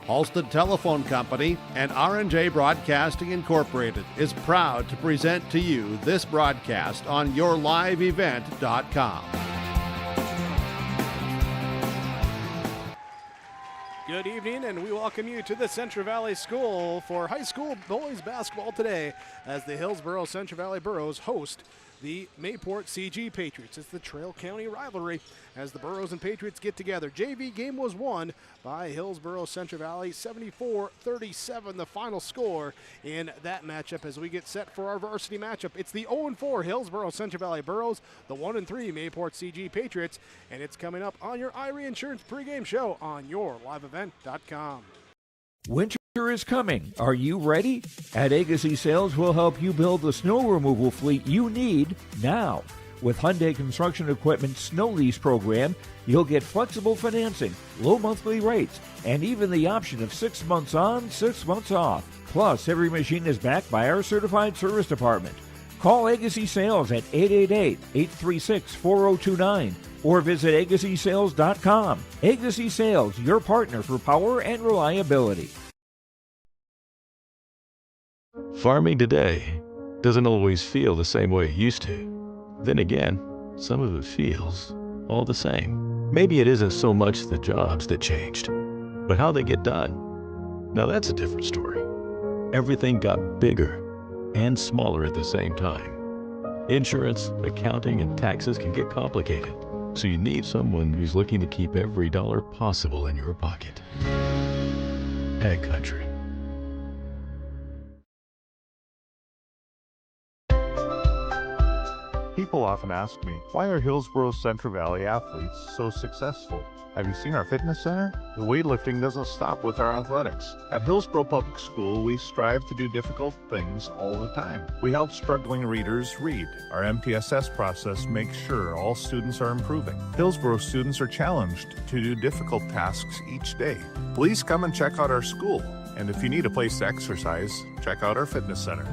Halstead Telephone Company and R&J Broadcasting Incorporated is proud to present to you this broadcast on yourliveevent.com. Good evening, and we welcome you to the Central Valley School for high school boys basketball today as the Hillsboro Central Valley Burros host the Mayport CG Patriots. It's the Trail County rivalry as the Burros and Patriots get together. JV game was won by Hillsboro Central Valley, 74-37, the final score in that matchup as we get set for our varsity matchup. It's the 0-4 Hillsboro Central Valley Burros, the 1-3 Mayport CG Patriots, and it's coming up on your IRE Insurance pregame show on yourliveevent.com. Winter is coming. Are you ready? At Agassi Sales, we'll help you build the snow removal fleet you need now. With Hyundai Construction Equipment Snow Lease Program, you'll get flexible financing, low monthly rates, and even the option of 6 months on, 6 months off. Plus, every machine is backed by our certified service department. Call Agassi Sales at 888-836-4029 or visit agassisales.com. Agassi Sales, your partner for power and reliability. Farming today doesn't always feel the same way it used to. Then again, some of it feels all the same. Maybe it isn't so much the jobs that changed, but how they get done. Now that's a different story. Everything got bigger and smaller at the same time. Insurance, accounting, and taxes can get complicated, so you need someone who's looking to keep every dollar possible in your pocket. Ag Country. People often ask me, why are Hillsboro Central Valley athletes so successful? Have you seen our fitness center? The weightlifting doesn't stop with our athletics. At Hillsboro Public School, we strive to do difficult things all the time. We help struggling readers read. Our MTSS process makes sure all students are improving. Hillsboro students are challenged to do difficult tasks each day. Please come and check out our school. And if you need a place to exercise, check out our fitness center.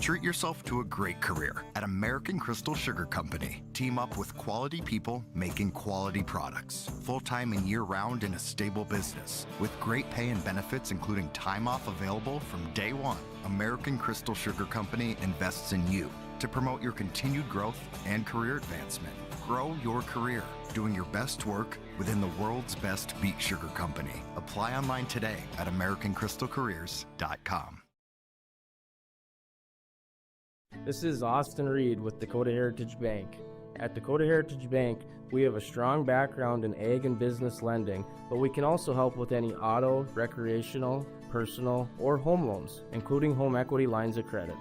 Treat yourself to a great career at American Crystal Sugar Company. Team up with quality people making quality products. Full-time and year-round in a stable business. With great pay and benefits including time off available from day one. American Crystal Sugar Company invests in you to promote your continued growth and career advancement. Grow your career doing your best work within the world's best beet sugar company. Apply online today at AmericanCrystalCareers.com. This is Austin Reed with Dakota Heritage Bank. At Dakota Heritage Bank, we have a strong background in ag and business lending, but we can also help with any auto, recreational, personal, or home loans, including home equity lines of credit.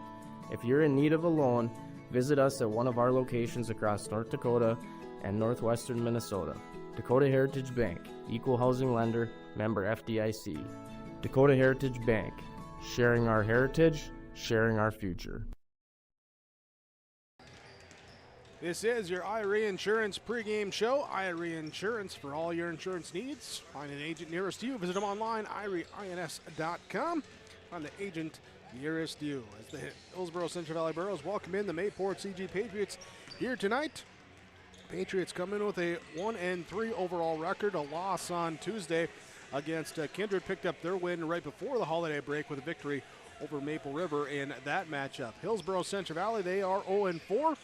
If you're in need of a loan, visit us at one of our locations across North Dakota and northwestern Minnesota. Dakota Heritage Bank, equal housing lender, member FDIC. Dakota Heritage Bank, sharing our heritage, sharing our future. This is your IRE Insurance pregame show. IRE Insurance for all your insurance needs. Find an agent nearest you. Visit them online, ireins.com. Find the agent nearest you. As the Hillsboro Central Valley Burros welcome in the Mayport CG Patriots here tonight. Patriots come in with a 1-3 overall record. A loss on Tuesday against Kindred. Picked up their win right before the holiday break with a victory over Maple River in that matchup. Hillsboro Central Valley, they are 0-4.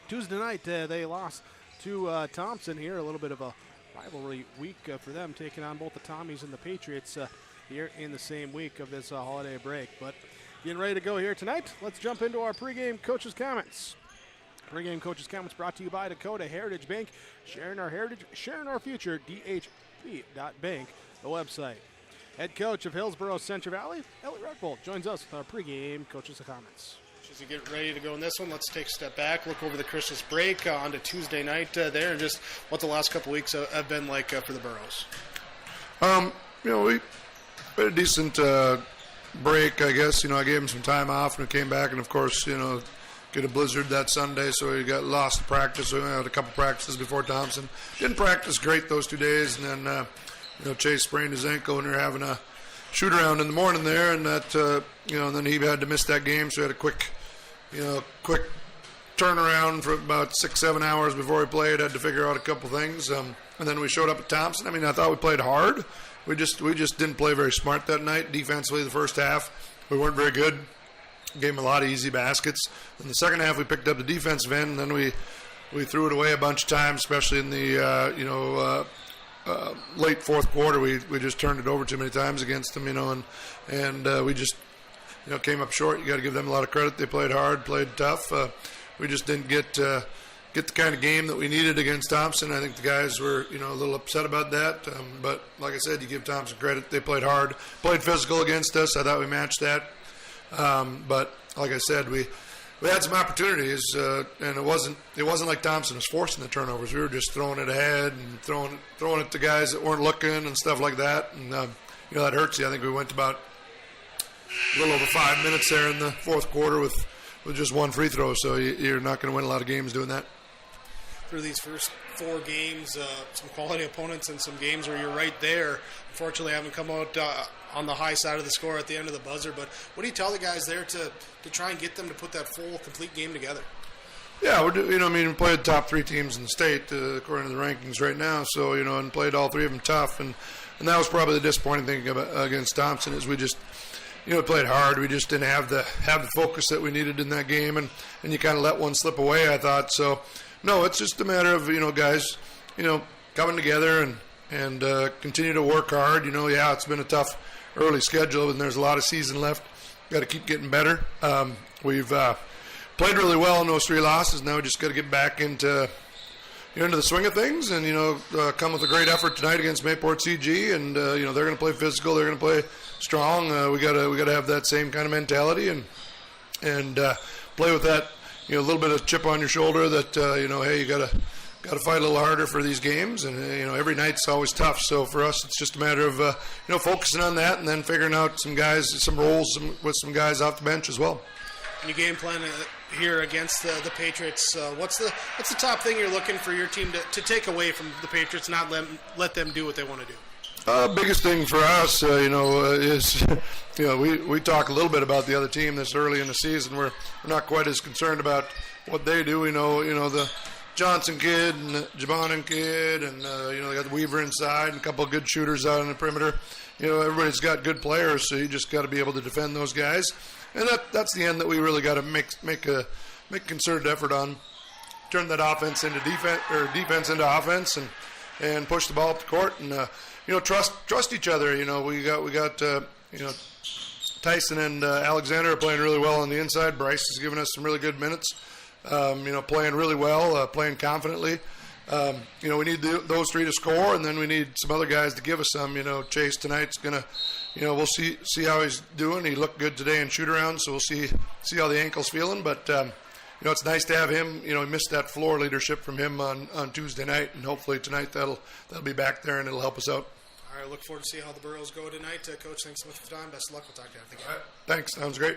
Tuesday night, they lost to Thompson here. A little bit of a rivalry week for them, taking on both the Tommies and the Patriots here in the same week of this holiday break. But getting ready to go here tonight, let's jump into our pregame coaches' comments. Pregame coaches' comments brought to you by Dakota Heritage Bank. Sharing our heritage, sharing our future, dhp.bank, the website. Head coach of Hillsboro Central Valley, Ellie Redbolt, joins us with our pregame coaches' comments. As we get ready to go in this one, let's take a step back, look over the Christmas break on to Tuesday night there, and just what the last couple weeks have been like for the Burros. We had a decent break, I guess. I gave him some time off and came back, and of course, get a blizzard that Sunday, so we got lost to practice. So we had a couple practices before Thompson. Didn't practice great those 2 days, and then Chase sprained his ankle, and they're having a shoot-around in the morning there, and that, and then he had to miss that game, so he had a quick turnaround for about 6-7 hours before he played. Had to figure out a couple things, and then we showed up at Thompson. I mean, I thought we played hard. We just didn't play very smart that night. Defensively, the first half, we weren't very good. Gave them a lot of easy baskets. In the second half, we picked up the defensive end, and then we threw it away a bunch of times, especially in the late fourth quarter. We just turned it over too many times against them, and we just came up short. You got to give them a lot of credit. They played hard, played tough. We just didn't get the kind of game that we needed against Thompson. I think the guys were a little upset about that. But like I said, you give Thompson credit. They played hard, played physical against us. I thought we matched that. But like I said, we had some opportunities, and it wasn't like Thompson was forcing the turnovers. We were just throwing it ahead and throwing it to guys that weren't looking and stuff like that. And that hurts you. I think we went about a little over 5 minutes there in the fourth quarter with just one free throw. So you're not going to win a lot of games doing that. Through these first 4 games, some quality opponents and some games where you're right there. Unfortunately, I haven't come out on the high side of the score at the end of the buzzer. But what do you tell the guys there to try and get them to put that full, complete game together? Yeah, we played the top 3 teams in the state according to the rankings right now. So and played all 3 of them tough, and that was probably the disappointing thing against Thompson is we just. Played hard. We just didn't have the focus that we needed in that game, and you kind of let one slip away, I thought. So, no, it's just a matter of, guys, coming together and continue to work hard. It's been a tough early schedule, and there's a lot of season left. Got to keep getting better. We've played really well in those 3 losses. Now we just got to get back into the swing of things, and come with a great effort tonight against Mayport CG, and they're going to play physical, they're going to play strong. We got to have that same kind of mentality and play with that a little bit of chip on your shoulder that hey, you got to fight a little harder for these games, and every night's always tough. So for us, it's just a matter of focusing on that and then figuring out some roles with some guys off the bench as well. And your game plan here against the Patriots, what's the top thing you're looking for your team to take away from the Patriots, not let them do what they want to do? Biggest thing for us, is we talk a little bit about the other team this early in the season. We're not quite as concerned about what they do. We know the Johnson kid and the Jabonin kid, and they got the Weaver inside and a couple of good shooters out on the perimeter. Everybody's got good players, so you just got to be able to defend those guys. And that's the end that we really got to make a concerted effort on. Turn that offense into defense, or defense into offense, and push the ball up the court, and trust each other. We got Tyson and Alexander are playing really well on the inside. Bryce has given us some really good minutes. Playing really well, playing confidently. We need those 3 to score, and then we need some other guys to give us some. Chase tonight's gonna. We'll see how he's doing. He looked good today in shoot-around, so we'll see how the ankle's feeling. But, it's nice to have him. He missed that floor leadership from him on Tuesday night, and hopefully tonight that'll be back there, and it'll help us out. All right, look forward to see how the Burros go tonight. Coach, thanks so much for the time. Best of luck. We'll talk to you after the game. All right, thanks. Sounds great.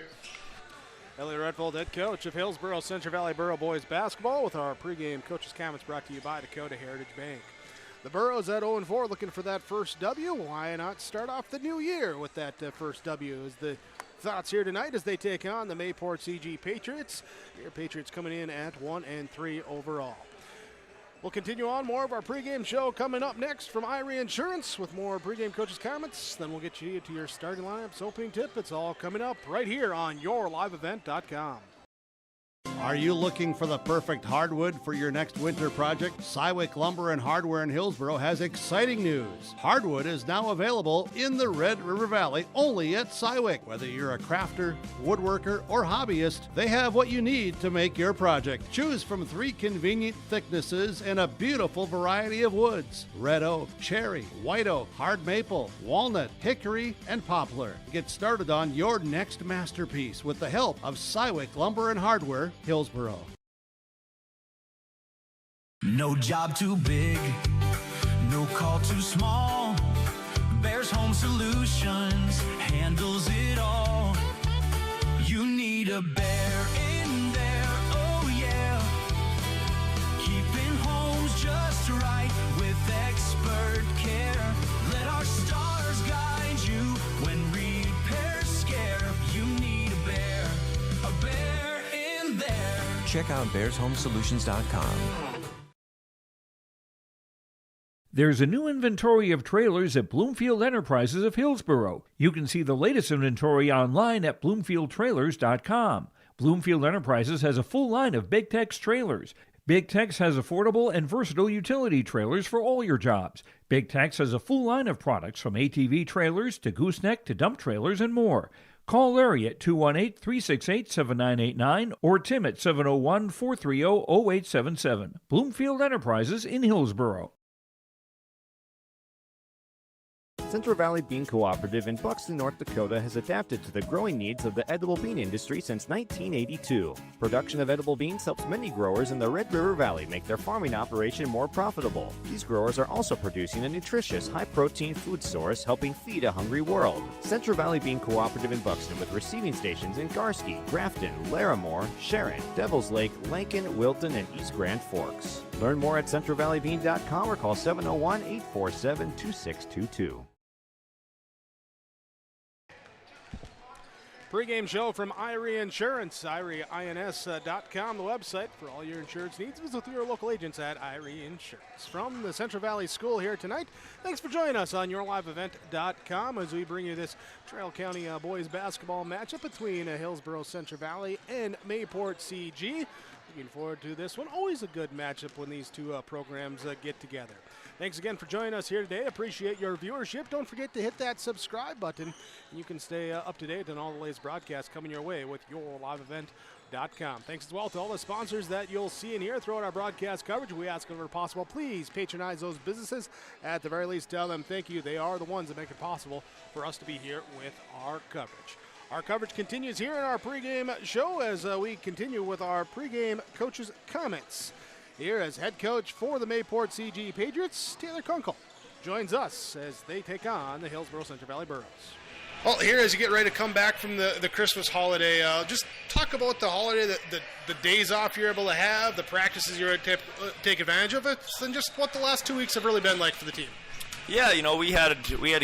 Elliot Redfold, head coach of Hillsboro Central Valley Borough Boys Basketball, with our pregame coaches' comments brought to you by Dakota Heritage Bank. The Burros at 0-4, looking for that first W. Why not start off the new year with that first W? Is the thoughts here tonight as they take on the Mayport CG Patriots. Your Patriots coming in at 1-3 overall. We'll continue on. More of our pregame show coming up next from Irie Insurance with more pregame coaches' comments. Then we'll get you to your starting lineups, opening tip. It's all coming up right here on YourLiveEvent.com. Are you looking for the perfect hardwood for your next winter project? Cywick Lumber and Hardware in Hillsboro has exciting news. Hardwood is now available in the Red River Valley only at Cywick. Whether you're a crafter, woodworker, or hobbyist, they have what you need to make your project. Choose from 3 convenient thicknesses and a beautiful variety of woods: red oak, cherry, white oak, hard maple, walnut, hickory, and poplar. Get started on your next masterpiece with the help of Cywick Lumber and Hardware, Hillsboro. No job too big, no call too small. Bears Home Solutions handles it all. You need a Bear in there, oh yeah. Keeping homes just right with expert care. Let our stars guide you when Check out bearshomesolutions.com. There's a new inventory of trailers at Bloomfield Enterprises of Hillsboro. You can see the latest inventory online at bloomfieldtrailers.com. Bloomfield Enterprises has a full line of Big Tex trailers. Big Tex has affordable and versatile utility trailers for all your jobs. Big Tex has a full line of products from ATV trailers to gooseneck to dump trailers and more. Call Larry at 218-368-7989 or Tim at 701-430-0877. Bloomfield Enterprises in Hillsboro. Central Valley Bean Cooperative in Buxton, North Dakota has adapted to the growing needs of the edible bean industry since 1982. Production of edible beans helps many growers in the Red River Valley make their farming operation more profitable. These growers are also producing a nutritious, high-protein food source helping feed a hungry world. Central Valley Bean Cooperative in Buxton with receiving stations in Garsky, Grafton, Larimore, Sharon, Devils Lake, Lincoln, Wilton, and East Grand Forks. Learn more at centralvalleybean.com or call 701-847-2622. Pregame show from Irie Insurance, IrieINS.com, the website for all your insurance needs. Visit with your local agents at Irie Insurance. From the Central Valley School here tonight, thanks for joining us on YourLiveEvent.com as we bring you this Trail County boys basketball matchup between Hillsboro Central Valley and Mayport CG. Looking forward to this one. Always a good matchup when these two programs get together. Thanks again for joining us here today. Appreciate your viewership. Don't forget to hit that subscribe button. You can stay up to date on all the latest broadcasts coming your way with YourLiveEvent.com. Thanks as well to all the sponsors that you'll see in here throughout our broadcast coverage. We ask whenever possible, please patronize those businesses. At the very least, tell them thank you. They are the ones that make it possible for us to be here with our coverage. Our coverage continues here in our pregame show as we continue with our pregame coaches' comments. Here as head coach for the Mayport CG Patriots, Taylor Kunkel joins us as they take on the Hillsboro Central Valley Burros. Well, here as you get ready to come back from the Christmas holiday, just talk about the holiday, the days off you're able to have, the practices you're able to take advantage of it, and just what the last 2 weeks have really been like for the team. Yeah, you know, we had a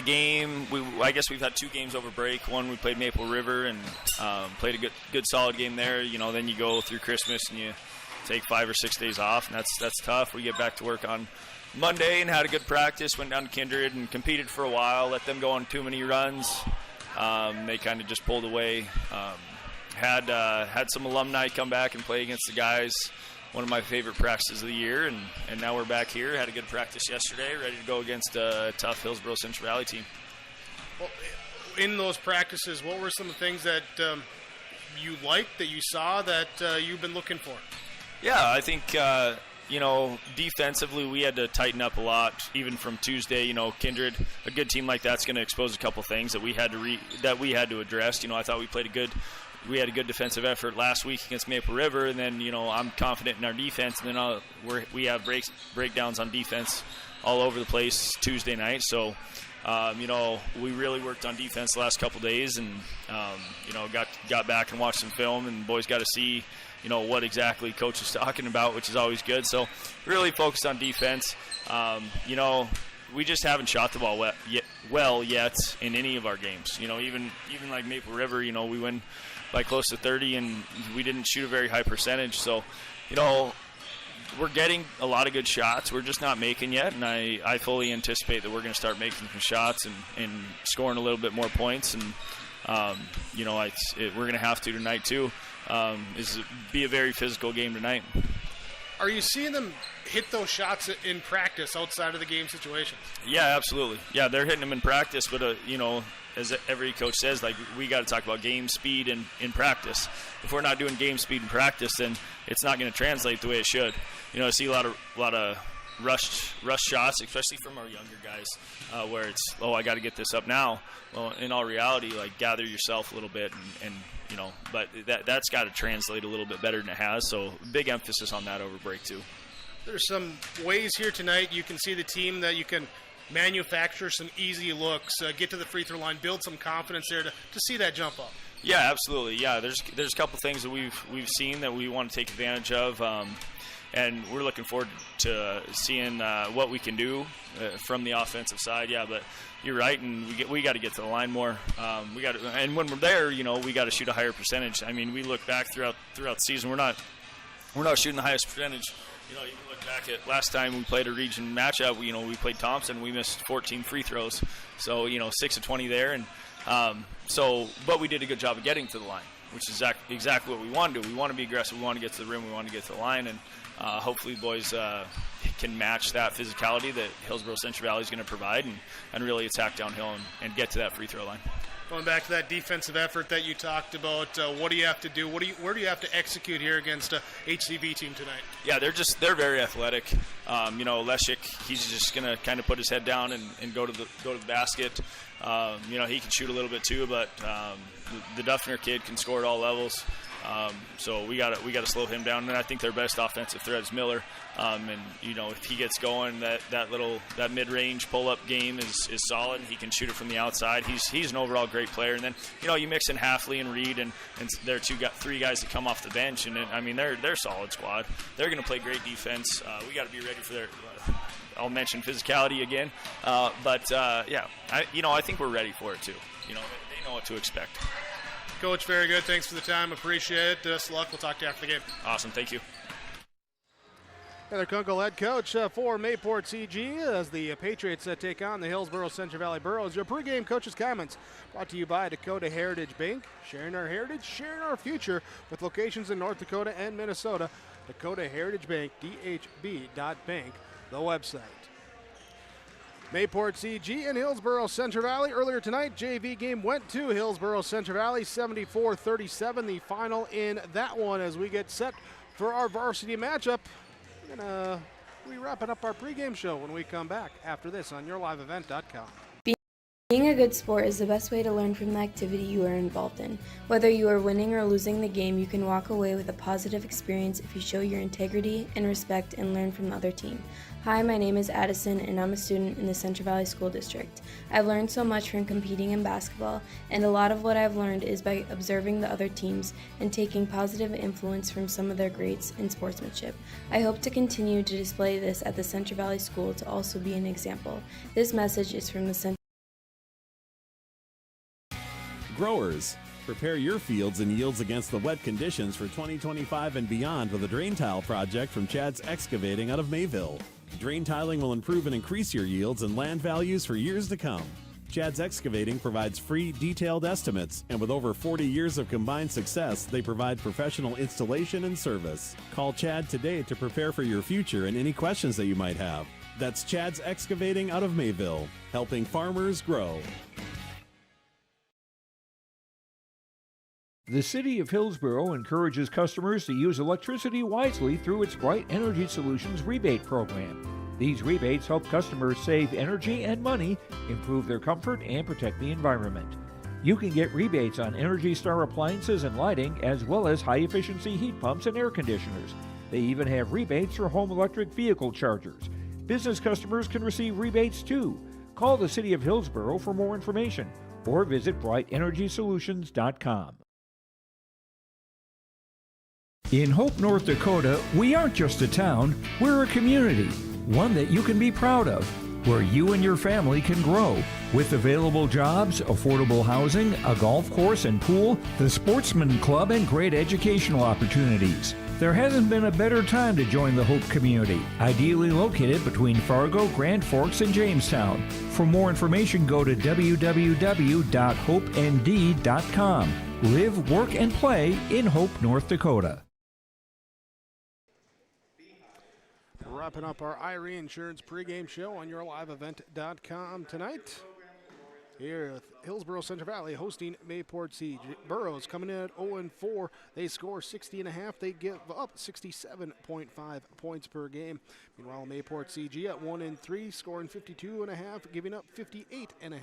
game. I guess we've had 2 games over break. One we played Maple River and played a good solid game there. You know, then you go through Christmas and you take 5 or 6 days off, and that's tough. We get back to work on Monday and had a good practice. Went down to Kindred and competed for a while. Let them go on too many runs. They kind of just pulled away. Had some alumni come back and play against the guys. One of my favorite practices of the year, and now we're back here. Had a good practice yesterday, ready to go against a tough Hillsboro Central Valley team. Well, in those practices, what were some of the things that you liked, that you saw, that you've been looking for? Yeah, I think, you know, defensively we had to tighten up a lot, even from Tuesday. You know, Kindred, a good team like that's going to expose a couple things that we had to address. You know, I thought we had a good defensive effort last week against Maple River, and then, you know, I'm confident in our defense, and then we have breakdowns on defense all over the place Tuesday night. So, you know, we really worked on defense the last couple days, and, you know, got back and watched some film, and the boys got to see, you know, what exactly coach is talking about, which is always good. So really focused on defense. You know, we just haven't shot the ball well yet in any of our games. You know, even like Maple River, you know, we win by close to 30, and we didn't shoot a very high percentage. So, you know, we're getting a lot of good shots. We're just not making yet, and I fully anticipate that we're going to start making some shots and scoring a little bit more points. And, you know, we're going to have to tonight too. Be a very physical game tonight. Are you seeing them hit those shots in practice outside of the game situations? Yeah, absolutely. Yeah, they're hitting them in practice, but, you know, as every coach says, like, we got to talk about game speed in practice. If we're not doing game speed in practice, then it's not going to translate the way it should. You know, I see a lot of rush shots, especially from our younger guys, where it's, I got to get this up now. Well, in all reality, like, gather yourself a little bit and you know, but that's got to translate a little bit better than it has. So big emphasis on that over break too. There's some ways here tonight you can see the team that you can manufacture some easy looks, get to the free throw line, build some confidence there to see that jump up. Yeah, absolutely. Yeah, there's a couple things that we've seen that we want to take advantage of, and we're looking forward to seeing what we can do from the offensive side. Yeah, but you're right, and we got to get to the line more. And when we're there, you know, we got to shoot a higher percentage. I mean, we look back throughout the season, we're not we're not shooting the highest percentage. You can look back at last time we played a region matchup. We played Thompson. We missed 14 free throws. So 6 of 20 there, and but we did a good job of getting to the line, which is exactly what we want to do. We want to be aggressive. We want to get to the rim. We want to get to the line, and hopefully the boys can match that physicality that Hillsboro Central Valley is going to provide, and really attack downhill and get to that free throw line. Going back to that defensive effort that you talked about, what do you have to do? Where do you have to execute here against a HCV team tonight? Yeah, they're very athletic. Leszek, he's just going to kind of put his head down and go to the basket. He can shoot a little bit too, but the Duffner kid can score at all levels. So we got to slow him down. And I think their best offensive threat is Miller. If he gets going, that mid-range pull-up game is solid. He can shoot it from the outside. He's an overall great player. And then you mix in Halfley and Reed, and they're three guys that come off the bench. And they're a solid squad. They're going to play great defense. We got to be ready for their. I'll mention physicality again, I think we're ready for it too. They know what to expect. Coach, very good. Thanks for the time. Appreciate it. Best of luck. We'll talk to you after the game. Awesome. Thank you. Heather Kunkel, head coach for Mayport CG, as the Patriots take on the Hillsboro Central Valley Burros. Your pregame coaches' comments brought to you by Dakota Heritage Bank. Sharing our heritage, sharing our future, with locations in North Dakota and Minnesota. Dakota Heritage Bank, dhb.bank, the website. Mayport CG and Hillsboro Central Valley. Earlier tonight, JV game went to Hillsboro Central Valley, 74-37, the final in that one. As we get set for our varsity matchup, we're going to be wrapping up our pregame show when we come back after this on yourliveevent.com. Being a good sport is the best way to learn from the activity you are involved in. Whether you are winning or losing the game, you can walk away with a positive experience if you show your integrity and respect and learn from the other team. Hi, my name is Addison, and I'm a student in the Central Valley School District. I've learned so much from competing in basketball, and a lot of what I've learned is by observing the other teams and taking positive influence from some of their greats in sportsmanship. I hope to continue to display this at the Central Valley School to also be an example. This message is from the Central Growers, prepare your fields and yields against the wet conditions for 2025 and beyond with a drain tile project from Chad's Excavating out of Mayville. Drain tiling will improve and increase your yields and land values for years to come. Chad's Excavating provides free, detailed estimates, and with over 40 years of combined success, they provide professional installation and service. Call Chad today to prepare for your future and any questions that you might have. That's Chad's Excavating out of Mayville, helping farmers grow. The City of Hillsboro encourages customers to use electricity wisely through its Bright Energy Solutions rebate program. These rebates help customers save energy and money, improve their comfort, and protect the environment. You can get rebates on Energy Star appliances and lighting, as well as high-efficiency heat pumps and air conditioners. They even have rebates for home electric vehicle chargers. Business customers can receive rebates too. Call the City of Hillsboro for more information or visit brightenergysolutions.com. In Hope, North Dakota, we aren't just a town, we're a community, one that you can be proud of, where you and your family can grow. With available jobs, affordable housing, a golf course and pool, the Sportsman Club, and great educational opportunities. There hasn't been a better time to join the Hope community, ideally located between Fargo, Grand Forks, and Jamestown. For more information, go to www.hopend.com. Live, work, and play in Hope, North Dakota. Wrapping up our IRE Insurance pregame show on yourliveevent.com tonight. Here with Hillsboro Central Valley hosting Mayport CG. Burros coming in at 0-4. They score 60.5. They give up 67.5 points per game. Meanwhile, Mayport CG at 1-3, scoring 52.5, giving up 58.5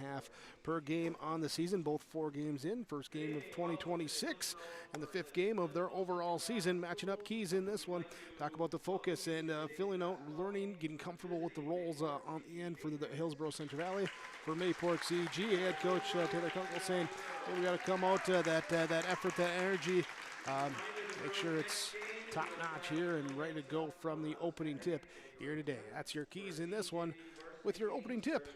per game on the season. Both 4 games in. First game of 2026 and the 5th game of their overall season. Matching up keys in this one. Talk about the focus and filling out, learning, getting comfortable with the roles on the end for the Hillsboro Central Valley. For Mayport CG, head coach Taylor Kunkel saying, hey, we got to come out that effort, that energy, make sure it's top notch here and ready to go from the opening tip here today. That's your keys in this one with your opening tip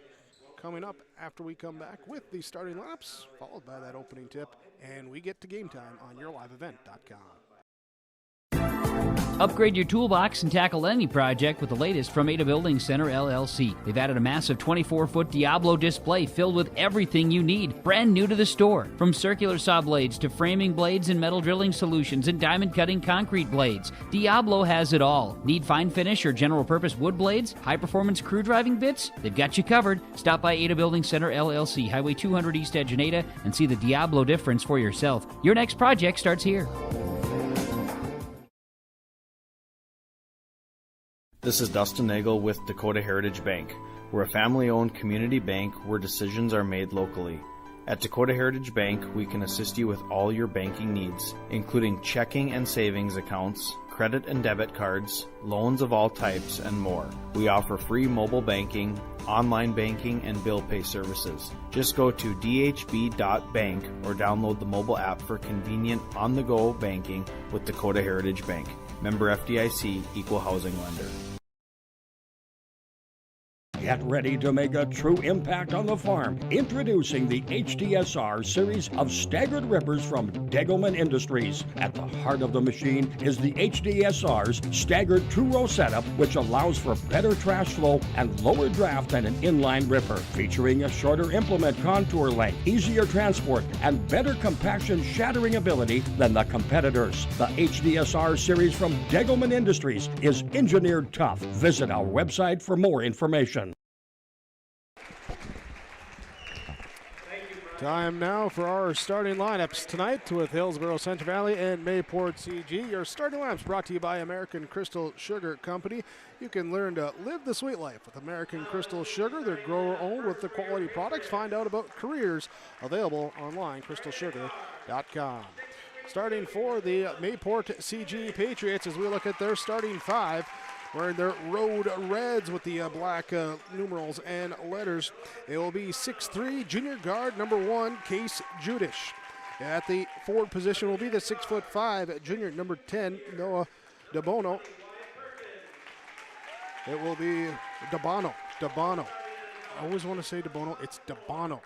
coming up after we come back with the starting lineups, followed by that opening tip, and we get to game time on yourliveevent.com. Upgrade your toolbox and tackle any project with the latest from Ada Building Center, LLC. They've added a massive 24-foot Diablo display filled with everything you need, brand new to the store. From circular saw blades to framing blades and metal drilling solutions and diamond cutting concrete blades, Diablo has it all. Need fine finish or general purpose wood blades? High-performance crew driving bits? They've got you covered. Stop by Ada Building Center, LLC, Highway 200 East Edge in Ada, and see the Diablo difference for yourself. Your next project starts here. This is Dustin Nagel with Dakota Heritage Bank. We're a family-owned community bank where decisions are made locally. At Dakota Heritage Bank, we can assist you with all your banking needs, including checking and savings accounts, credit and debit cards, loans of all types, and more. We offer free mobile banking, online banking, and bill pay services. Just go to dhb.bank or download the mobile app for convenient on-the-go banking with Dakota Heritage Bank. Member FDIC, Equal Housing Lender. Get ready to make a true impact on the farm. Introducing the HDSR series of staggered rippers from Degelman Industries. At the heart of the machine is the HDSR's staggered two-row setup, which allows for better trash flow and lower draft than an inline ripper. Featuring a shorter implement contour length, easier transport, and better compaction shattering ability than the competitors. The HDSR series from Degelman Industries is engineered tough. Visit our website for more information. Time now for our starting lineups tonight with Hillsboro, Central Valley, and Mayport CG. Your starting lineups brought to you by American Crystal Sugar Company. You can learn to live the sweet life with American Crystal Sugar. They're grower-owned with the quality products. Find out about careers available online, crystalsugar.com. Starting for the Mayport CG Patriots as we look at their starting five. Wearing their road reds with the black numerals and letters. It will be 6'3", junior guard number 1, Case Judish. At the forward position will be the 6'5", junior number 10, Noah DeBono. It will be DeBono. I always want to say DeBono. It's DeBono.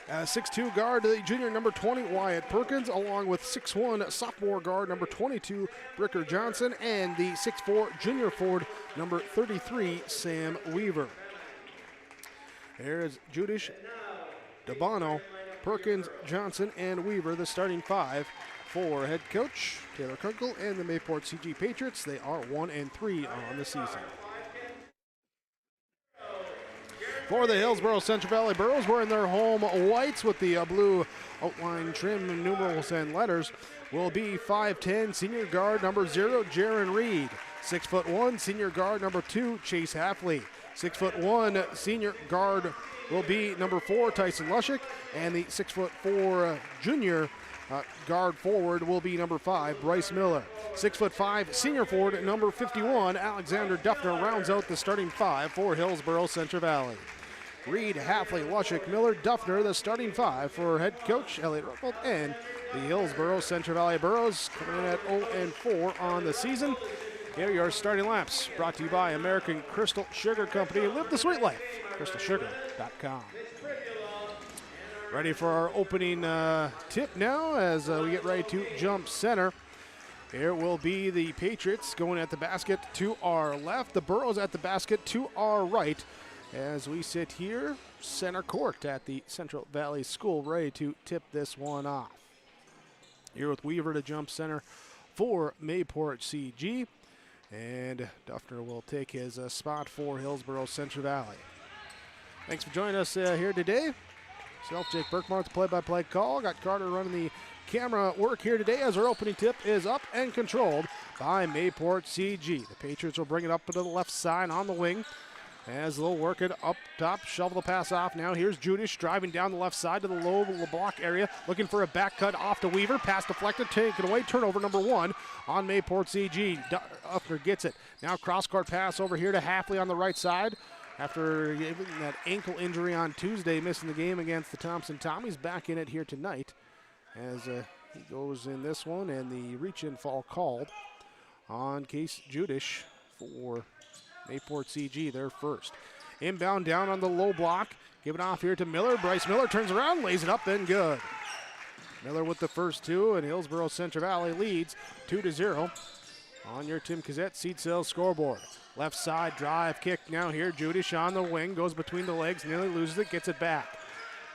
6'2" guard, the junior number 20, Wyatt Perkins, along with 6'1", sophomore guard number 22, Bricker Johnson, and the 6'4", junior forward number 33, Sam Weaver. There's Judish, DeBono, Perkins, Johnson, and Weaver, the starting five for head coach Taylor Kunkel and the Mayport CG Patriots. They are 1-3 on the season. For the Hillsboro Central Valley Burros, wearing their home whites with the blue outline trim, numerals, and letters, will be 5'10", senior guard number 0, Jaron Reed. 6'1", senior guard number 2, Chase Halfley. 6'1", senior guard will be number 4, Tyson Lushik. And the 6'4", junior guard forward will be number 5, Bryce Miller. 6'5", senior forward number 51, Alexander Duffner, rounds out the starting five for Hillsboro Central Valley. Reed, Halfley, Lushik, Miller, Duffner, the starting five for head coach Elliot Ruffeld and the Hillsboro Central Valley Burros, coming in at 0-4 on the season. Here are your starting laps, brought to you by American Crystal Sugar Company. Live the sweet life, crystalsugar.com. Ready for our opening tip now as we get ready to jump center. Here will be the Patriots going at the basket to our left, the Burros at the basket to our right. As we sit here, center court at the Central Valley School, ready to tip this one off. Here with Weaver to jump center for Mayport CG. And Duffner will take his spot for Hillsboro Central Valley. Thanks for joining us here today. Myself, Jake Berkmar, the play-by-play call. Got Carter running the camera work here today as our opening tip is up and controlled by Mayport CG. The Patriots will bring it up to the left side on the wing. As they'll work it up top, shovel the pass off. Now here's Judish driving down the left side to the low block area, looking for a back cut off to Weaver. Pass deflected, taken away. Turnover number 1 on Mayport CG. Duffner gets it. Now cross-court pass over here to Halfley on the right side. After getting that ankle injury on Tuesday, missing the game against the Thompson Tommies, back in it here tonight as he goes in this one, and the reach-in fall called on Case Judish for Mayport CG, their first. Inbound down on the low block. Give it off here to Miller. Bryce Miller turns around, lays it up, and good. Miller with the first two, and Hillsboro Central Valley leads 2-0 on your Tim Kazette Seed Sales scoreboard. Left side drive kick now here. Judish on the wing, goes between the legs, nearly loses it, gets it back.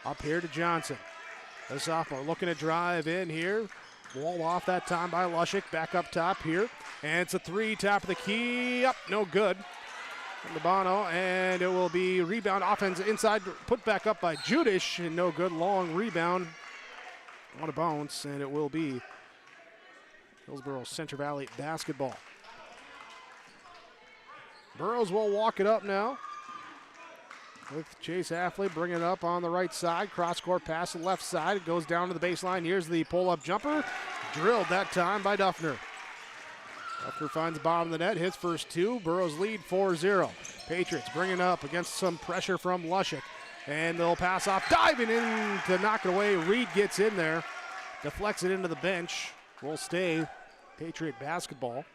Up here to Johnson. The sophomore looking to drive in here. Wall off that time by Lushik. Back up top here. And it's a three, top of the key. Up, no good. From Bono, and it will be rebound offense inside, put back up by Judish, and no good. Long rebound on a bounce, and it will be Hillsboro Central Valley basketball. Burrows will walk it up now with Chase Affley bringing it up on the right side. Cross-court pass to the left side. It goes down to the baseline. Here's the pull-up jumper. Drilled that time by Duffner. Duffner finds the bottom of the net. His first two. Burrows lead 4-0. Patriots bringing it up against some pressure from Lushik. And they'll pass off. Diving in to knock it away. Reed gets in there. Deflects it into the bench. Will stay Patriot basketball.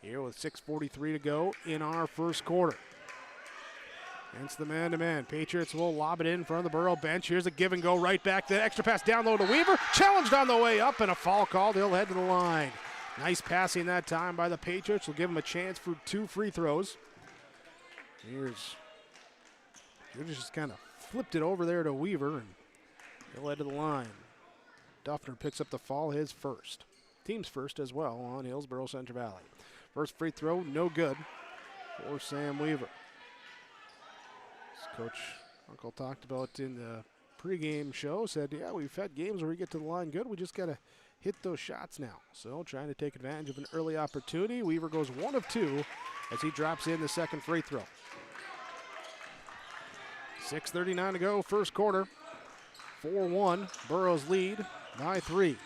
Here with 6:43 to go in our first quarter. Against the man-to-man. Patriots will lob it in front of the Burrow bench. Here's a give and go right back. The extra pass down low to Weaver. Challenged on the way up and a foul called. He'll head to the line. Nice passing that time by the Patriots. Will give him a chance for 2 free throws. Here's Judas just kind of flipped it over there to Weaver and he'll head to the line. Duffner picks up the fall, his first. Team's first as well on Hillsboro Central Valley. First free throw, no good for Sam Weaver. As Coach Uncle talked about in the pregame show, said, yeah, we've had games where we get to the line good. We just got to hit those shots now. So trying to take advantage of an early opportunity. Weaver goes 1 of 2 as he drops in the second free throw. 6:39 to go, first quarter. 4-1, Burrows lead by 3.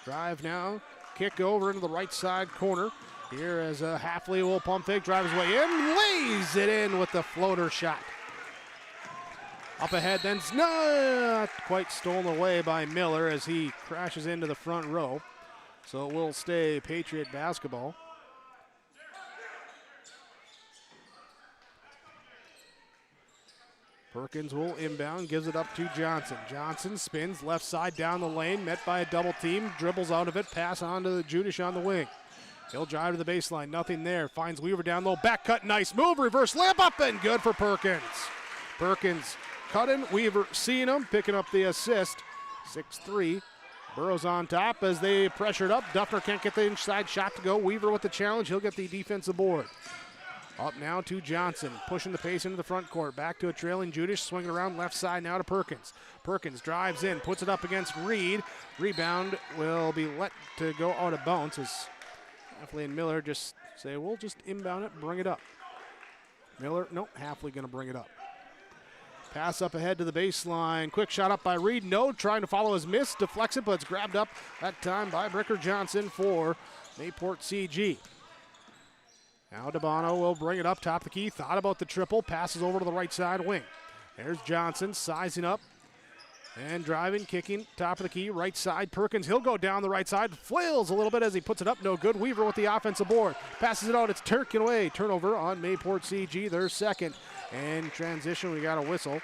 Drive now, kick over into the right side corner. Here as Hafley will pump fake, drive his way in, lays it in with the floater shot. Up ahead, then not quite stolen away by Miller as he crashes into the front row. So it will stay Patriot basketball. Perkins will inbound, gives it up to Johnson. Johnson spins left side down the lane, met by a double team, dribbles out of it, pass on to the Judish on the wing. He'll drive to the baseline, nothing there. Finds Weaver down low, back cut, nice move, reverse layup up and good for Perkins. Perkins cutting, Weaver seeing him, picking up the assist. 6-3. Burrows on top as they pressured up. Duffner can't get the inside shot to go. Weaver with the challenge, he'll get the defensive board. Up now to Johnson, pushing the pace into the front court. Back to a trailing Judish, swinging around left side now to Perkins. Perkins drives in, puts it up against Reed. Rebound will be let to go out of bounds as Hafley and Miller just say, we'll just inbound it, bring it up. Miller, nope, Hafley gonna bring it up. Pass up ahead to the baseline. Quick shot up by Reed. No, trying to follow his miss. Deflects it, but it's grabbed up that time by Bricker Johnson for Mayport CG. Now DeBono will bring it up top of the key. Thought about the triple. Passes over to the right side wing. There's Johnson sizing up and driving, kicking. Top of the key, right side. Perkins, he'll go down the right side. Flails a little bit as he puts it up. No good. Weaver with the offensive board. Passes it out. It's taken away. Turnover on Mayport CG. Their second. And transition, we got a whistle.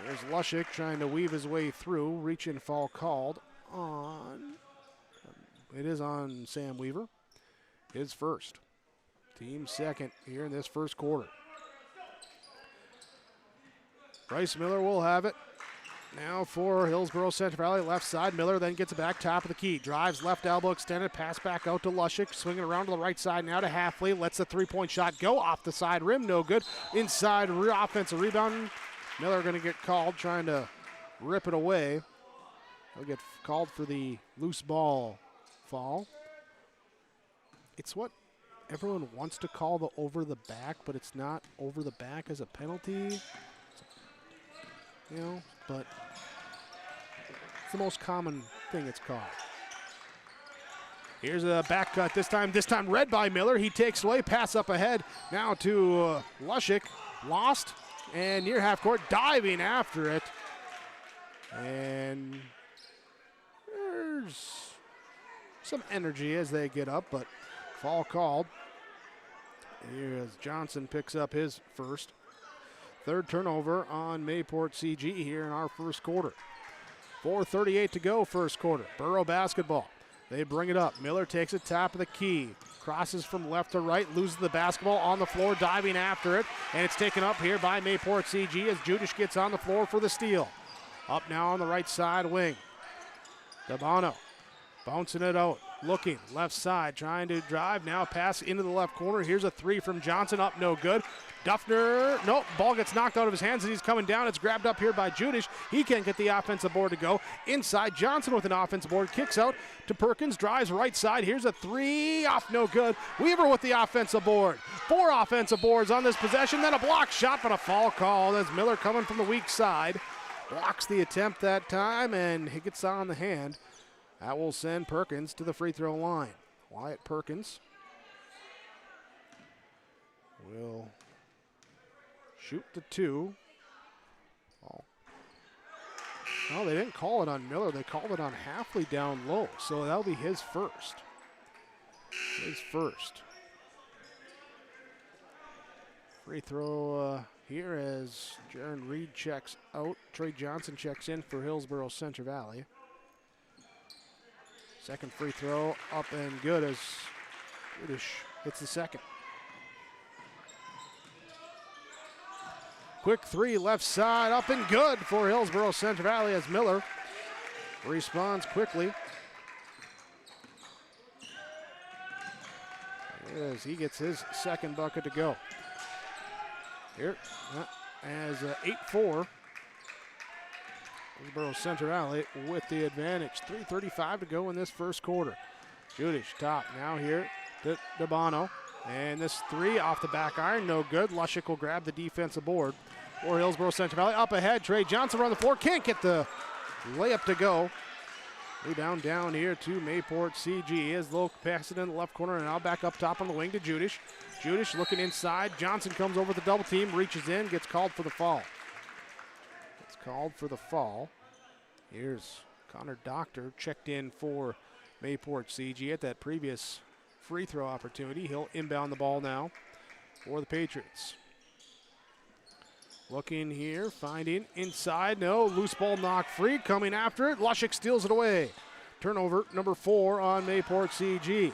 There's Lushik trying to weave his way through. Reach and fall called on. It is on Sam Weaver. His first. Team second here in this first quarter. Bryce Miller will have it. Now for Hillsboro Central Valley, left side. Miller then gets it back, top of the key. Drives, left elbow extended, pass back out to Lushik. Swinging around to the right side now to Hafley. Lets the three-point shot go off the side rim, no good. Inside offensive rebound. Miller going to get called, trying to rip it away. He'll get called for the loose ball fall. It's what everyone wants to call the over the back, but it's not over the back as a penalty. You know, but it's the most common thing it's called. Here's a back cut this time read by Miller. He takes away, pass up ahead. Now to Lushik, lost, and near half court, diving after it. And there's some energy as they get up, but fall called. Here's Johnson picks up his first. Third turnover on Mayport CG here in our first quarter. 4:38 to go, first quarter. Borough basketball. They bring it up. Miller takes it top of the key. Crosses from left to right, loses the basketball on the floor, diving after it. And it's taken up here by Mayport CG as Judish gets on the floor for the steal. Up now on the right side wing. Dabano bouncing it out. Looking left side, trying to drive. Now pass into the left corner. Here's a three from Johnson. Up, no good. Duffner, nope, ball gets knocked out of his hands as he's coming down. It's grabbed up here by Judish. He can't get the offensive board to go. Inside, Johnson with an offensive board. Kicks out to Perkins, drives right side. Here's a three, off, no good. Weaver with the offensive board. 4 offensive boards on this possession. Then a block shot, but a foul call as Miller coming from the weak side. Blocks the attempt that time, and he gets on the hand. That will send Perkins to the free throw line. Wyatt Perkins will shoot the 2. Oh, they didn't call it on Miller. They called it on Halfley down low, so that'll be his first. Free throw here as Jaron Reed checks out. Trey Johnson checks in for Hillsboro Central Valley. Second free throw up and good as Judish hits the second. Quick three left side up and good for Hillsboro Central Valley as Miller responds quickly. As he gets his second bucket to go. Here as 8-4. Hillsboro Central Valley with the advantage. 3:35 to go in this first quarter. Judish top now here to Dabano. And this three off the back iron, no good. Lushik will grab the defensive board for Hillsboro Central Valley. Up ahead, Trey Johnson around the floor. Can't get the layup to go. Rebound down here to Mayport CG as they'll pass it in the left corner and now back up top on the wing to Judish. Judish looking inside. Johnson comes over the double team, reaches in, gets called for the foul. Here's Connor Doctor checked in for Mayport CG at that previous free throw opportunity. He'll inbound the ball now for the Patriots. Looking here, finding inside. No, loose ball knocked free. Coming after it. Lushik steals it away. Turnover number 4 on Mayport CG.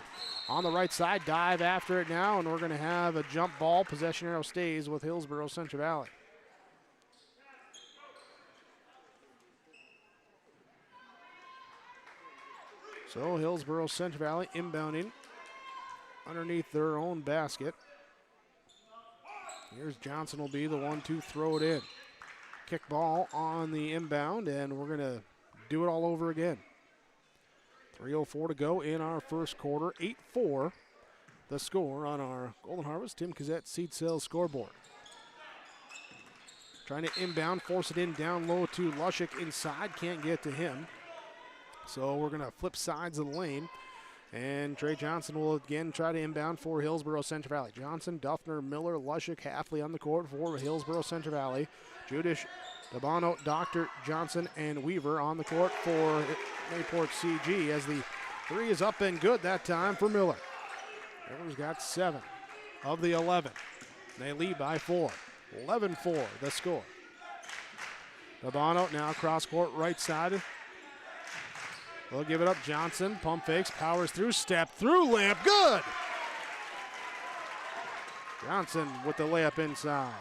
On the right side, dive after it now, and we're going to have a jump ball. Possession arrow stays with Hillsboro Central Valley. So Hillsboro Central Valley inbounding underneath their own basket. Here's Johnson will be the one to throw it in. Kick ball on the inbound, and we're going to do it all over again. 3:04 to go in our first quarter. 8-4 the score on our Golden Harvest Tim Cassette seed sales scoreboard. Trying to inbound, force it in down low to Lushik inside. Can't get to him. So we're going to flip sides of the lane. And Trey Johnson will again try to inbound for Hillsboro Central Valley. Johnson, Duffner, Miller, Lushik, Halfley on the court for Hillsboro Central Valley. Judish, Dabano, Doctor, Johnson, and Weaver on the court for Mayport CG as the three is up and good that time for Miller. Miller's got 7 of the 11. They lead by 4. 11-4 the score. Dabano now cross court right side. We'll give it up. Johnson, pump fakes, powers through, step through, layup, good! Johnson with the layup inside.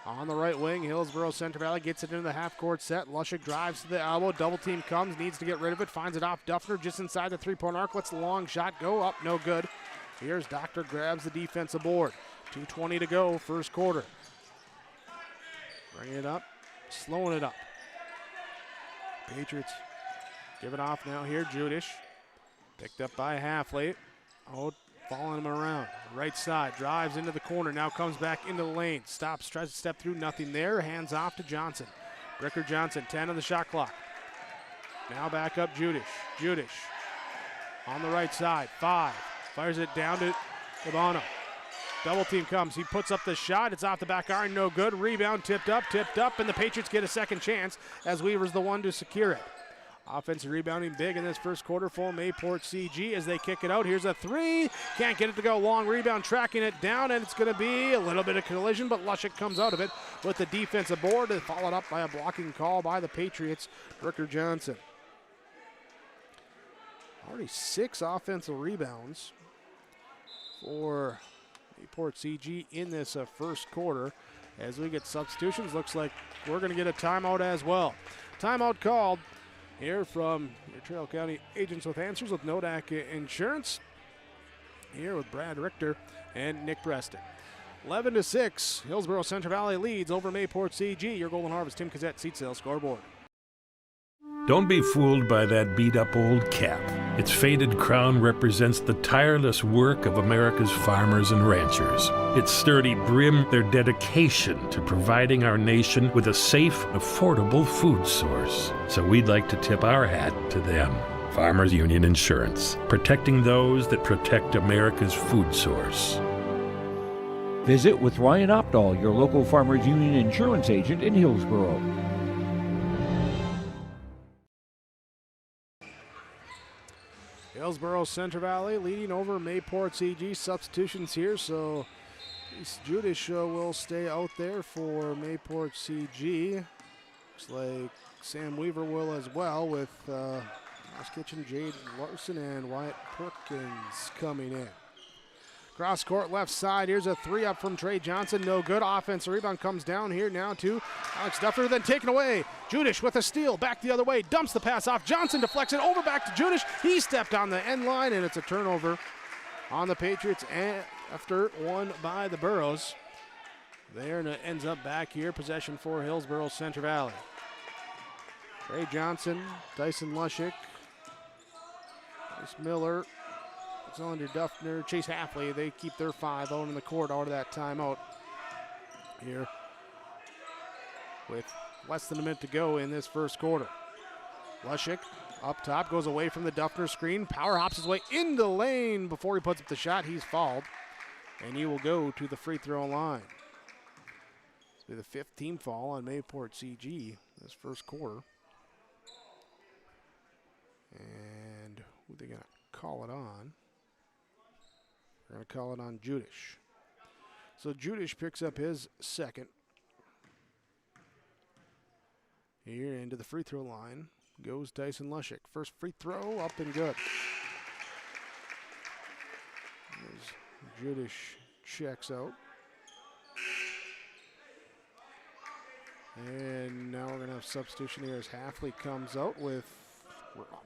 On the right wing, Hillsboro Central Valley gets it into the half-court set. Lushik drives to the elbow. Double team comes, needs to get rid of it. Finds it off Duffner just inside the three-point arc. Lets the long shot go up, no good. Here's Doctor, grabs the defensive board. 2:20 to go, first quarter. Bringing it up, slowing it up. Patriots give it off now here. Judish picked up by Halfley. Oh, following him around. Right side, drives into the corner, now comes back into the lane. Stops, tries to step through, nothing there. Hands off to Johnson. Ricker Johnson, 10 on the shot clock. Now back up Judish. Judish on the right side, 5. Fires it down to Cabano. Double team comes, he puts up the shot, it's off the back iron, no good. Rebound tipped up, and the Patriots get a second chance as Weaver's the one to secure it. Offensive rebounding big in this first quarter for Mayport CG as they kick it out. Here's a three. Can't get it to go. Long rebound, tracking it down, and it's going to be a little bit of collision, but Lushik comes out of it with the defensive board, followed up by a blocking call by the Patriots, Ricker Johnson. Already 6 offensive rebounds for Mayport CG in this first quarter. As we get substitutions, looks like we're going to get a timeout as well. Timeout called here from your Trail County Agents with Answers with Nodak Insurance. Here with Brad Richter and Nick Preston. 11-6, Hillsboro Central Valley leads over Mayport CG. Your Golden Harvest Tim Cassette seat sale scoreboard. Don't be fooled by that beat-up old cap. Its faded crown represents the tireless work of America's farmers and ranchers. Its sturdy brim, their dedication to providing our nation with a safe, affordable food source. So we'd like to tip our hat to them. Farmers Union Insurance, protecting those that protect America's food source. Visit with Ryan Opdahl, your local Farmers Union Insurance agent in Hillsboro. Hillsboro Central Valley leading over Mayport CG. Substitutions here, so Judas will stay out there for Mayport CG. Looks like Sam Weaver will as well, with Ross Kitchen, Jade Larson, and Wyatt Perkins coming in. Cross court left side. Here's a three up from Trey Johnson. No good. Offensive rebound comes down here now to Alex Duffer, then taken away. Judish with a steal. Back the other way. Dumps the pass off. Johnson deflects it over back to Judish. He stepped on the end line, and it's a turnover on the Patriots after one by the Burros. There, and it ends up back here. Possession for Hillsboro Central Valley. Trey Johnson, Dyson Lushik, Bryce Miller, Alexander Duffner, Chase Halfley. They keep their 5 out in the court out of that timeout here with less than a minute to go in this first quarter. Lushik up top, goes away from the Duffner screen, power hops his way into the lane before he puts up the shot. He's fouled, and he will go to the free throw line. This will be the 5th team foul on Mayport CG this first quarter. And who are they going to call it on? They're going to call it on Judish. So Judish picks up his second. Here into the free throw line goes Dyson Lushik. First free throw up and good. As Judish checks out. And now we're going to have substitution here as Halfley comes out with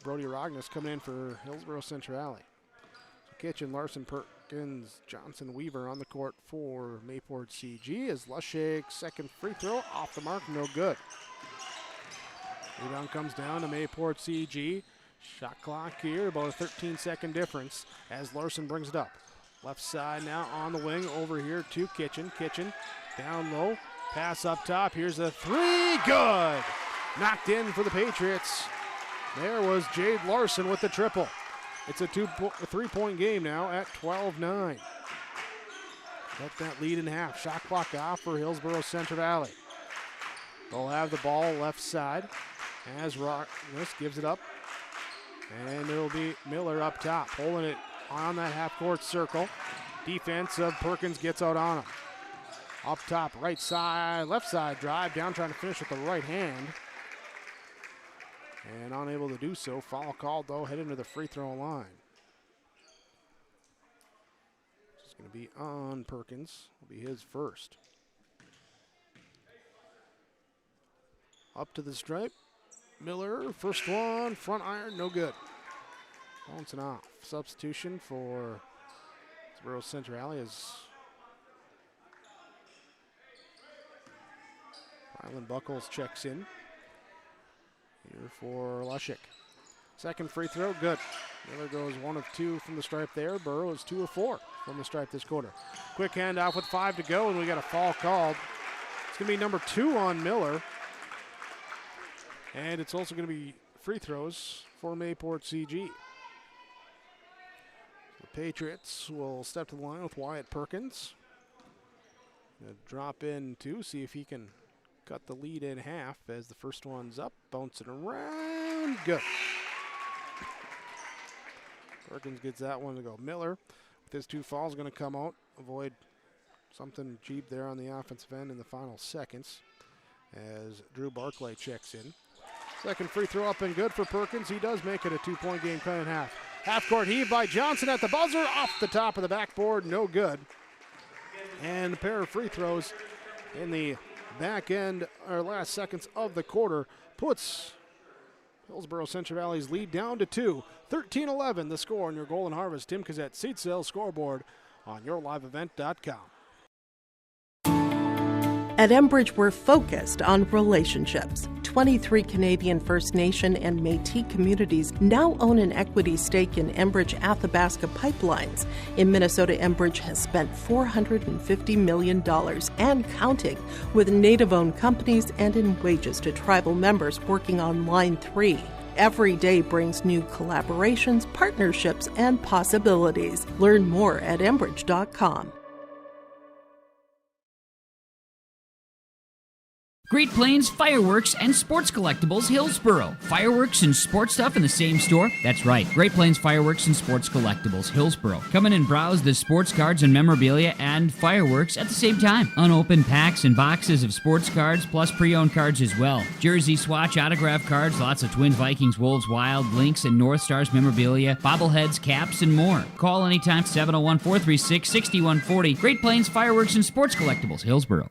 Brody Rognes coming in for Hillsboro Central Valley. So Kitchen, Larson, Perkins, Johnson, Weaver on the court for Mayport CG as Lushik's second free throw off the mark, no good. Rebound comes down to Mayport CG. Shot clock here, about a 13-second difference as Larson brings it up. Left side now on the wing over here to Kitchen. Kitchen down low, pass up top. Here's a three, good. Knocked in for the Patriots. There was Jade Larson with the triple. It's a 3-point game now at 12-9. Cut that lead in half. Shot clock off for Hillsboro Central Valley. They'll have the ball left side as Rognes gives it up. And it'll be Miller up top, holding it on that half-court circle. Defense of Perkins gets out on him. Up top, right side, left side drive, down trying to finish with the right hand. And unable to do so. Foul called, though, heading to the free throw line. It's going to be on Perkins. It'll be his first. Up to the stripe. Miller, first one, front iron, no good. Bouncing off. Substitution for Hillsboro Central Valley as Rylan Buckles checks in. Here for Lushik. Second free throw, good. Miller goes 1 of 2 from the stripe there. Burrow is 2 of 4 from the stripe this quarter. Quick handoff with 5 to go, and we got a foul called. It's going to be number 2 on Miller. And it's also going to be free throws for Mayport CG. The Patriots will step to the line with Wyatt Perkins. Gonna drop in to see if he can cut the lead in half as the first one's up, bouncing around. and good. Perkins gets that one to go. Miller, with his 2 fouls, going to come out, avoid something cheap there on the offensive end in the final seconds as Drew Barclay checks in. Second free throw up and good for Perkins. He does make it a 2-point game, cut in half. Half-court heave by Johnson at the buzzer, off the top of the backboard, no good. And a pair of free throws in the back end, or last seconds of the quarter, puts Hillsboro Central Valley's lead down to 2. 13-11 the score on your Golden Harvest Tim Kazette seat sales scoreboard on yourliveevent.com. At Enbridge, we're focused on relationships. 23 Canadian First Nation and Métis communities now own an equity stake in Enbridge Athabasca Pipelines. In Minnesota, Enbridge has spent $450 million and counting with Native-owned companies and in wages to tribal members working on Line 3. Every day brings new collaborations, partnerships, and possibilities. Learn more at Enbridge.com. Great Plains Fireworks and Sports Collectibles, Hillsboro. Fireworks and sports stuff in the same store? That's right. Great Plains Fireworks and Sports Collectibles, Hillsboro. Come in and browse the sports cards and memorabilia and fireworks at the same time. Unopened packs and boxes of sports cards, plus pre-owned cards as well. Jersey swatch autograph cards, lots of Twins, Vikings, Wolves, Wild, Lynx, and North Stars memorabilia, bobbleheads, caps, and more. Call anytime, 701-436-6140. Great Plains Fireworks and Sports Collectibles, Hillsboro.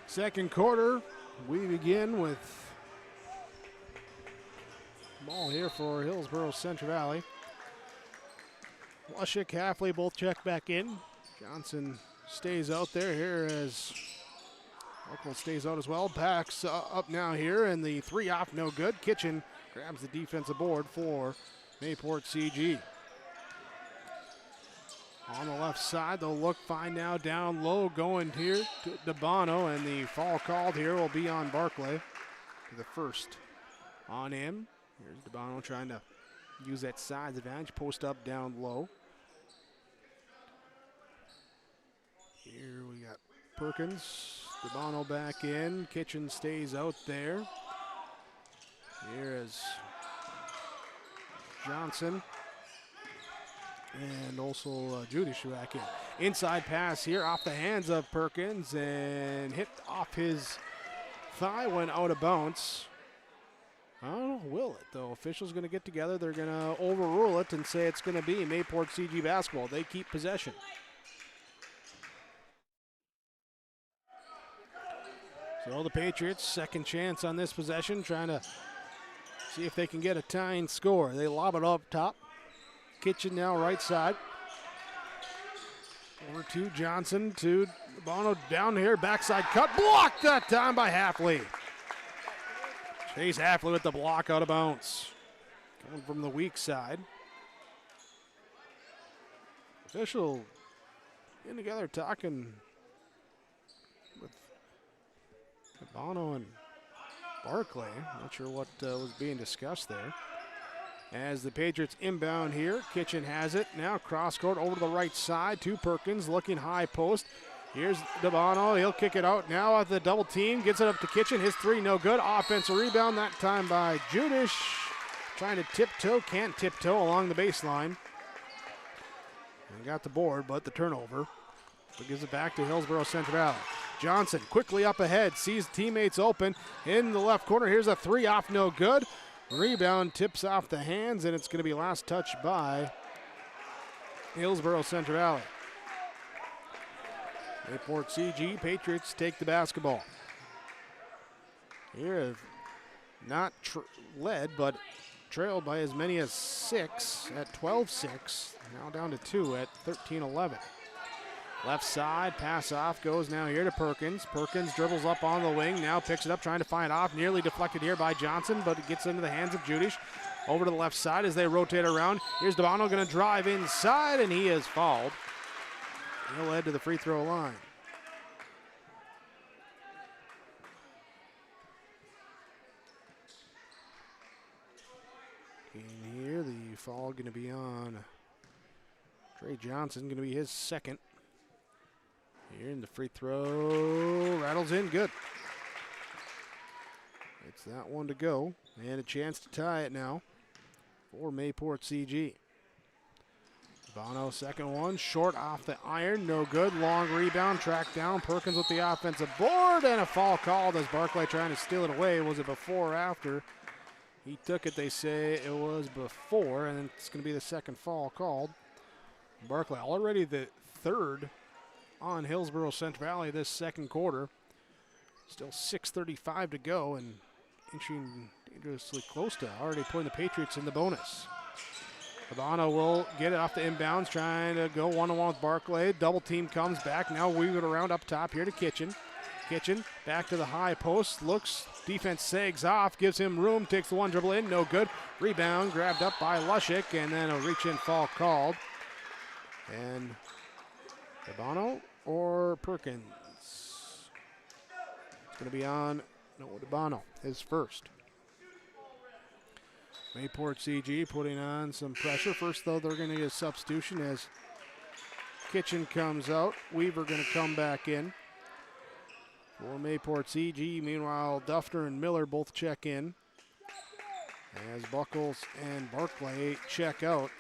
Second quarter, we begin with ball here for Hillsboro Central Valley. Lushik, Halfley both check back in. Johnson stays out there here as Buckle stays out as well. Backs up now here, and the 3 off, no good. Kitchen grabs the defensive board for Mayport CG. On the left side, they'll look fine now down low, going here to DeBono, and the foul called here will be on Barclay. The first on him. Here's DeBono trying to use that size advantage, post up down low. Here we got Perkins, DeBono back in, Kitchen stays out there. Here is Johnson. And also Judish back in. Inside pass here off the hands of Perkins and hit off his thigh, went out of bounds. I don't know, will it though? Officials going to get together. They're going to overrule it and say it's going to be Mayport CG basketball. They keep possession. So the Patriots, second chance on this possession, trying to see if they can get a tying score. They lob it up top. Kitchen now right side. Over to Johnson, to Bono down here, backside cut, blocked that time by Halfley. Chase Halfley with the block out of bounds. Coming from the weak side. Official getting together talking with Bono and Barclay. Not sure what was being discussed there. As the Patriots inbound here, Kitchen has it. Now cross court over to the right side to Perkins, looking high post. Here's DeBono, he'll kick it out. Now at the double team, gets it up to Kitchen. His 3 no good. Offensive rebound that time by Judish. Trying to tiptoe, can't tiptoe along the baseline. And got the board, but the turnover. So gives it back to Hillsboro Central Valley. Johnson quickly up ahead, sees teammates open in the left corner. Here's a 3 off, no good. Rebound tips off the hands, and it's going to be last touch by Hillsboro Central Valley. Mayport CG Patriots take the basketball. Here, not led, but trailed by as many as 6 at 12-6. Now down to 2 at 13-11. Left side, pass off, goes now here to Perkins. Perkins dribbles up on the wing, now picks it up, trying to find off. Nearly deflected here by Johnson, but it gets into the hands of Judish. Over to the left side as they rotate around. Here's DeBono going to drive inside, and he is fouled. He'll head to the free throw line. In here, the foul going to be on Trey Johnson, going to be his second. Here in the free throw, rattles in, good. Gets that one to go, and a chance to tie it now for Mayport CG. Bono, second one, short off the iron, no good. Long rebound, tracked down. Perkins with the offensive board, and a foul called as Barclay trying to steal it away. Was it before or after? He took it, they say it was before, and it's going to be the second foul called. Barclay already the third on Hillsboro Central Valley this second quarter. Still 6:35 to go, and inching dangerously close to already putting the Patriots in the bonus. Bono will get it off the inbounds, trying to go one-on-one with Barclay. Double team comes back. Now weave it around up top here to Kitchen. Kitchen back to the high post. Looks, defense sags off, gives him room, takes the one dribble in, no good. Rebound grabbed up by Lushik, and then a reach-in foul called. And Bono or Perkins? It's going to be on Bono, his first. Mayport CG putting on some pressure. First, though, they're going to get a substitution as Kitchen comes out. Weaver going to come back in for Mayport CG. Meanwhile, Duffner and Miller both check in as Buckles and Barclay check out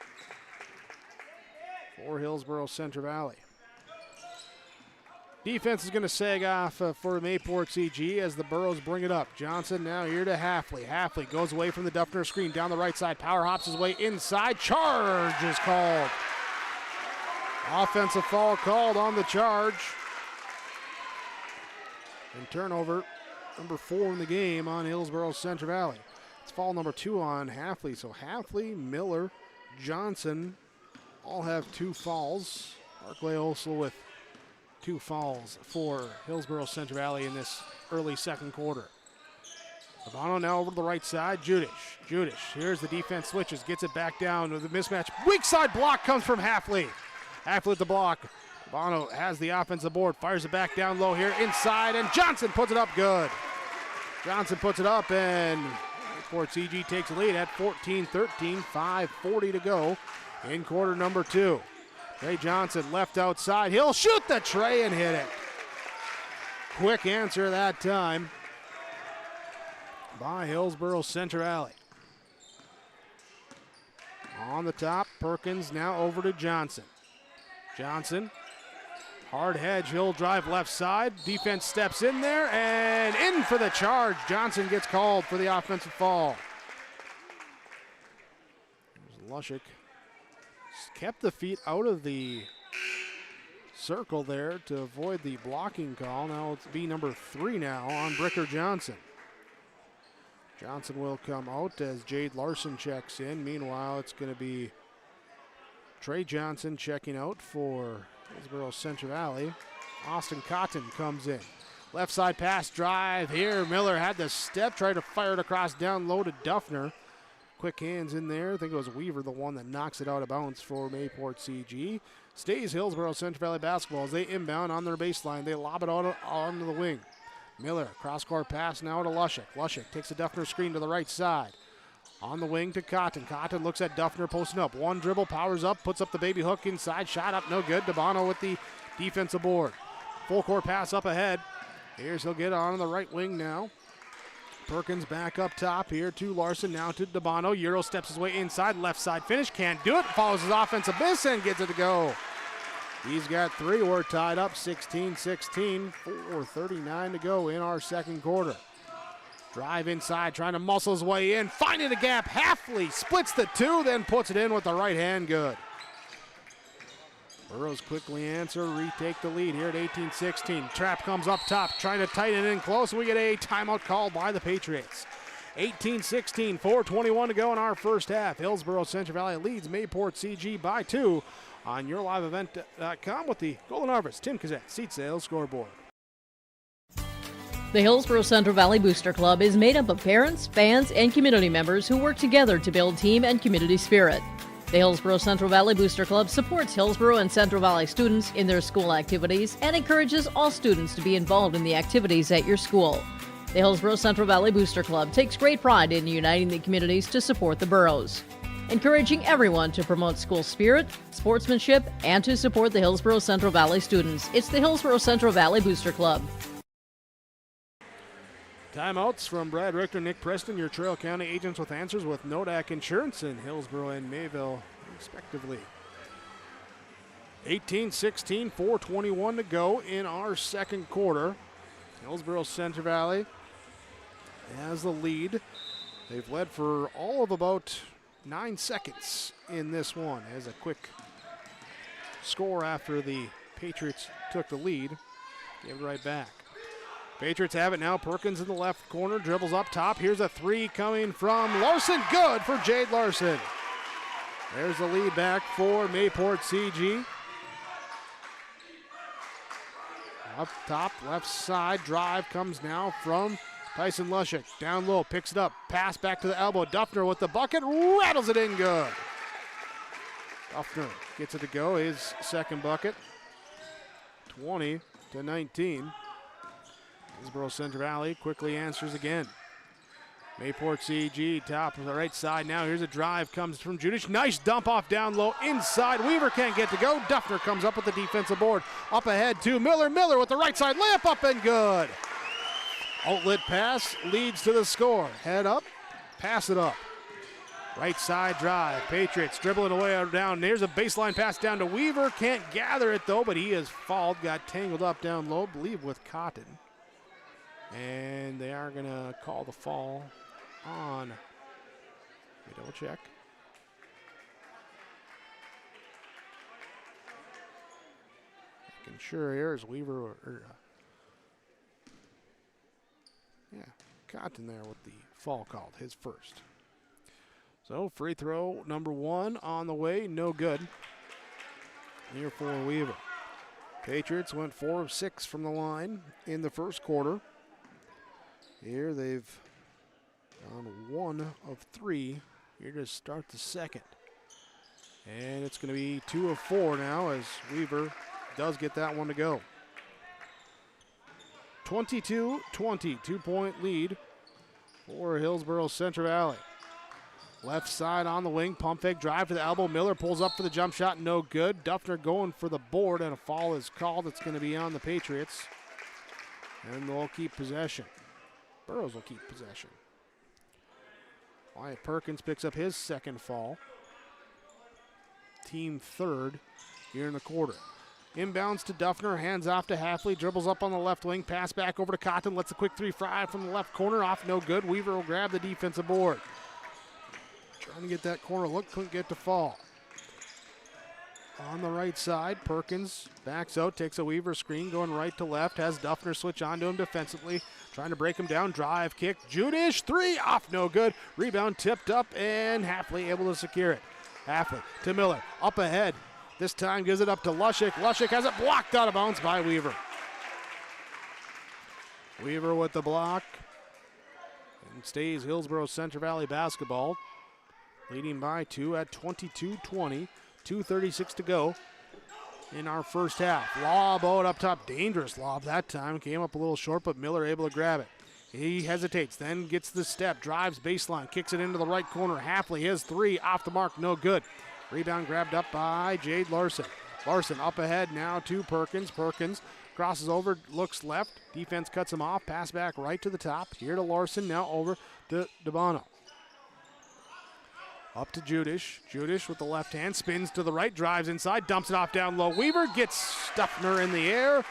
for Hillsboro Central Valley. Defense is going to sag off for Mayport CG as the Burros bring it up. Johnson now here to Halfley. Halfley goes away from the Duffner screen down the right side. Power hops his way inside. Charge is called. Offensive foul called on the charge. And turnover number 4 in the game on Hillsboro Central Valley. It's foul number 2 on Halfley. So Halfley, Miller, Johnson all have 2 fouls. Barclay also with 2 fouls for Hillsboro Central Valley in this early second quarter. Bono now over to the right side. Judish, here's the defense, switches, gets it back down to the mismatch. Weak side block comes from Halfley. Halfley with the block. Bono has the offensive board, fires it back down low here inside, and Johnson puts it up good. Johnson puts it up, and Mayport CG takes the lead at 14-13, 5:40 to go in quarter number 2. Trey Johnson left outside. He'll shoot the tray and hit it. Quick answer that time by Hillsboro Central Valley. On the top, Perkins now over to Johnson. Johnson, hard hedge, he'll drive left side. Defense steps in there and in for the charge. Johnson gets called for the offensive foul. There's Lushik. Kept the feet out of the circle there to avoid the blocking call. Now it's be number 3 now on Bricker Johnson. Johnson will come out as Jade Larson checks in. Meanwhile, it's going to be Trey Johnson checking out for Hillsboro Central Valley. Austin Cotton comes in. Left side pass drive here. Miller had the step, tried to fire it across down low to Duffner. Quick hands in there. I think it was Weaver, the one that knocks it out of bounds for Mayport CG. Stays Hillsboro Central Valley basketball as they inbound on their baseline. They lob it onto the wing. Miller, cross-court pass now to Lushik. Lushik takes a Duffner screen to the right side. On the wing to Cotton. Cotton looks at Duffner posting up. One dribble, powers up, puts up the baby hook inside. Shot up, no good. DeBono with the defensive board. Full court pass up ahead. Here's he'll get on the right wing now. Perkins back up top here to Larson, now to DeBono. Euro steps his way inside, left side finish, can't do it. Follows his offensive miss and gets it to go. He's got 3. We're tied up 16-16, 4:39 to go in our second quarter. Drive inside, trying to muscle his way in, finding the gap. Halfley splits the 2, then puts it in with the right hand good. Burros quickly answer, retake the lead here at 18-16. Trap comes up top, trying to tighten it in close. We get a timeout called by the Patriots. 18-16, 4:21 to go in our first half. Hillsboro Central Valley leads Mayport CG by 2 on YourLiveEvent.com with the Golden Harvest Tim Cassette Seat Sales Scoreboard. The Hillsboro Central Valley Booster Club is made up of parents, fans, and community members who work together to build team and community spirit. The Hillsboro Central Valley Booster Club supports Hillsboro and Central Valley students in their school activities and encourages all students to be involved in the activities at your school. The Hillsboro Central Valley Booster Club takes great pride in uniting the communities to support the boroughs, encouraging everyone to promote school spirit, sportsmanship, and to support the Hillsboro Central Valley students. It's the Hillsboro Central Valley Booster Club. Timeouts from Brad Richter, Nick Preston, your Trail County agents with answers with Nodak Insurance in Hillsboro and Mayville, respectively. 18-16, 4:21 to go in our second quarter. Hillsboro Central Valley has the lead. They've led for all of about 9 seconds in this one as a quick score after the Patriots took the lead. Give it right back. Patriots have it now. Perkins in the left corner, dribbles up top. Here's a three coming from Larson. Good for Jade Larson. There's the lead back for Mayport CG. Up top, left side, drive comes now from Tyson Lushik. Down low, picks it up, pass back to the elbow. Duffner with the bucket, rattles it in good. Duffner gets it to go, his second bucket. 20-19. Hillsboro Central Valley quickly answers again. Mayport CG, top of the right side now. Here's a drive, comes from Judish. Nice dump off down low, inside. Weaver can't get to go. Duffner comes up with the defensive board. Up ahead to Miller. Miller with the right side layup up and good. Outlet pass leads to the score. Head up, pass it up. Right side drive. Patriots dribbling away down. There's a baseline pass down to Weaver. Can't gather it though, but he is fouled. Got tangled up down low, believe with Cotton. And they are going to call the fall on. Let me double check. Making sure here is Weaver. Cotton there with the fall called, his first. So free throw number 1 on the way, no good. Here for Weaver. Patriots went 4 of 6 from the line in the first quarter. Here they've gone 1 of 3 here to start the second. And it's going to be 2 of 4 now as Weaver does get that one to go. 22-20, 2-point lead for Hillsboro Central Valley. Left side on the wing, pump fake, drive to the elbow. Miller pulls up for the jump shot, no good. Duffner going for the board, and a foul is called. It's going to be on the Patriots. And they'll keep possession. Burrows will keep possession. Wyatt Perkins picks up his second foul. Team third here in the quarter. Inbounds to Duffner, hands off to Halfley, dribbles up on the left wing, pass back over to Cotton, lets a quick three fly from the left corner, off no good. Weaver will grab the defensive board. Trying to get that corner look, couldn't get to fall. On the right side, Perkins backs out, takes a Weaver screen, going right to left, has Duffner switch onto him defensively, trying to break him down, drive, kick, Judish, three, off no good. Rebound tipped up, and Halfley able to secure it. Halfley to Miller, up ahead. This time gives it up to Lushik. Lushik has it blocked out of bounds by Weaver. Weaver with the block. And stays Hillsboro Central Valley basketball. Leading by 2 at 22-20. 2:36 to go in our first half. Lob out up top. Dangerous lob that time. Came up a little short, but Miller able to grab it. He hesitates, then gets the step. Drives baseline. Kicks it into the right corner. Halfley, his three. Off the mark. No good. Rebound grabbed up by Jade Larson. Larson up ahead now to Perkins. Perkins crosses over, looks left. Defense cuts him off. Pass back right to the top. Here to Larson, now over to DeBono. Up to Judish. Judish with the left hand, spins to the right, drives inside, dumps it off down low. Weaver gets Stuffner in the air,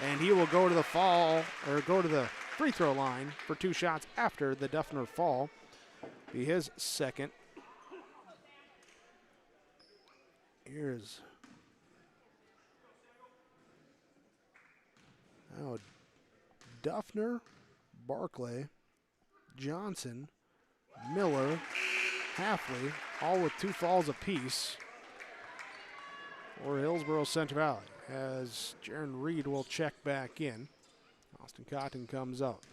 and he will go to the free throw line for 2 shots after the Duffner fall. Be his second. Here's now Duffner, Barclay, Johnson, Miller, Halfley, all with 2 falls apiece for Hillsboro Central Valley, as Jaron Reed will check back in. Austin Cotton comes out.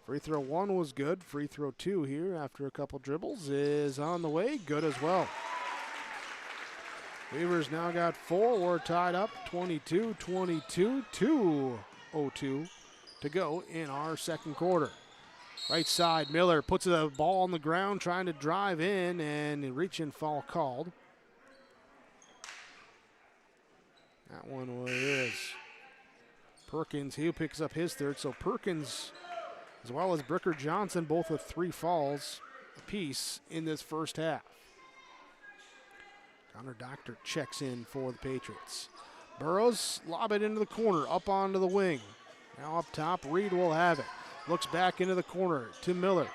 Free throw 1 was good. Free throw 2 here after a couple dribbles is on the way. Good as well. Weaver's now got 4. We're tied up 22-22, 2:02 to go in our second quarter. Right side, Miller puts the ball on the ground, trying to drive in, and reach and foul called. That one was Perkins. He picks up his third, so Perkins as well as Bricker Johnson, both with 3 fouls apiece in this first half. Connor Doctor checks in for the Patriots. Burrows lob it into the corner, up onto the wing. Now up top, Reed will have it. Looks back into the corner to Miller.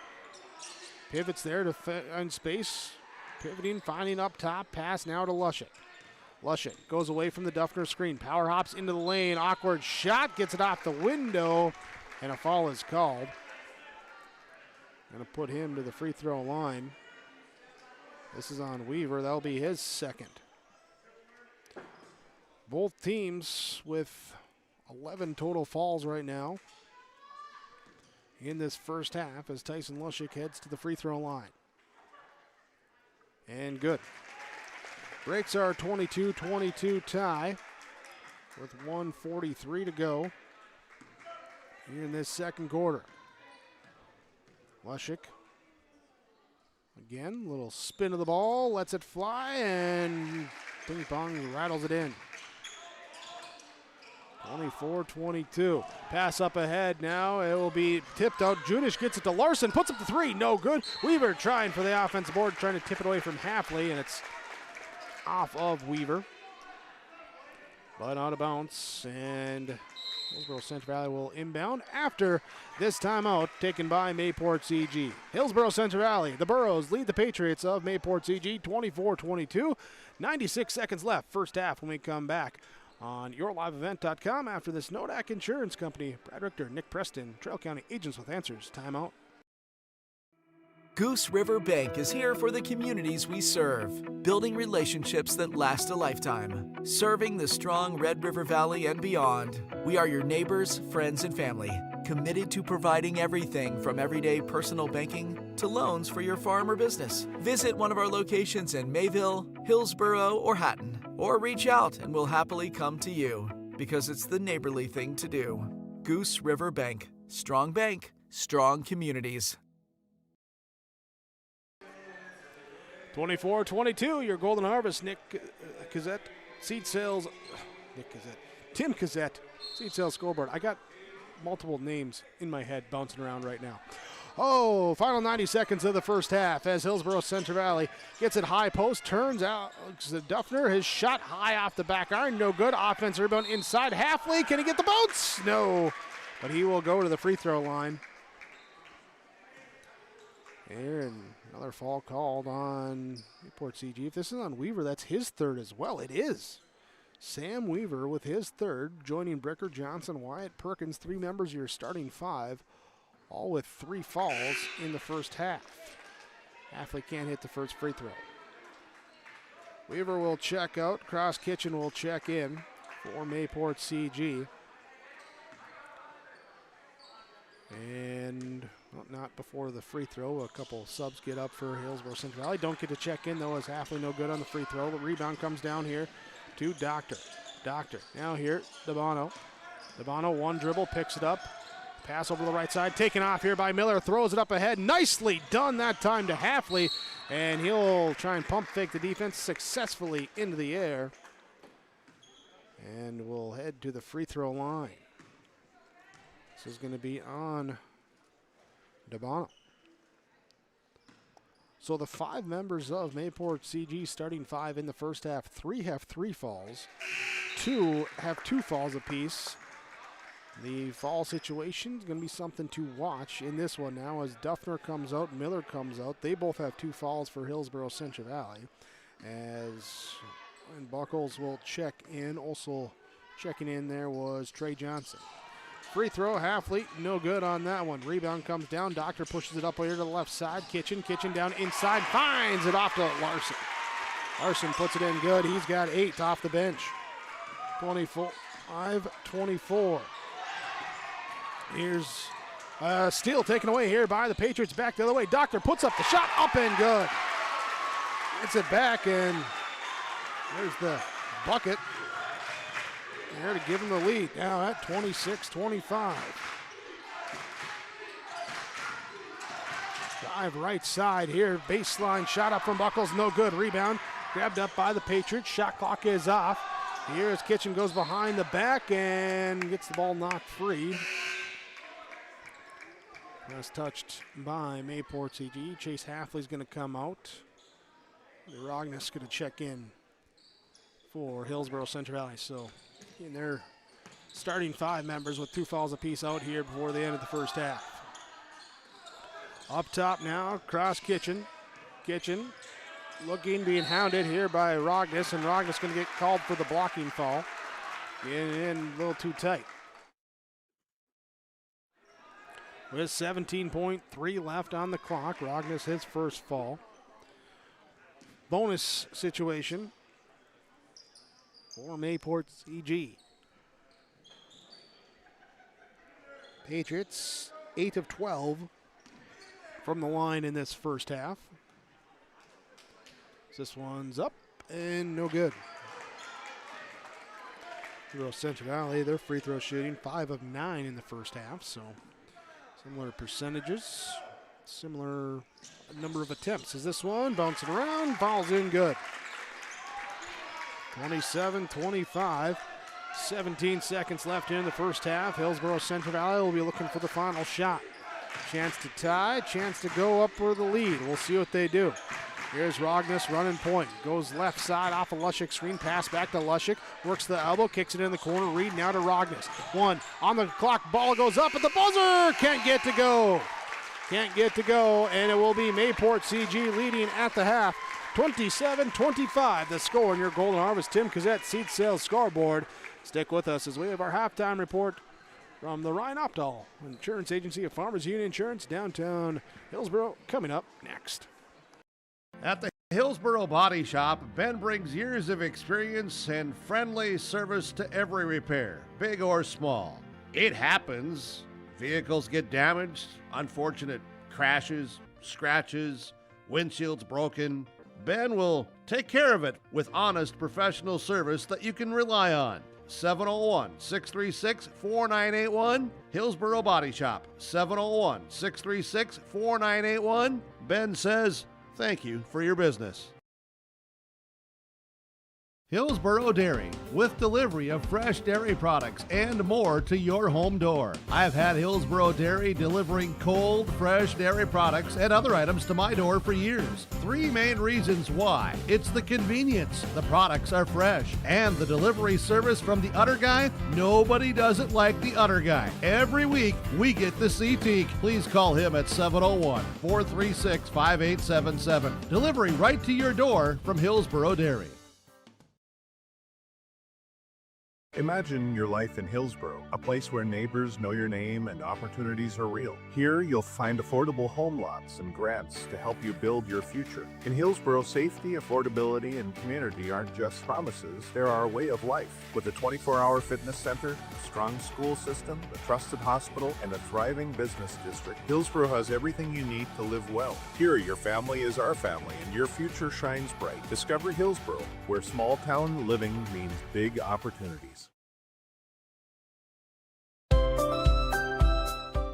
Pivots there to find space. Pivoting, finding up top. Pass now to Lushik. Lushik goes away from the Duffner screen. Power hops into the lane. Awkward shot. Gets it off the window. And a foul is called. Going to put him to the free throw line. This is on Weaver. That'll be his second. Both teams with 11 total fouls right now in this first half as Tyson Lushik heads to the free throw line. And good. Breaks our 22-22 tie with 1:43 to go in this second quarter. Lushik again, little spin of the ball, lets it fly, and ping pong rattles it in. 24-22. Pass up ahead now. It will be tipped out. Junish gets it to Larson. Puts up the 3. No good. Weaver trying for the offensive board, trying to tip it away from Hafley, and it's off of Weaver. But out of bounds, and Hillsboro Central Valley will inbound after this timeout taken by Mayport CG. Hillsboro Central Valley, the Burros lead the Patriots of Mayport CG 24-22. 96 seconds left, first half, when we come back on yourliveevent.com after this Nodak Insurance Company. Brad Richter, Nick Preston, Trail County Agents with Answers. Timeout. Goose River Bank is here for the communities we serve, building relationships that last a lifetime, serving the strong Red River Valley and beyond. We are your neighbors, friends, and family, committed to providing everything from everyday personal banking to loans for your farm or business. Visit one of our locations in Mayville, Hillsboro, or Hatton, or reach out and we'll happily come to you, because it's the neighborly thing to do. Goose River Bank, strong communities. 24-22, your Golden Harvest, Nick Cassette, seed sales, Tim Cassette, seed sales scoreboard. I got multiple names in my head bouncing around right now. Oh, final 90 seconds of the first half as Hillsboro Central Valley gets it high post, turns out Duffner, his shot high off the back iron, no good. Offensive rebound inside. Hafley, can he get the bounce? No, but he will go to the free throw line. And another foul called on Newport CG. If this is on Weaver, that's his third as well. It is. Sam Weaver with his third, joining Bricker, Johnson, Wyatt, Perkins, 3 members of your starting 5, all with 3 fouls in the first half. Hafley can't hit the first free throw. Weaver will check out. Cross Kitchen will check in for Mayport CG. And not before the free throw. A couple subs get up for Hillsboro Central Valley. Don't get to check in, though, as Hafley no good on the free throw. The rebound comes down here to Doctor. Doctor now here, Dabano. Dabano, one dribble, picks it up. Pass over the right side, taken off here by Miller. Throws it up ahead. Nicely done that time to Hafley. And he'll try and pump fake the defense successfully into the air. And we'll head to the free throw line. This is going to be on Dabano. So the 5 members of Mayport CG starting 5 in the first half, 3 have 3 fouls, 2 have 2 fouls apiece. The foul situation is going to be something to watch in this one now as Duffner comes out, Miller comes out. They both have 2 fouls for Hillsboro Central Valley. And Buckles will check in. Also checking in there was Trey Johnson. Free throw, Hafley, no good on that one. Rebound comes down. Doctor pushes it up here to the left side. Kitchen down inside, finds it off to Larson. Larson puts it in good. He's got 8 off the bench. 25-24. Here's a steal taken away here by the Patriots. Back the other way. Doctor puts up the shot, up and good. Gets it back, and there's the bucket. There to give him the lead now at 26-25. Drive right side here. Baseline shot up from Buckles. No good. Rebound grabbed up by the Patriots. Shot clock is off. Here as Kitchen goes behind the back and gets the ball knocked free. Pass touched by Mayport CG. Chase Halfley's going to come out. Rognes going to check in for Hillsboro Central Valley. So in their starting 5 members with 2 fouls apiece out here before the end of the first half. Up top now, Cross Kitchen. Kitchen being hounded here by Rognes, and Rognes going to get called for the blocking foul. Getting in a little too tight. With 17.3 left on the clock, Rognes his first fall. Bonus situation for Mayport CG. Patriots 8 of 12 from the line in this first half. This one's up and no good. Central Valley, their free throw shooting 5 of 9 in the first half, so similar percentages, similar number of attempts as this one. Bouncing around, falls in good. 27-25, 17 seconds left in the first half. Hillsboro Central Valley will be looking for the final shot. Chance to tie, chance to go up for the lead. We'll see what they do. Here's Rognes running point. Goes left side off a Lushik screen. Pass back to Lushik. Works the elbow. Kicks it in the corner. Reed now to Rognes. 1 on the clock. Ball goes up at the buzzer. Can't get to go. Can't get to go. And it will be Mayport CG leading at the half. 27-25 the score in your Golden Harvest Tim Cassette Seed Sales scoreboard. Stick with us as we have our halftime report from the Ryan Opdahl Insurance Agency of Farmers Union Insurance, downtown Hillsboro, coming up next. At the Hillsboro Body Shop, Ben brings years of experience and friendly service to every repair, big or small. It happens. Vehicles get damaged, unfortunate crashes, scratches, windshields broken. Ben will take care of it with honest professional service that you can rely on. 701-636-4981, Hillsboro Body Shop, 701-636-4981. Ben says, thank you for your business. Hillsboro Dairy, with delivery of fresh dairy products and more to your home door. I've had Hillsboro Dairy delivering cold, fresh dairy products and other items to my door for years. 3 main reasons why. It's the convenience, the products are fresh, and the delivery service from the Udder Guy. Nobody does it like the Udder Guy. Every week, we get to see Teak. Please call him at 701-436-5877. Delivery right to your door from Hillsboro Dairy. Imagine your life in Hillsboro, a place where neighbors know your name and opportunities are real. Here, you'll find affordable home lots and grants to help you build your future. In Hillsboro, safety, affordability, and community aren't just promises, they're our way of life. With a 24-hour fitness center, a strong school system, a trusted hospital, and a thriving business district, Hillsboro has everything you need to live well. Here, your family is our family, and your future shines bright. Discover Hillsboro, where small-town living means big opportunities.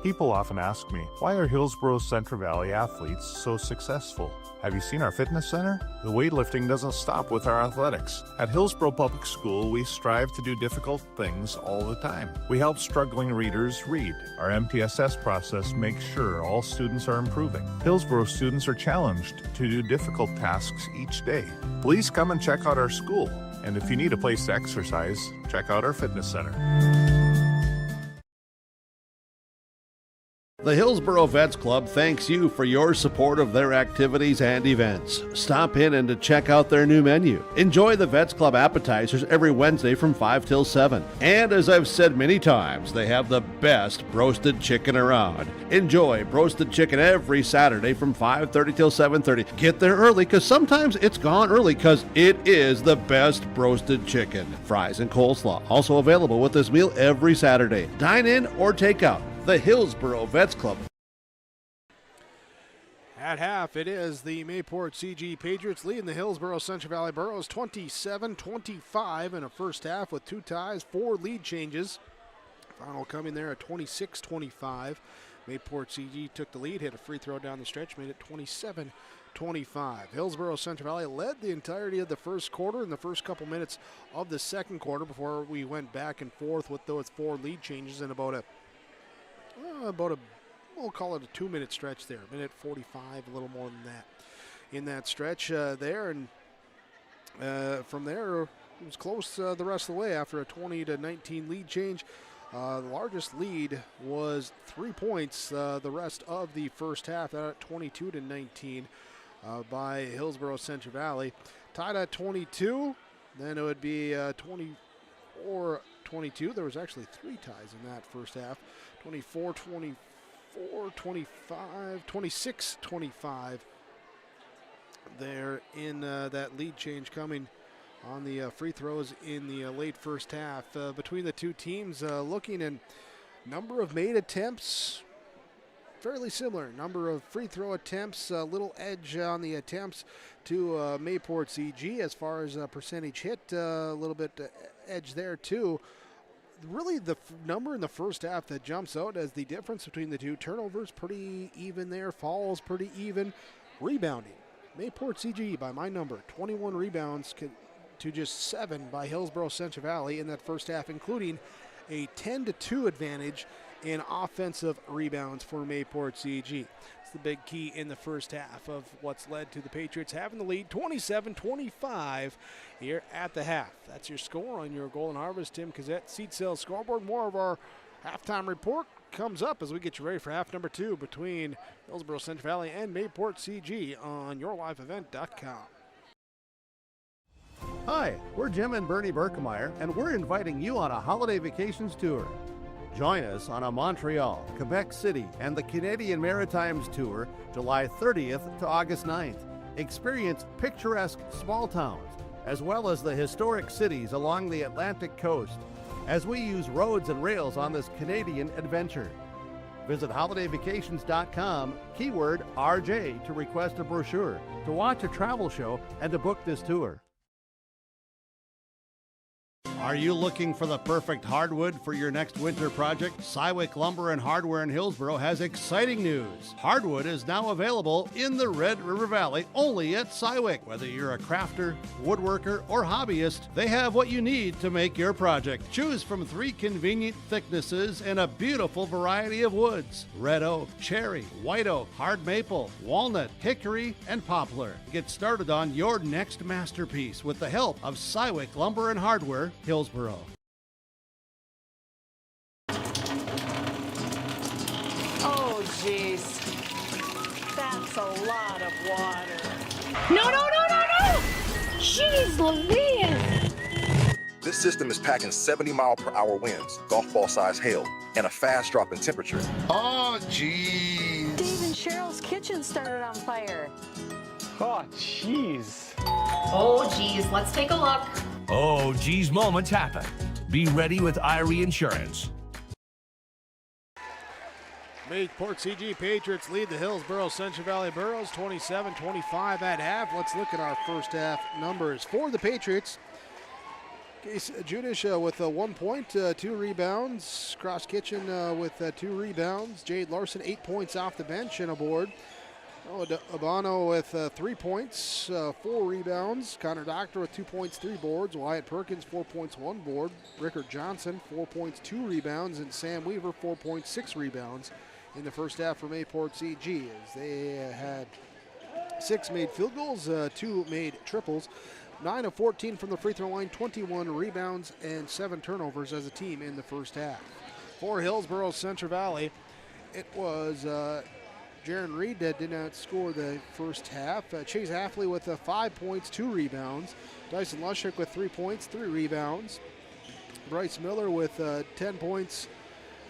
People often ask me, why are Hillsboro Central Valley athletes so successful? Have you seen our fitness center? The weightlifting doesn't stop with our athletics. At Hillsboro Public School, we strive to do difficult things all the time. We help struggling readers read. Our MTSS process makes sure all students are improving. Hillsboro students are challenged to do difficult tasks each day. Please come and check out our school. And if you need a place to exercise, check out our fitness center. The Hillsboro Vets Club thanks you for your support of their activities and events. Stop in and to check out their new menu. Enjoy the Vets Club appetizers every Wednesday from 5 till 7. And as I've said many times, they have the best roasted chicken around. Enjoy roasted chicken every Saturday from 5:30 till 7:30. Get there early because sometimes it's gone early because it is the best roasted chicken. Fries and coleslaw also available with this meal every Saturday. Dine in or take out. The Hillsboro Vets Club. At half, it is the Mayport CG Patriots leading the Hillsboro Central Valley Burros 27-25 in a first half with 2 ties, 4 lead changes. Final coming there at 26-25. Mayport CG took the lead, hit a free throw down the stretch, made it 27-25. Hillsboro Central Valley led the entirety of the first quarter and the first couple minutes of the second quarter before we went back and forth with those 4 lead changes and about a we'll call it a 2-minute stretch there, minute 45, a little more than that in that stretch there. And from there, it was close the rest of the way after a 20-19 lead change. The largest lead was 3 points the rest of the first half, at 22-19 by Hillsboro Central Valley. Tied at 22, then it would be 24-22. There was actually 3 ties in that first half. 24-24, 25, 26-25 there in that lead change coming on the free throws in the late first half. Between the two teams, looking at number of made attempts, fairly similar. Number of free throw attempts, a little edge on the attempts to Mayport CG. As far as percentage hit, a little bit edge there too. Really the number in the first half that jumps out as the difference between the two. Turnovers pretty even there, fouls pretty even. Rebounding, Mayport CG by my number, 21 rebounds to just 7 by Hillsboro Central Valley in that first half, including a 10-2 advantage in offensive rebounds for Mayport CG. It's the big key in the first half of what's led to the Patriots having the lead 27-25 here at the half. That's your score on your Golden Harvest Tim Cassette Seat Sales Scoreboard. More of our halftime report comes up as we get you ready for half number 2 between Hillsboro Central Valley and Mayport CG on yourliveevent.com. Hi, we're Jim and Bernie Berkemeyer, and we're inviting you on a holiday vacations tour. Join us on a Montreal, Quebec City, and the Canadian Maritimes tour, July 30th to August 9th. Experience picturesque small towns, as well as the historic cities along the Atlantic coast, as we use roads and rails on this Canadian adventure. Visit holidayvacations.com, keyword RJ, to request a brochure, to watch a travel show, and to book this tour. Are you looking for the perfect hardwood for your next winter project? Cywick Lumber and Hardware in Hillsboro has exciting news. Hardwood is now available in the Red River Valley only at Cywick. Whether you're a crafter, woodworker, or hobbyist, they have what you need to make your project. Choose from 3 convenient thicknesses and a beautiful variety of woods: red oak, cherry, white oak, hard maple, walnut, hickory, and poplar. Get started on your next masterpiece with the help of Cywick Lumber and Hardware, Hillsboro. Oh, jeez. That's a lot of water. No! Jeez Louise! This system is packing 70-mile-per-hour winds, golf ball-sized hail, and a fast drop in temperature. Oh, jeez. Dave and Cheryl's kitchen started on fire. Oh, jeez. Oh, geez, let's take a look. Oh, geez, moments happen. Be ready with Irie Insurance. Mayport CG Patriots lead the Hillsboro Central Valley Burros 27-25 at half. Let's look at our first half numbers for the Patriots. Case Judish with 1 point, 2 rebounds. Cross Kitchen with 2 rebounds. Jade Larson 8 points off the bench and a board. Abano with 3 points, 4 rebounds. Connor Doctor with 2 points, 3 boards. Wyatt Perkins 4 points, 1 board. Rickard Johnson 4 points, 2 rebounds. And Sam Weaver 4 points, 6 rebounds in the first half for Mayport CG, as they had 6 made field goals, 2 made triples. 9 of 14 from the free throw line, 21 rebounds, and 7 turnovers as a team in the first half. For Hillsboro Central Valley, it was Jaron Reed that did not score the first half. Chase Halfley with 5 points, 2 rebounds. Dyson Lushik with 3 points, 3 rebounds. Bryce Miller with 10 points.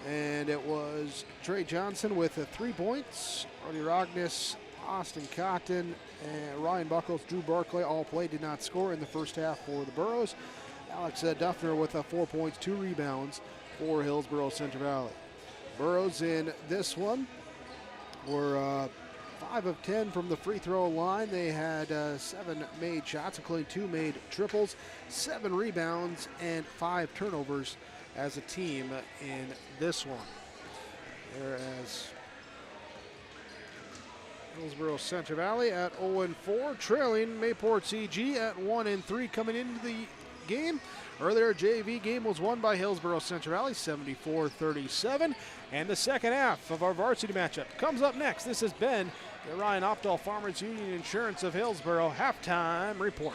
And it was Trey Johnson with 3 points. Artie Rognes, Austin Cotton, and Ryan Buckles, Drew Barclay all played, did not score in the first half for the Burros. Alex Duffner with 4 points, 2 rebounds for Hillsboro Central Valley. Burros in this one were 5 of 10 from the free throw line. They had 7 made shots, including 2 made triples, 7 rebounds, and 5 turnovers as a team in this one. Whereas Hillsboro Central Valley at 0-4, trailing Mayport CG at 1-3, coming into the game. Earlier, JV game was won by Hillsboro Central Valley, 74-37. And the second half of our varsity matchup comes up next. This has been the Ryan Opdahl Farmers Union Insurance of Hillsboro halftime report.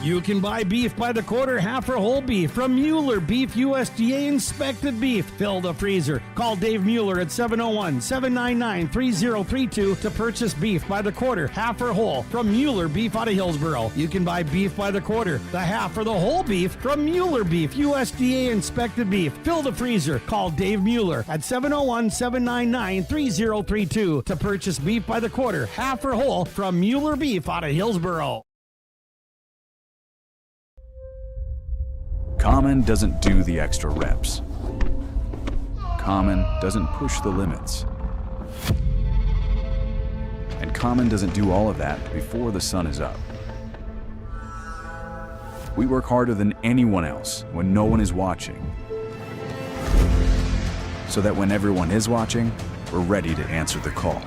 You can buy beef by the quarter, half or whole beef from Mueller Beef, USDA inspected beef. Fill the freezer. Call Dave Mueller at 701-799-3032 to purchase beef by the quarter, half or whole from Mueller Beef out of Hillsboro. You can buy beef by the quarter, the half or the whole beef from Mueller Beef, USDA inspected beef. Fill the freezer. Call Dave Mueller at 701-799-3032 to purchase beef by the quarter, half or whole from Mueller Beef out of Hillsboro. Common doesn't do the extra reps. Common doesn't push the limits. And Common doesn't do all of that before the sun is up. We work harder than anyone else when no one is watching, so that when everyone is watching, we're ready to answer the call.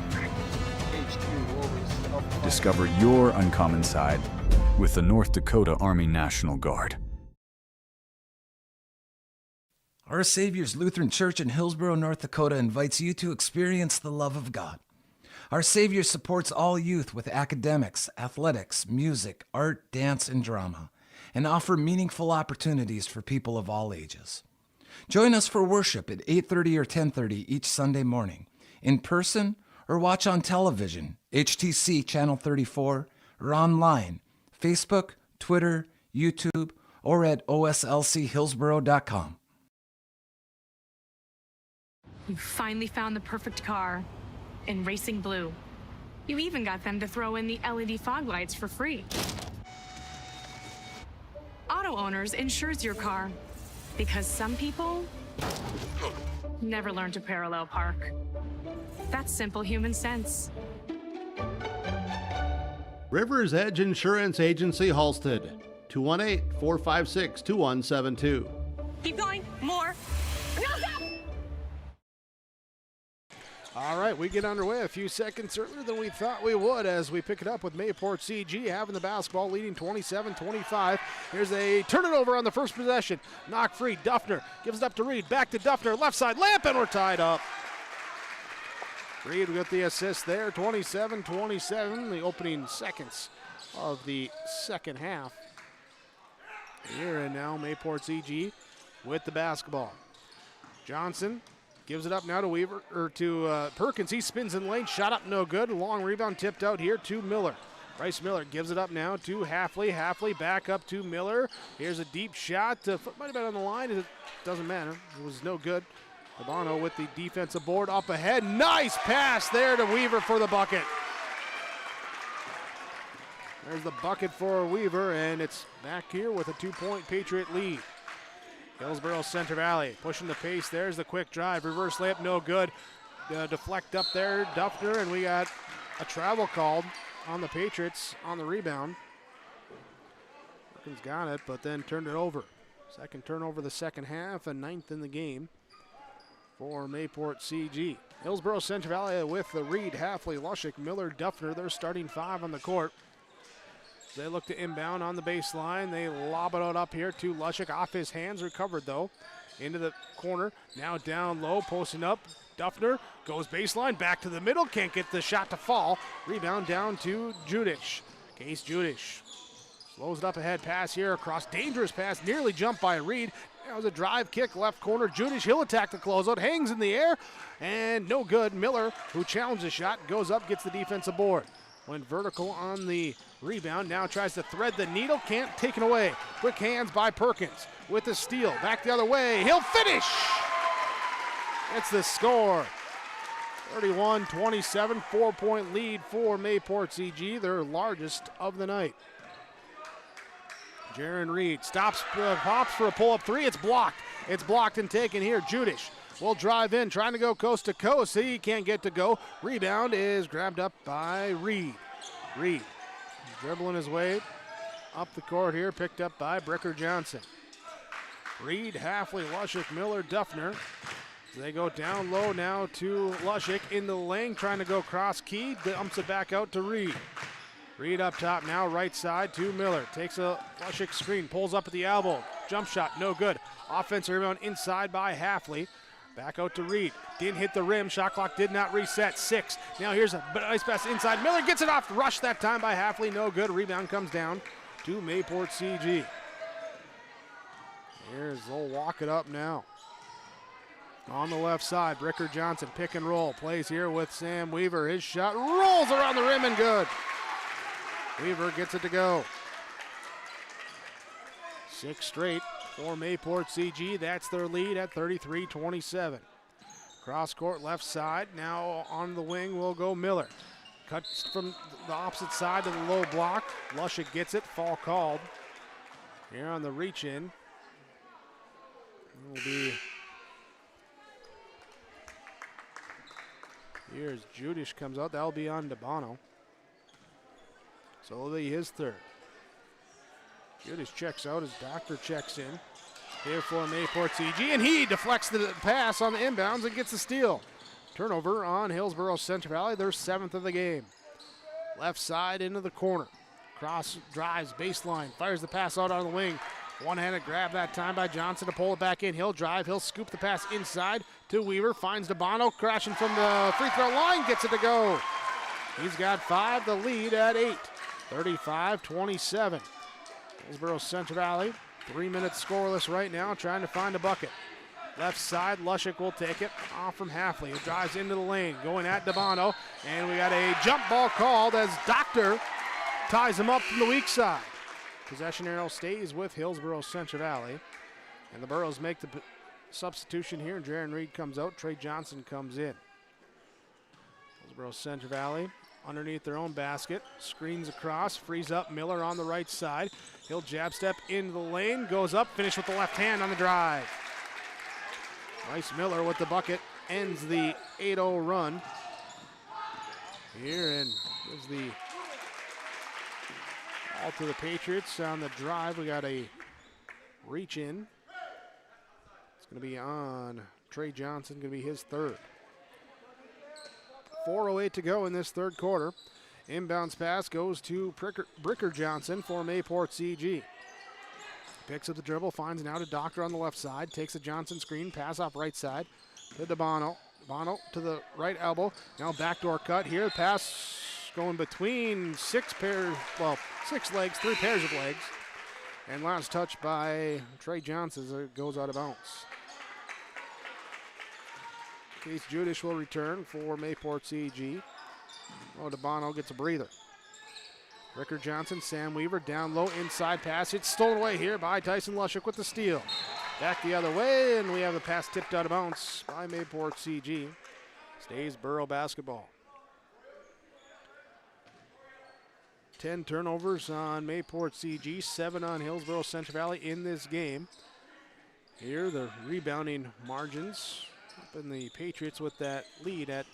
Discover your uncommon side with the North Dakota Army National Guard. Our Savior's Lutheran Church in Hillsboro, North Dakota invites you to experience the love of God. Our Savior supports all youth with academics, athletics, music, art, dance, and drama, and offer meaningful opportunities for people of all ages. Join us for worship at 8:30 or 10:30 each Sunday morning, in person or watch on television, HTC Channel 34, or online, Facebook, Twitter, YouTube, or at oslchillsboro.com. You finally found the perfect car in racing blue. You even got them to throw in the LED fog lights for free. Auto Owners insures your car because some people never learn to parallel park. That's simple human sense. River's Edge Insurance Agency, Halsted, 218-456-2172. Keep going, more. No, stop! All right, we get underway a few seconds earlier than we thought we would as we pick it up with Mayport CG having the basketball, leading 27-25. Here's a turn it over on the first possession. Knock free. Duffner gives it up to Reed. Back to Duffner. Left side layup, and we're tied up. Reed with the assist there. 27-27. The opening seconds of the second half. Here and now Mayport CG with the basketball. Johnson gives it up now to Weaver, or to Perkins. He spins in lane, shot up, no good. Long rebound tipped out here to Miller. Bryce Miller gives it up now to Halfley. Halfley back up to Miller. Here's a deep shot. Might have been on the line. It doesn't matter. It was no good. Labano with the defensive board up ahead. Nice pass there to Weaver for the bucket. There's the bucket for Weaver, and it's back here with a 2-point Patriot lead. Hillsboro Central Valley pushing the pace. There's the quick drive. Reverse layup, no good. Deflect up there, Duffner, and we got a travel called on the Patriots on the rebound. Perkins got it, but then turned it over. Second turnover the second half, and 9th in the game for Mayport CG. Hillsboro Central Valley with the Reed, Halfley, Lushik, Miller, Duffner. They're starting 5 on the court. They look to inbound on the baseline. They lob it out up here to Lushik. Off his hands, recovered though. Into the corner. Now down low, posting up. Duffner goes baseline, back to the middle. Can't get the shot to fall. Rebound down to Judish. Case Judish slows it up ahead. Pass here across. Dangerous pass. Nearly jumped by Reed. That was a drive kick, left corner. Judish, he'll attack the closeout. Hangs in the air. And no good. Miller, who challenged the shot, goes up, gets the defensive board. Went vertical on the rebound. Now tries to thread the needle. Can't take it away. Quick hands by Perkins with the steal. Back the other way. He'll finish. It's the score. 31-27. 4-point lead for Mayport CG. Their largest of the night. Jaron Reed stops, pops for a pull-up three. It's blocked. It's blocked and taken here. Judish will drive in, trying to go coast to coast. He can't get to go. Rebound is grabbed up by Reed. Reed dribbling his way up the court here, picked up by Bricker Johnson. Reed, Halfley, Lushik, Miller, Duffner. They go down low now to Lushik in the lane, trying to go cross key. Dumps it back out to Reed. Reed up top now, right side to Miller. Takes a Lushik screen, pulls up at the elbow. Jump shot, no good. Offensive rebound inside by Halfley. Back out to Reed. Didn't hit the rim. Shot clock did not reset. 6. Now here's a nice pass inside. Miller gets it off. Rush that time by Halfley. No good. Rebound comes down to Mayport CG. They'll walk it up now. On the left side, Bricker Johnson pick and roll. Plays here with Sam Weaver. His shot rolls around the rim and good. Weaver gets it to go. 6 straight for Mayport CG. That's their lead at 33-27. Cross court left side. Now on the wing will go Miller. Cuts from the opposite side to the low block. Lushik gets it. Fall called. Here on the reach in. Will be. Here's Judish comes out. That'll be on DeBono. So it'll be his third. Judish checks out as Doctor checks in. Here for Mayport CG, and he deflects the pass on the inbounds and gets a steal. Turnover on Hillsboro Central Valley, their 7th of the game. Left side into the corner. Cross drives, baseline, fires the pass out on the wing. One-handed grab that time by Johnson to pull it back in. He'll drive, he'll scoop the pass inside to Weaver. Finds DeBono, crashing from the free throw line, gets it to go. He's got 5, the lead at 8. 35-27. Hillsboro Central Valley, 3 minutes scoreless right now, trying to find a bucket. Left side, Lushik will take it off from Halfley. He drives into the lane, going at DeBono, and we got a jump ball called as Doctor ties him up from the weak side. Possession arrow stays with Hillsboro Central Valley, and the Burros make the substitution here. Jaron Reed comes out, Trey Johnson comes in. Hillsboro Central Valley underneath their own basket, screens across, frees up Miller on the right side. He'll jab step into the lane, goes up, finish with the left hand on the drive. Nice Miller with the bucket, ends the 8-0 run. Here and gives the ball to the Patriots on the drive. We got a reach in. It's going to be on Trey Johnson, going to be his third. 4:08 to go in this third quarter. Inbounds pass goes to Bricker Johnson for Mayport CG. Picks up the dribble, finds now to Doctor on the left side, takes a Johnson screen, pass off right side to DeBono. Bono to the right elbow. Now backdoor cut here. Pass going between 6 legs, 3 pairs of legs. And last touch by Trey Johnson as it goes out of bounds. Case Judish will return for Mayport CG. Oh, DeBono gets a breather. Ricker Johnson, Sam Weaver, down low, inside pass. It's stolen away here by Tyson Lushik with the steal. Back the other way, and we have the pass tipped out of bounds by Mayport CG. Stays Burro basketball. 10 turnovers on Mayport CG, 7 on Hillsboro Central Valley in this game. Here, the rebounding margins up in the Patriots with that lead at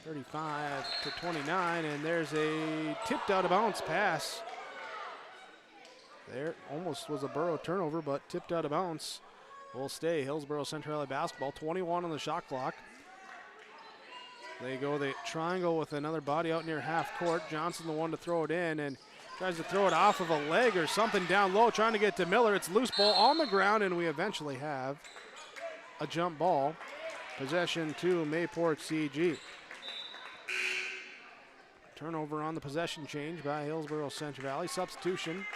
35-29, and there's a tipped out of bounds pass. There almost was a Burro turnover, but tipped out of bounds. Will stay Hillsboro Central Valley basketball. 21 on the shot clock. They go the triangle with another body out near half court. Johnson the one to throw it in and tries to throw it off of a leg or something down low, trying to get to Miller. It's loose ball on the ground, and we eventually have a jump ball. Possession to Mayport CG. Turnover on the possession change by Hillsboro Central Valley. Substitution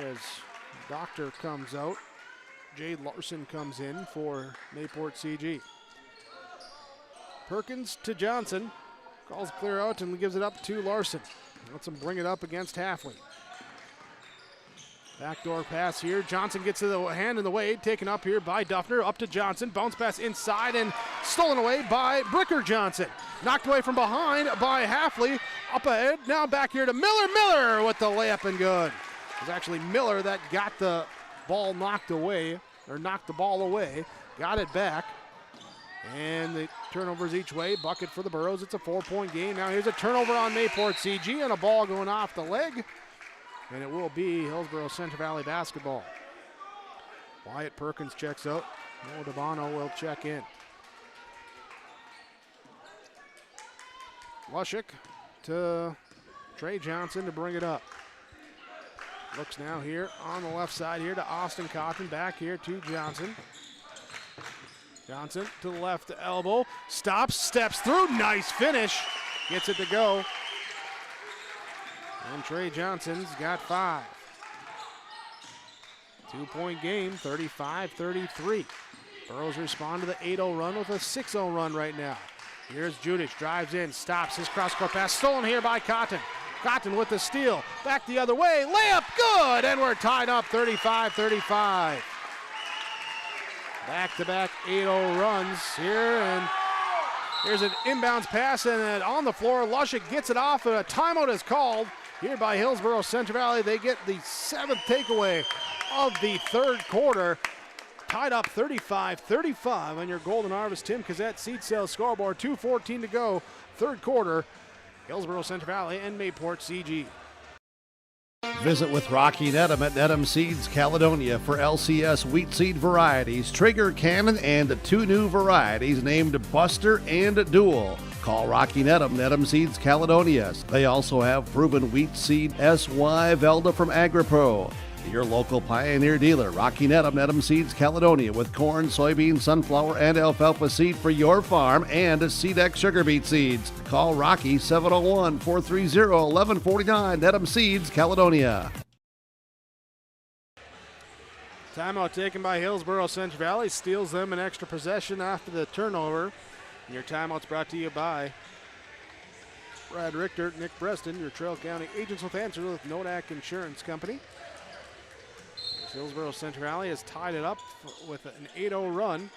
as Doctor comes out. Jade Larson comes in for Mayport CG. Perkins to Johnson. Calls clear out and gives it up to Larson. Lets him bring it up against Halfley. Backdoor pass here. Johnson gets the hand in the way. Taken up here by Duffner. Up to Johnson. Bounce pass inside and stolen away by Bricker Johnson. Knocked away from behind by Halfley. Up ahead. Now back here to Miller. Miller with the layup and good. It was actually Miller that got the ball knocked away, or knocked the ball away. Got it back. And the turnovers each way. Bucket for the Burros. It's a 4-point game. Now here's a turnover on Mayport CG and a ball going off the leg. And it will be Hillsboro Central Valley basketball. Wyatt Perkins checks out. Noah DeBono will check in. Lushik to Trey Johnson to bring it up. Looks now here on the left side here to Austin Cotton. Back here to Johnson. Johnson to the left elbow. Stops, steps through. Nice finish. Gets it to go. And Trey Johnson's got 5. 2-point game, 35-33. Burrows respond to the 8-0 run with a 6-0 run right now. Here's Judish, drives in, stops his cross-court pass, stolen here by Cotton. Cotton with the steal, back the other way, layup, good, and we're tied up 35-35. Back-to-back 8-0 runs here, and here's an inbounds pass, and then on the floor, Lushik gets it off, and a timeout is called here by Hillsboro Central Valley. They get the 7th takeaway of the third quarter. Tied up 35-35 on your Golden Harvest Tim Cassette seed sales scoreboard. 2:14 to go, third quarter. Hillsboro Central Valley and Mayport CG. Visit with Rocky Nedham at Nedham Seeds Caledonia for LCS wheat seed varieties, Trigger, Cannon, and 2 new varieties named Buster and Dual. Call Rocky Nedham, Nedham Seeds Caledonia. They also have proven wheat seed SY Velda from AgriPro. Your local Pioneer dealer, Rocky Nedham, Nedham Seeds Caledonia, with corn, soybean, sunflower, and alfalfa seed for your farm and SeedX sugar beet seeds. Call Rocky 701-430-1149, Nedham Seeds Caledonia. Timeout taken by Hillsboro Central Valley, steals them an extra possession after the turnover. And your timeout's brought to you by Brad Richter, Nick Preston, your Trail County agents with answers with Nodak Insurance Company. Hillsboro Central Valley has tied it up with an 8-0 run.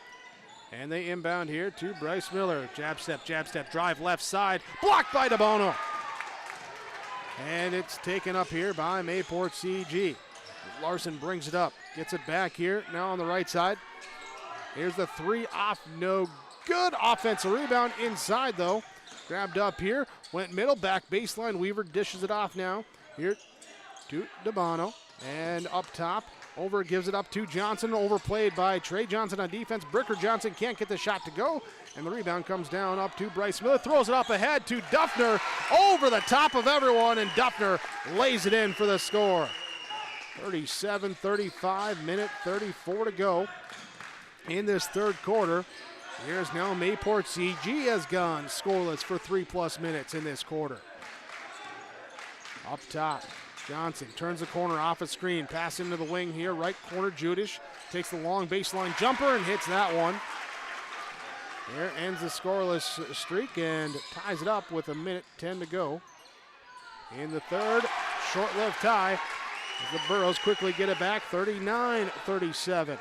And they inbound here to Bryce Miller. Jab step, drive left side. Blocked by DeBono. And it's taken up here by Mayport CG. Larson brings it up. Gets it back here. Now on the right side. Here's the 3 off. No good. Offensive rebound inside though. Grabbed up here. Went middle. Back baseline. Weaver dishes it off now. Here to DeBono. And up top. Over gives it up to Johnson, overplayed by Trey Johnson on defense. Bricker Johnson can't get the shot to go, and the rebound comes down up to Bryce Miller. Throws it up ahead to Duffner, over the top of everyone, and Duffner lays it in for the score. 37-35, minute 34 to go in this third quarter. Here's now Mayport CG has gone scoreless for 3+ minutes in this quarter. Up top. Johnson turns the corner off a screen. Pass into the wing here. Right corner, Judish takes the long baseline jumper and hits that one. There ends the scoreless streak and ties it up with 1:10 to go. In the third, short-lived tie. As the Burros quickly get it back, 39-37.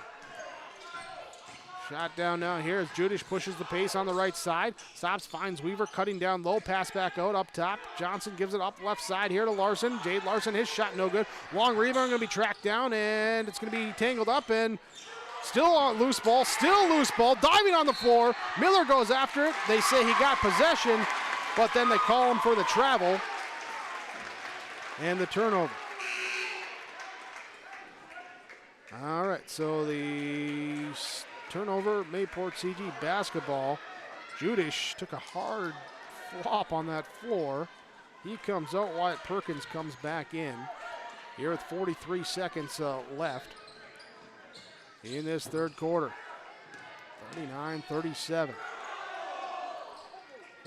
Shot down now here as Judish pushes the pace on the right side. Stops, finds Weaver, cutting down low. Pass back out up top. Johnson gives it up left side here to Larson. Jade Larson, his shot no good. Long rebound going to be tracked down, and it's going to be tangled up, and still on loose ball. Diving on the floor. Miller goes after it. They say he got possession, but then they call him for the travel and the turnover. All right, so the turnover, Mayport CG basketball. Judish took a hard flop on that floor. He comes out, Wyatt Perkins comes back in. Here with 43 seconds left in this third quarter. 39-37.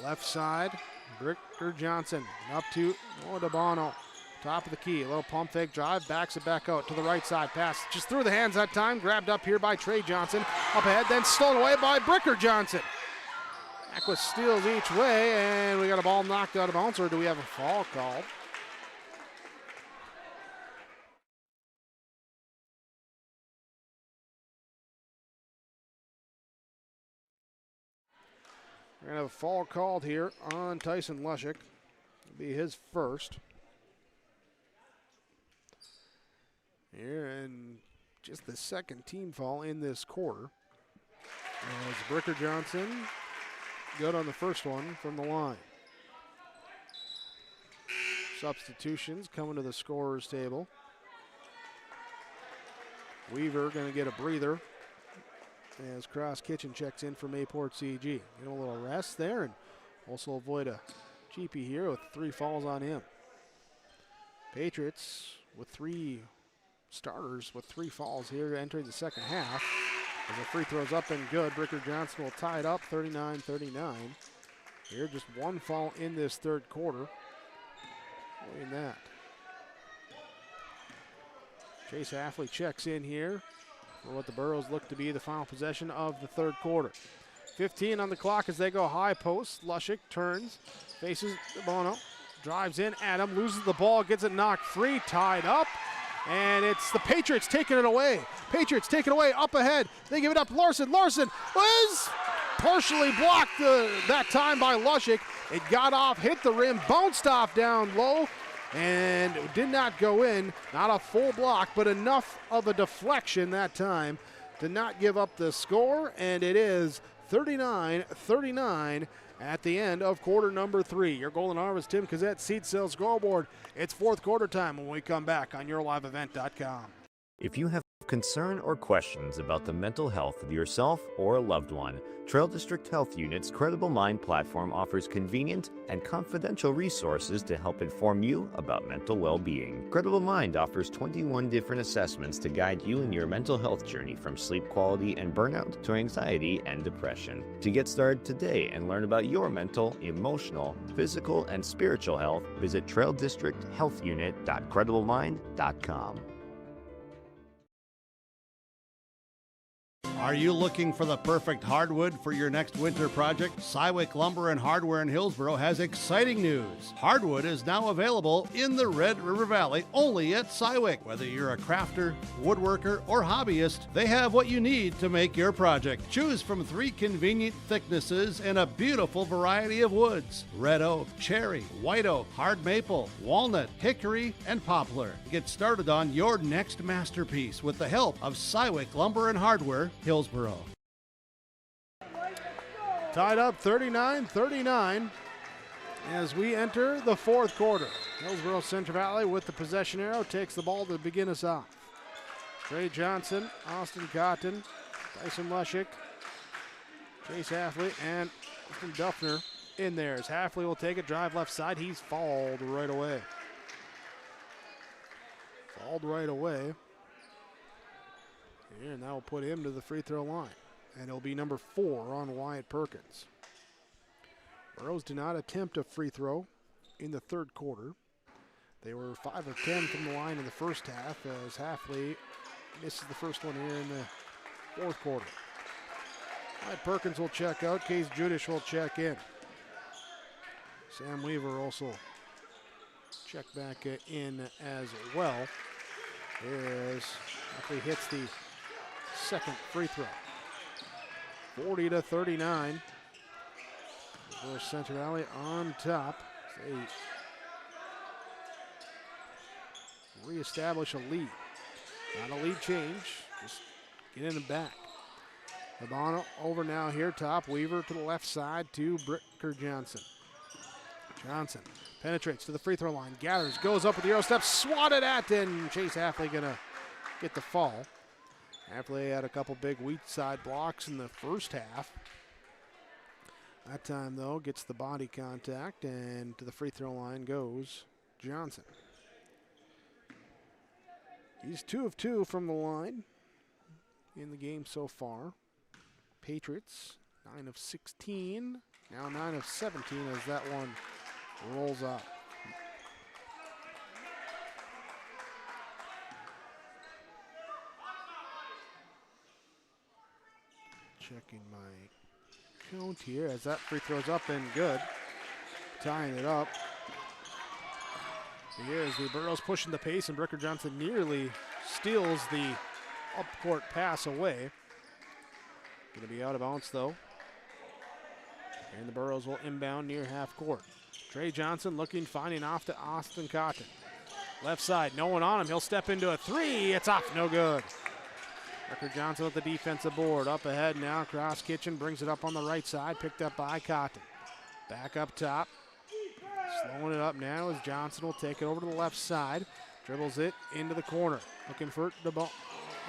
Left side, Bricker Johnson up to DeBono. Top of the key, a little pump fake drive, backs it back out to the right side. Pass just through the hands that time, grabbed up here by Trey Johnson. Up ahead, then stolen away by Bricker Johnson. Back with steals each way, and we got a ball knocked out of bounds, or do we have a foul called? We're going to have a foul called here on Tyson Lushik. It'll be his first. Here, and just the second team foul in this quarter. As Bricker Johnson good on the first one from the line. Substitutions coming to the scorer's table. Weaver going to get a breather as Cross Kitchen checks in for Mayport CG. Get a little rest there and also avoid a cheapie here with 3 fouls on him. Patriots with 3 starters with 3 fouls here entering the second half. As the free throw's up and good, Bricker Johnson will tie it up 39-39. Here, just 1 foul in this third quarter. Look at that. Chase Hafley checks in here for what the Burros look to be the final possession of the third quarter. 15 on the clock as they go high post. Lushik turns, faces Bono, drives in at him, loses the ball, gets it knocked free, tied up. And it's the Patriots taking it away. Patriots taking it away, up ahead. They give it up. Larson was partially blocked that time by Lushik. It got off, hit the rim, bounced off down low, and did not go in. Not a full block, but enough of a deflection that time to not give up the score. And it is 39-39 at the end of quarter number 3. Your Golden Harvest Tim Cassette seat sales scoreboard. It's fourth quarter time when we come back on YourLiveEvent.com. If you have concern or questions about the mental health of yourself or a loved one, Trail District Health Unit's Credible Mind platform offers convenient and confidential resources to help inform you about mental well-being. Credible Mind offers 21 different assessments to guide you in your mental health journey, from sleep quality and burnout to anxiety and depression. To get started today and learn about your mental, emotional, physical, and spiritual health, visit traildistricthealthunit.crediblemind.com. Are you looking for the perfect hardwood for your next winter project? Cywick Lumber and Hardware in Hillsboro has exciting news. Hardwood is now available in the Red River Valley only at Cywick. Whether you're a crafter, woodworker, or hobbyist, they have what you need to make your project. Choose from 3 convenient thicknesses and a beautiful variety of woods: red oak, cherry, white oak, hard maple, walnut, hickory, and poplar. Get started on your next masterpiece with the help of Cywick Lumber and Hardware, Hillsboro. Tied up 39-39 as we enter the fourth quarter. Hillsboro Central Valley with the possession arrow takes the ball to begin us off. Trey Johnson, Austin Cotton, Tyson Lushik, Chase Hafley, and Austin Duffner in there. As Hafley will take it, drive left side. He's fouled right away. And that will put him to the free throw line. And it'll be number 4 on Wyatt Perkins. Burros did not attempt a free throw in the third quarter. They were 5 of 10 from the line in the first half, as Hafley misses the first one here in the fourth quarter. Wyatt Perkins will check out. Case Judish will check in. Sam Weaver also check back in as well. As Hafley hits the second free throw. 40-39. Central Valley on top. They reestablish a lead. Not a lead change, just get in the back. Labano over now here top. Weaver to the left side to Bricker Johnson. Johnson penetrates to the free throw line. Gathers, goes up with the Euro step, swatted at, and Chase Hafley gonna get the fall. Hafley had a couple big weak side blocks in the first half. That time, though, gets the body contact, and to the free throw line goes Johnson. He's 2 of 2 from the line in the game so far. Patriots, 9 of 16, now 9 of 17 as that one rolls out. Checking my count here as that free throw's up and good. Tying it up. Here is the Burros pushing the pace, and Bricker Johnson nearly steals the up-court pass away. Going to be out of bounds, though. And the Burros will inbound near half court. Trey Johnson looking, finding off to Austin Cotton. Left side, no one on him. He'll step into a 3. It's off, no good. Bricker Johnson with the defensive board. Up ahead now, Cross Kitchen brings it up on the right side, picked up by Cotton. Back up top. Slowing it up now as Johnson will take it over to the left side. Dribbles it into the corner. Looking for the ball.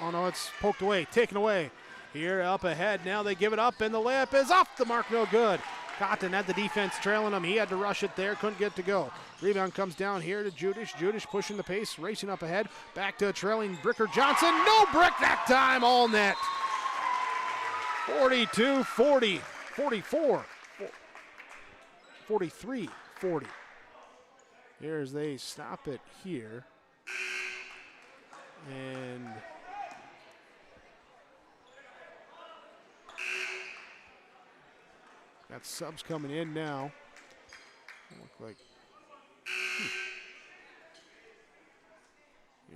Oh no, it's poked away, taken away. Here up ahead now, they give it up and the layup is off the mark, no good. Cotton had the defense trailing him. He had to rush it there, couldn't get to go. Rebound comes down here to Judish. Judish pushing the pace, racing up ahead. Back to trailing Bricker Johnson. No brick that time, all net. 42-40, 44, 43-40. Here's they stop it here. And got subs coming in now. Look like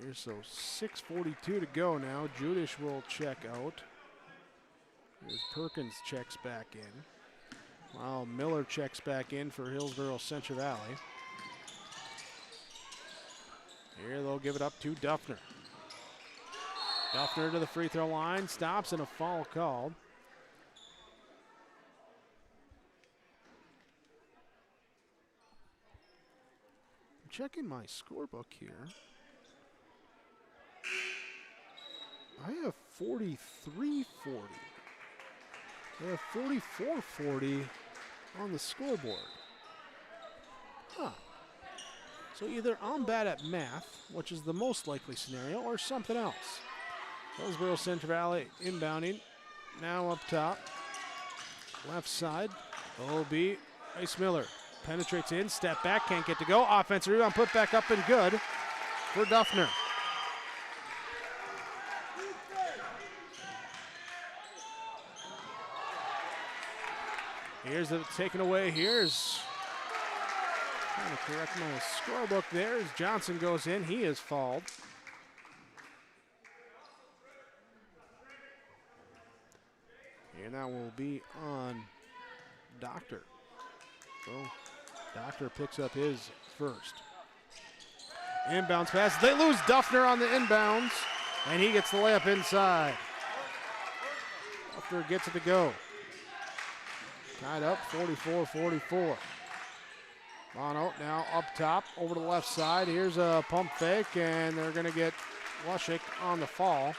here's so 6:42 to go now. Judish will check out. Here's Perkins checks back in. While Miller checks back in for Hillsboro Central Valley. Here they'll give it up to Duffner. Duffner to the free throw line, stops, and a foul called. I'm checking my scorebook here. I have 43-40. I have 44-40 on the scoreboard. Huh. So either I'm bad at math, which is the most likely scenario, or something else. Hillsboro Central Valley inbounding. Now up top. Left side. OB. Ice Miller penetrates in. Step back. Can't get to go. Offensive rebound. Put back up and good for Duffner. Here's the taken away. Here's trying to correct my scorebook there as Johnson goes in. He is fouled. And that will be on Doctor. So Doctor picks up his first. Inbounds pass. They lose Duffner on the inbounds, and he gets the layup inside. Duffner gets it to go. Tied up 44-44. Bono now up top over to the left side. Here's a pump fake, and they're going to get Lushik on the fall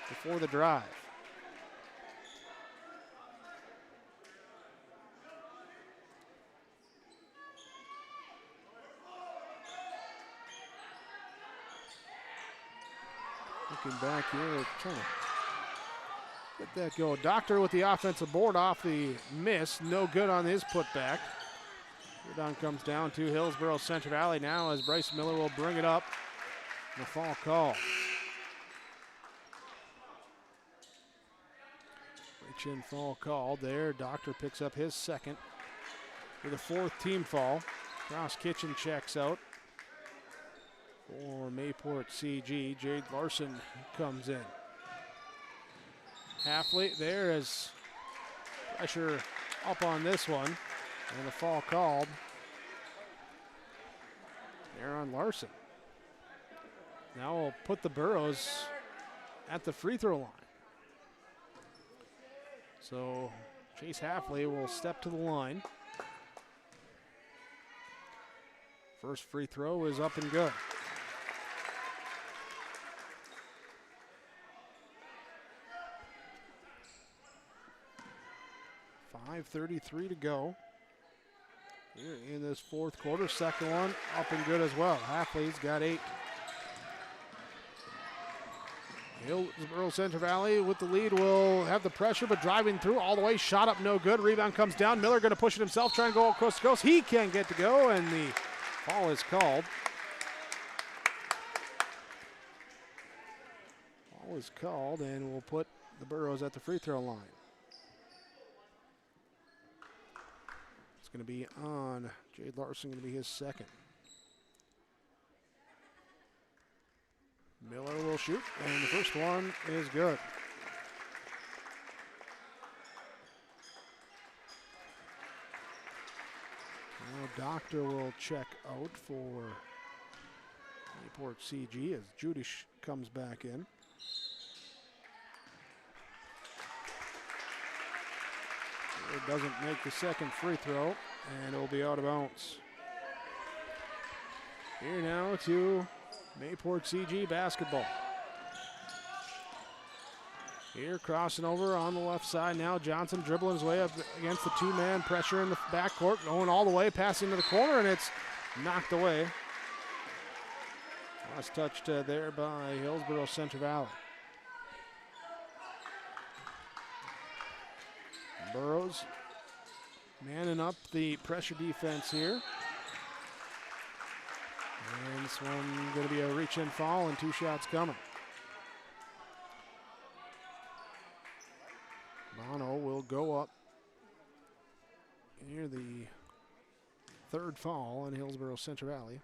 before the drive. Looking back here, trying to get that go. Doctor with the offensive board off the miss. No good on his putback. Rebound comes down to Hillsboro Central Valley now as Bryce Miller will bring it up. The fall call. Reach in fall called there. Doctor picks up his second with a fourth team fall. Ross Kitchen checks out. For Mayport CG, Jade Larson comes in. Halfley there is pressure up on this one. And a fall called there on Larson. Now we'll put the Burros at the free throw line. So Chase Halfley will step to the line. First free throw is up and good. .5:33 to go. Here in this fourth quarter, second one up and good as well. Halfley's got 8. Hillsboro Central Valley with the lead will have the pressure, but driving through all the way, shot up no good. Rebound comes down. Miller going to push it himself, trying to go coast to coast. He can't get to go, and the foul is called. Foul is called, and we'll put the Burros at the free throw line. Going to be on Jade Larson, going to be his second. Miller will shoot, and the first one is good. Now Doctor will check out for Mayport CG as Judish comes back in. It doesn't make the second free throw, and it'll be out of bounds. Here now to Mayport CG basketball. Here, crossing over on the left side now. Johnson dribbling his way up against the two-man pressure in the backcourt, going all the way, passing to the corner, and it's knocked away. Last touched there by Hillsboro Central Valley. Burrows manning up the pressure defense here. And this one going to be a reach-in foul and 2 shots coming. Bono will go up. Here the 3rd foul on Hillsboro Central Valley.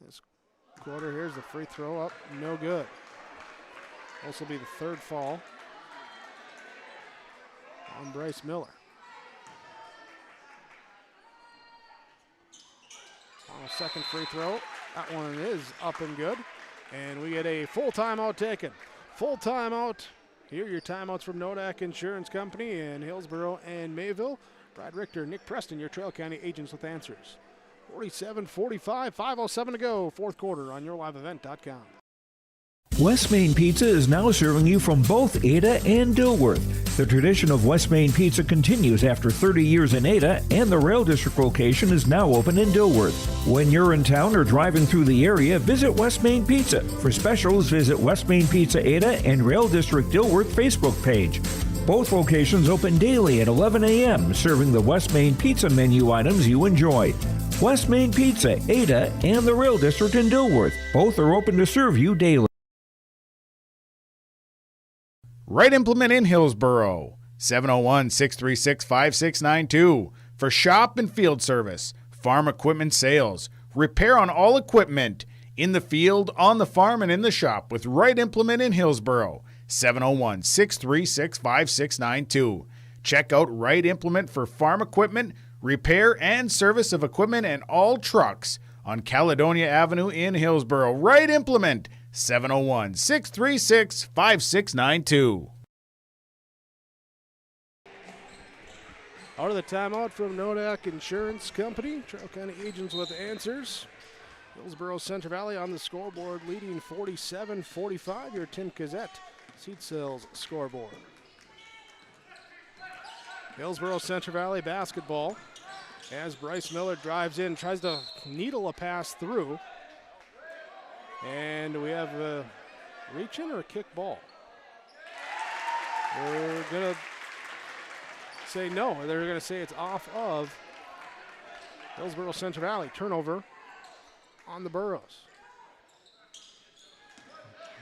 This quarter, here's the free throw up, no good. Also be the 3rd foul on Bryce Miller. On a 2nd free throw, that one is up and good. And we get a full timeout taken. Full timeout. Here are your timeouts from Nodak Insurance Company in Hillsboro and Mayville. Brad Richter, Nick Preston, your Trail County agents with answers. 47-45, 5:07 to go, 4th quarter on yourliveevent.com. West Main Pizza is now serving you from both Ada and Dilworth. The tradition of West Main Pizza continues after 30 years in Ada, and the Rail District location is now open in Dilworth. When you're in town or driving through the area, visit West Main Pizza. For specials, visit West Main Pizza Ada and Rail District Dilworth Facebook page. Both locations open daily at 11 a.m., serving the West Main Pizza menu items you enjoy. West Main Pizza, Ada, and the Rail District in Dilworth. Both are open to serve you daily. Right Implement in Hillsboro, 701-636-5692. For shop and field service, farm equipment sales, repair on all equipment, in the field, on the farm, and in the shop with Right Implement in Hillsboro, 701-636-5692. Check out Right Implement for farm equipment, repair and service of equipment and all trucks on Caledonia Avenue in Hillsboro. Right Implement, 701-636-5692. Out of the timeout from Nodak Insurance Company. Trail County agents with answers. Hillsboro Central Valley on the scoreboard leading 47-45. Your Tim Cazzette Seat Sales scoreboard. Hillsboro Central Valley basketball as Bryce Miller drives in, tries to needle a pass through. And we have a reach-in or a kick ball? We're going to say no. They're going to say it's off of Hillsboro Central Valley. Turnover on the Burros.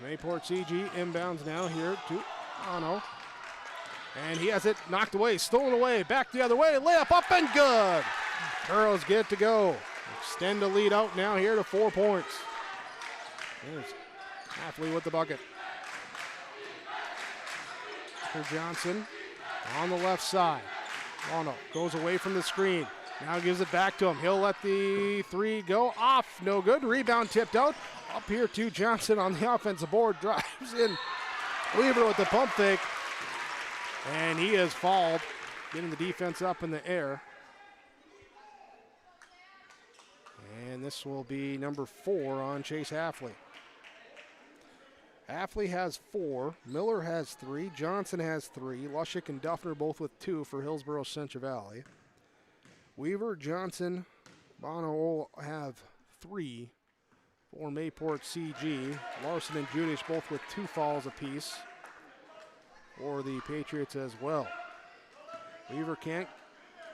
Mayport CG inbounds now here to Ano. And he has it knocked away, stolen away, back the other way, layup up and good. Burros get it to go. Extend the lead out now here to 4 points. There's Hafley with the bucket. For Johnson on the left side. Oh no, goes away from the screen. Now gives it back to him. He'll let the 3 go off. No good. Rebound tipped out. Up here to Johnson on the offensive board. Drives in. Weaver with the pump fake. And he is fouled. Getting the defense up in the air. And this will be number 4 on Chase Hafley. Hafley has 4. Miller has 3. Johnson has 3. Lushik and Duffner both with 2 for Hillsboro Central Valley. Weaver, Johnson, Bono will have 3 for Mayport CG. Larson and Judish both with 2 fouls apiece for the Patriots as well. Weaver can't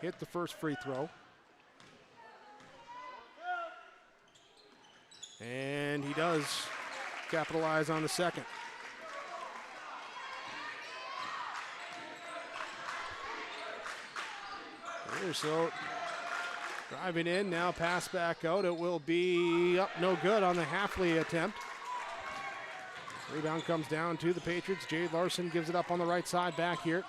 hit the first free throw. And he does capitalize on the second. Here, so driving in, now pass back out. It will be up no good on the Hafley attempt. Rebound comes down to the Patriots. Jade Larson gives it up on the right side back here.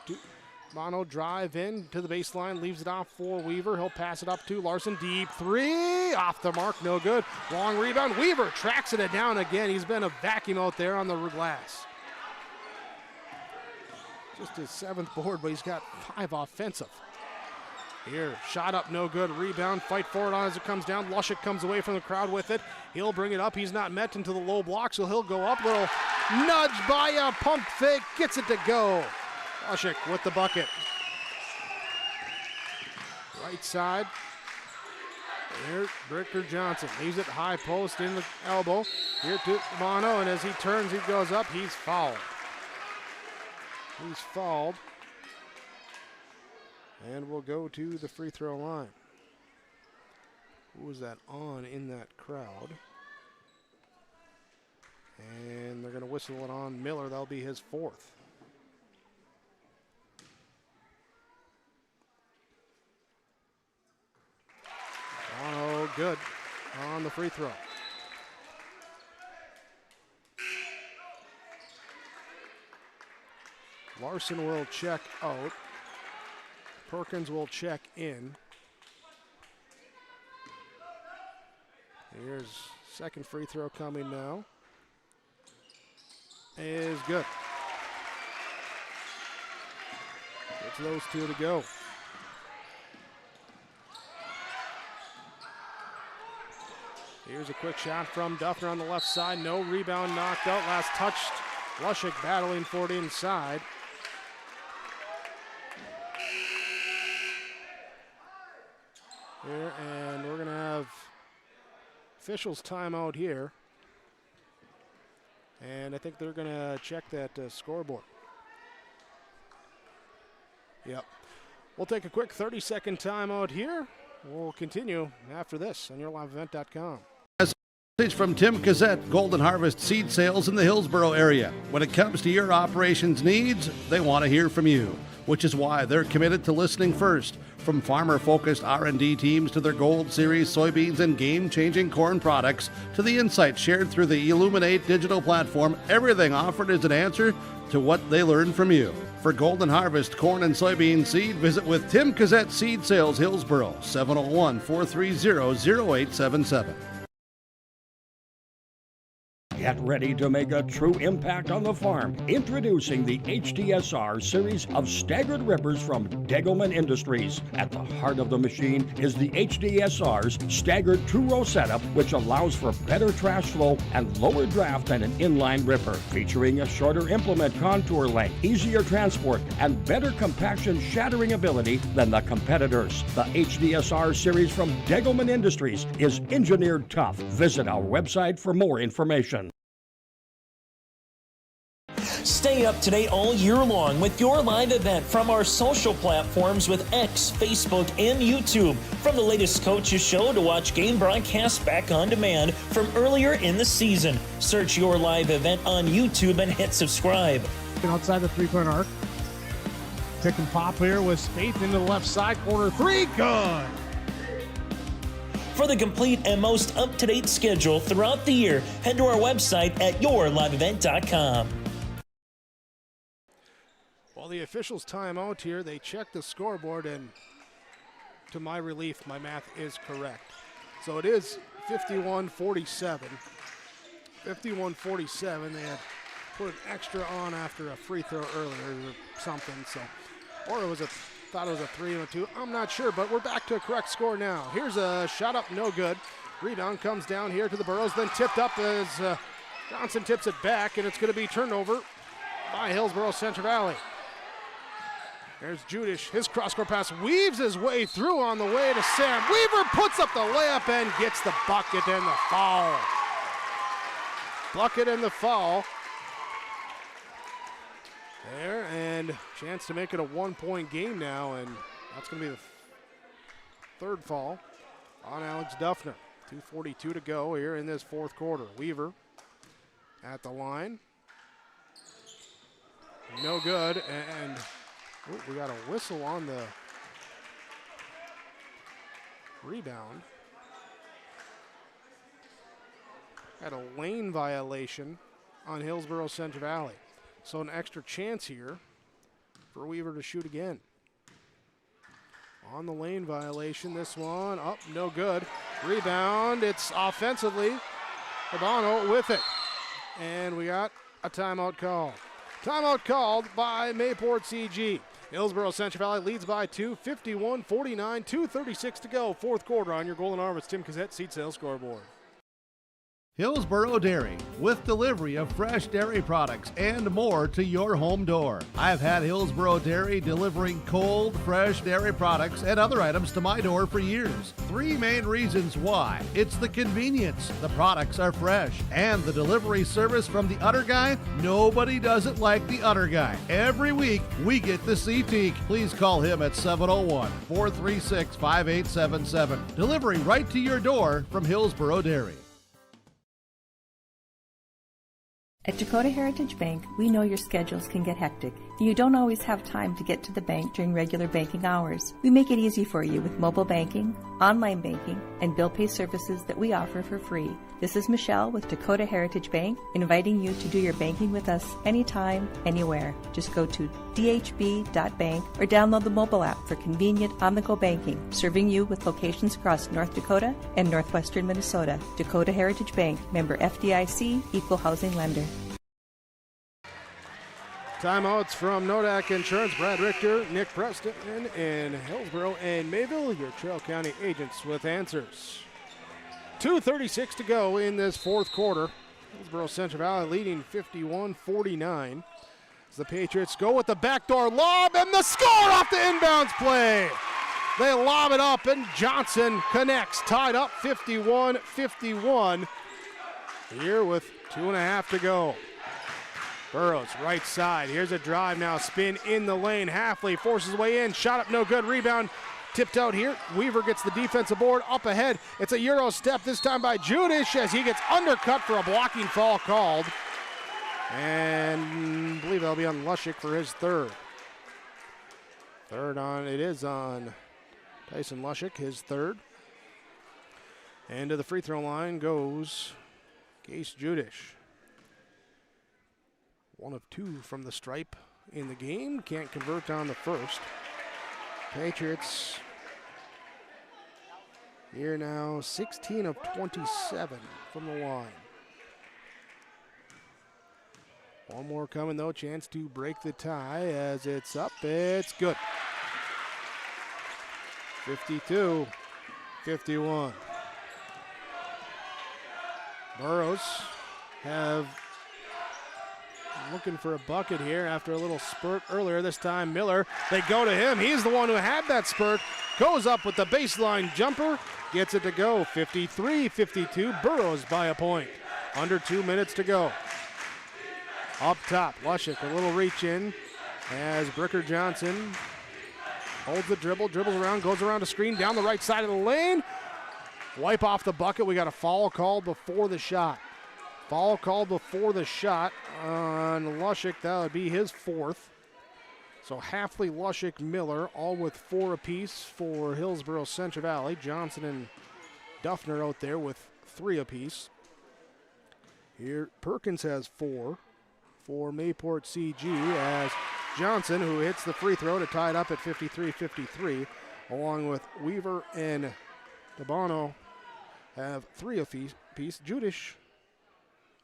Bono drive in to the baseline, leaves it off for Weaver. He'll pass it up to Larson. Deep 3, off the mark, no good. Long rebound. Weaver tracks it down again. He's been a vacuum out there on the glass. Just his 7th board, but he's got 5 offensive. Here, shot up, no good. Rebound, fight for it on as it comes down. Lushik comes away from the crowd with it. He'll bring it up. He's not met into the low block, so he'll go up. Little Nudge by a pump fake, gets it to go. Lushik with the bucket. Right side. Here, Richter Johnson leaves it high post in the elbow. Here to Bono, and as he turns, he goes up. He's fouled. He's fouled. And we'll go to the free throw line. Who was that on in that crowd? And they're going to whistle it on Miller. That'll be his fourth. Oh, good on the free throw. Larson will check out. Perkins will check in. Here's second free throw coming now. Is good. It's those two to go. Here's a quick shot from Duffner on the left side. No rebound, knocked out. Last touched. Lushik battling for it inside. Here, and we're going to have officials timeout here. And I think they're going to check that scoreboard. Yep. We'll take a quick 30-second timeout here. We'll continue after this on yourliveevent.com. Message from Tim Cassette, Golden Harvest Seed Sales in the Hillsboro area. When it comes to your operations needs, they want to hear from you, which is why they're committed to listening first. From farmer-focused R&D teams to their Gold Series soybeans and game-changing corn products to the insights shared through the Illuminate digital platform, everything offered is an answer to what they learned from you. For Golden Harvest corn and soybean seed, visit with Tim Cassette Seed Sales Hillsboro, 701-430-0877. Get ready to make a true impact on the farm. Introducing the HTSR series of staggered rippers from Degelman Industries. At the heart of the machine is the HTSR's staggered two-row setup, which allows for better trash flow and lower draft than an inline ripper. Featuring a shorter implement contour length, easier transport, and better compaction shattering ability than the competitors. The HTSR series from Degelman Industries is engineered tough. Visit our website for more information. Stay up to date all year long with your live event from our social platforms with X, Facebook, and YouTube. From the latest coaches show to watch game broadcasts back on demand from earlier in the season. Search your live event on YouTube and hit subscribe. Outside the three-point arc. Pick and pop here with Spaeth into the left side corner. Three, good. For the complete and most up-to-date schedule throughout the year, head to our website at yourliveevent.com. Well, the officials time out here. They check the scoreboard, and to my relief, my math is correct. So it is 51-47. 51-47. They had put an extra on after a free throw earlier or something. So, or it was thought it was a 3 and a 2. I'm not sure, but we're back to a correct score now. Here's a shot up, no good. Rebound comes down here to the Burrows, then tipped up as Johnson tips it back, and it's going to be turnover by Hillsboro Central Valley. There's Judish, his cross-court pass weaves his way through on the way to Sam. Weaver puts up the layup and gets the bucket and the foul. Bucket and the foul. There, and chance to make it a one-point game now, and that's going to be the third foul on Alex Duffner. 2:42 to go here in this fourth quarter. Weaver at the line. No good, and we got a whistle on the rebound. Had a lane violation on Hillsboro Central Valley. So an extra chance here for Weaver to shoot again. On the lane violation, this one up, no good. Rebound, it's offensively. Habano with it. And we got a timeout call. Timeout called by Mayport CG. Hillsboro Central Valley leads by 2, 51-49, 2:36 to go. Fourth quarter on your Golden Harvest Tim Cassette Seed Sales scoreboard. Hillsboro Dairy, with delivery of fresh dairy products and more to your home door. I've had Hillsboro Dairy delivering cold, fresh dairy products and other items to my door for years. 3 main reasons why. It's the convenience, the products are fresh, and the delivery service from the Udder Guy. Nobody does it like the Udder Guy. Every week, we get to see Teak. Please call him at 701-436-5877. Delivery right to your door from Hillsboro Dairy. At Dakota Heritage Bank, we know your schedules can get hectic, and you don't always have time to get to the bank during regular banking hours. We make it easy for you with mobile banking, online banking, and bill pay services that we offer for free. This is Michelle with Dakota Heritage Bank, inviting you to do your banking with us anytime, anywhere. Just go to dhb.bank or download the mobile app for convenient on-the-go banking, serving you with locations across North Dakota and northwestern Minnesota. Dakota Heritage Bank, member FDIC, equal housing lender. Timeouts from Nodak Insurance. Brad Richter, Nick Preston in Hillsboro and Mayville, your Trail County agents with answers. 2:36 to go in this fourth quarter. Hillsboro Central Valley leading 51-49. As the Patriots go with the backdoor lob and the score off the inbounds play. They lob it up and Johnson connects. Tied up 51-51 here with 2.5 to go. Burrows, right side. Here's a drive now. Spin in the lane. Halfley forces his way in. Shot up, no good. Rebound tipped out here. Weaver gets the defensive board up ahead. It's a Euro step this time by Judish as he gets undercut for a blocking foul called. And I believe that'll be on Lushik for his third. It is on Tyson Lushik, his third. And to the free throw line goes Gase Judish. 1 of 2 from the stripe in the game. Can't convert on the first. Patriots here now 16 of 27 from the line. One more coming though. Chance to break the tie as it's up. It's good. 52-51. Burrows have looking for a bucket here after a little spurt earlier. This time Miller, they go to him. He's the one who had that spurt. Goes up with the baseline jumper. Gets it to go. 53-52. Burrows by a point. Under 2 minutes to go. Up top, Lushik, a little reach in as Brooker Johnson holds the dribbles around, goes around a screen down the right side of the lane. Wipe off the bucket. We got a foul called before the shot. Foul called before the shot on Lushik. That would be his fourth. So Halfley, Lushik, Miller, all with 4 apiece for Hillsboro Central Valley. Johnson and Duffner out there with 3 apiece. Here, Perkins has 4 for Mayport CG as Johnson, who hits the free throw to tie it up at 53-53, along with Weaver and Dabano have 3 apiece. Judish,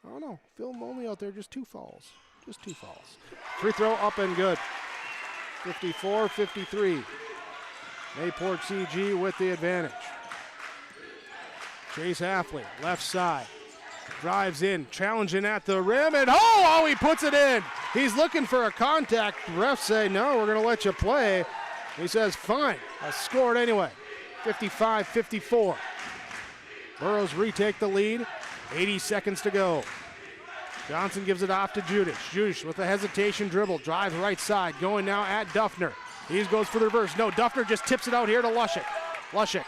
oh no, Phil Molney out there, just 2 fouls. Just 2 fouls. Free throw up and good. 54-53. Mayport CG with the advantage. Chase Halfley, left side. Drives in, challenging at the rim, and oh, he puts it in. He's looking for a contact. The refs say, no, we're going to let you play. He says, fine, I scored anyway. 55-54. Burrows retake the lead. 80 seconds to go. Johnson gives it off to Judish. Judish with a hesitation dribble. Drives right side. Going now at Duffner. He goes for the reverse. No, Duffner just tips it out here to Lushik. Lushik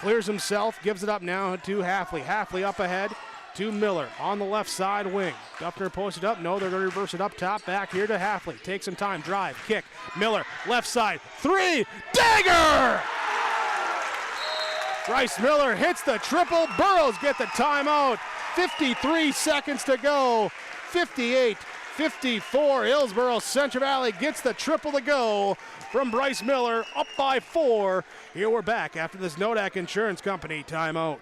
clears himself. Gives it up now to Halfley. Halfley up ahead to Miller on the left side wing. Duffner posted up. No, they're going to reverse it up top. Back here to Halfley. Take some time. Drive. Kick. Miller. Left side. 3. Dagger! Bryce Miller hits the triple. Burrows get the timeout. 53 seconds to go. 58-54. Hillsboro Central Valley gets the triple to go from Bryce Miller, up by 4. Here we're back after this Nodak Insurance Company timeout.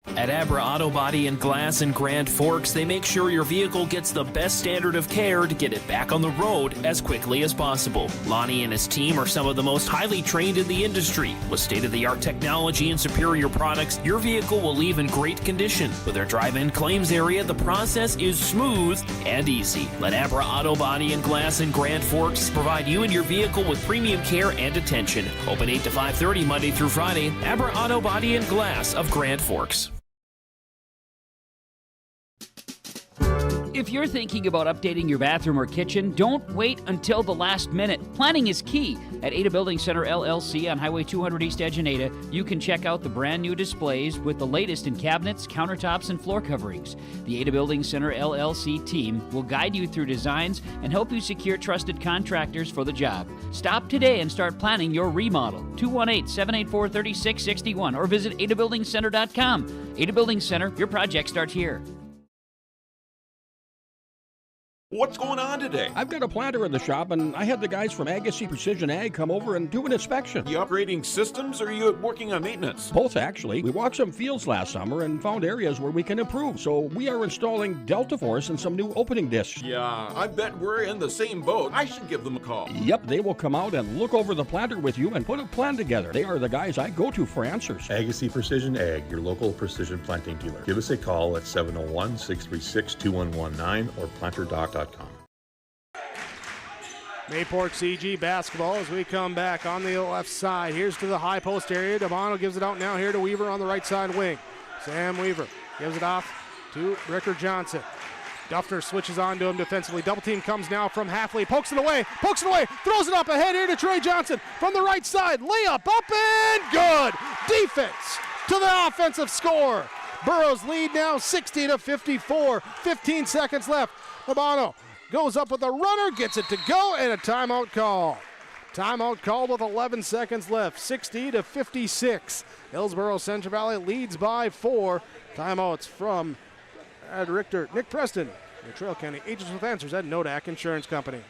At Abra Auto Body and Glass in Grand Forks, they make sure your vehicle gets the best standard of care to get it back on the road as quickly as possible. Lonnie and his team are some of the most highly trained in the industry. With state-of-the-art technology and superior products, your vehicle will leave in great condition. With their drive-in claims area, the process is smooth and easy. Let Abra Auto Body and Glass in Grand Forks provide you and your vehicle with premium care and attention. Open 8 to 5:30 Monday through Friday. Abra Auto Body and Glass of Grand Forks. If you're thinking about updating your bathroom or kitchen, don't wait until the last minute. Planning is key. At Ada Building Center LLC on Highway 200 East Edge in Ada, you can check out the brand new displays with the latest in cabinets, countertops, and floor coverings. The Ada Building Center LLC team will guide you through designs and help you secure trusted contractors for the job. Stop today and start planning your remodel. 218-784-3661 or visit adabuildingcenter.com. Ada Building Center, your project starts here. What's going on today? I've got a planter in the shop, and I had the guys from Agassiz Precision Ag come over and do an inspection. You upgrading systems, or are you working on maintenance? Both, actually. We walked some fields last summer and found areas where we can improve. So we are installing Delta Force and some new opening discs. Yeah, I bet we're in the same boat. I should give them a call. Yep, they will come out and look over the planter with you and put a plan together. They are the guys I go to for answers. Agassiz Precision Ag, your local precision planting dealer. Give us a call at 701-636-2119 or planterdoc.com. Mayport CG basketball as we come back on the left side. Here's to the high post area. Devano gives it out now here to Weaver on the right side wing. Sam Weaver gives it off to Ricker Johnson. Duffner switches on to him defensively. Double team comes now from Halfley. Pokes it away, throws it up ahead here to Trey Johnson from the right side. Layup up and good. Defense to the offensive score. Burrows lead now 60-54. 15 seconds left. Labano goes up with a runner, gets it to go, and a timeout call. Timeout call with 11 seconds left. 60-56. Hillsboro Central Valley leads by 4. Timeouts from Richter. Nick Preston, your Trail County Agents with Answers at Nodak Insurance Company.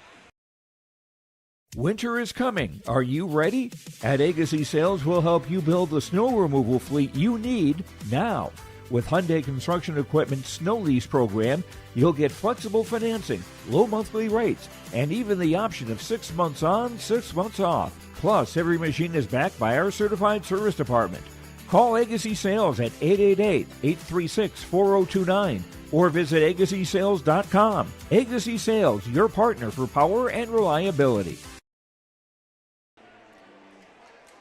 Winter is coming. Are you ready? At Agassiz Sales, we'll help you build the snow removal fleet you need now. With Hyundai Construction Equipment Snow Lease Program, you'll get flexible financing, low monthly rates, and even the option of 6 months on, 6 months off. Plus, every machine is backed by our certified service department. Call Agassiz Sales at 888-836-4029 or visit agassizsales.com. Agassiz Sales, your partner for power and reliability.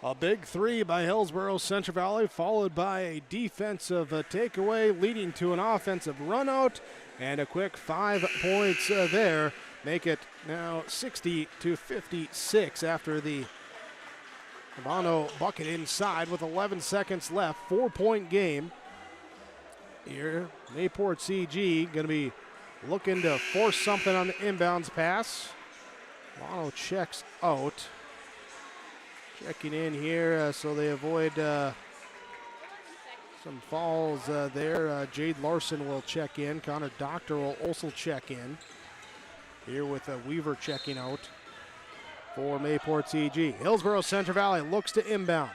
A big three by Hillsboro Central Valley, followed by a defensive takeaway, leading to an offensive run out, and a quick 5 points there. Make it now 60-56 after the Bono bucket inside with 11 seconds left. 4-point game here. Mayport CG going to be looking to force something on the inbounds pass. Bono checks out. Checking in here so they avoid some falls there. Jade Larson will check in. Connor Doctor will also check in. Here with Weaver checking out for Mayport CG. Hillsboro Central Valley looks to inbound.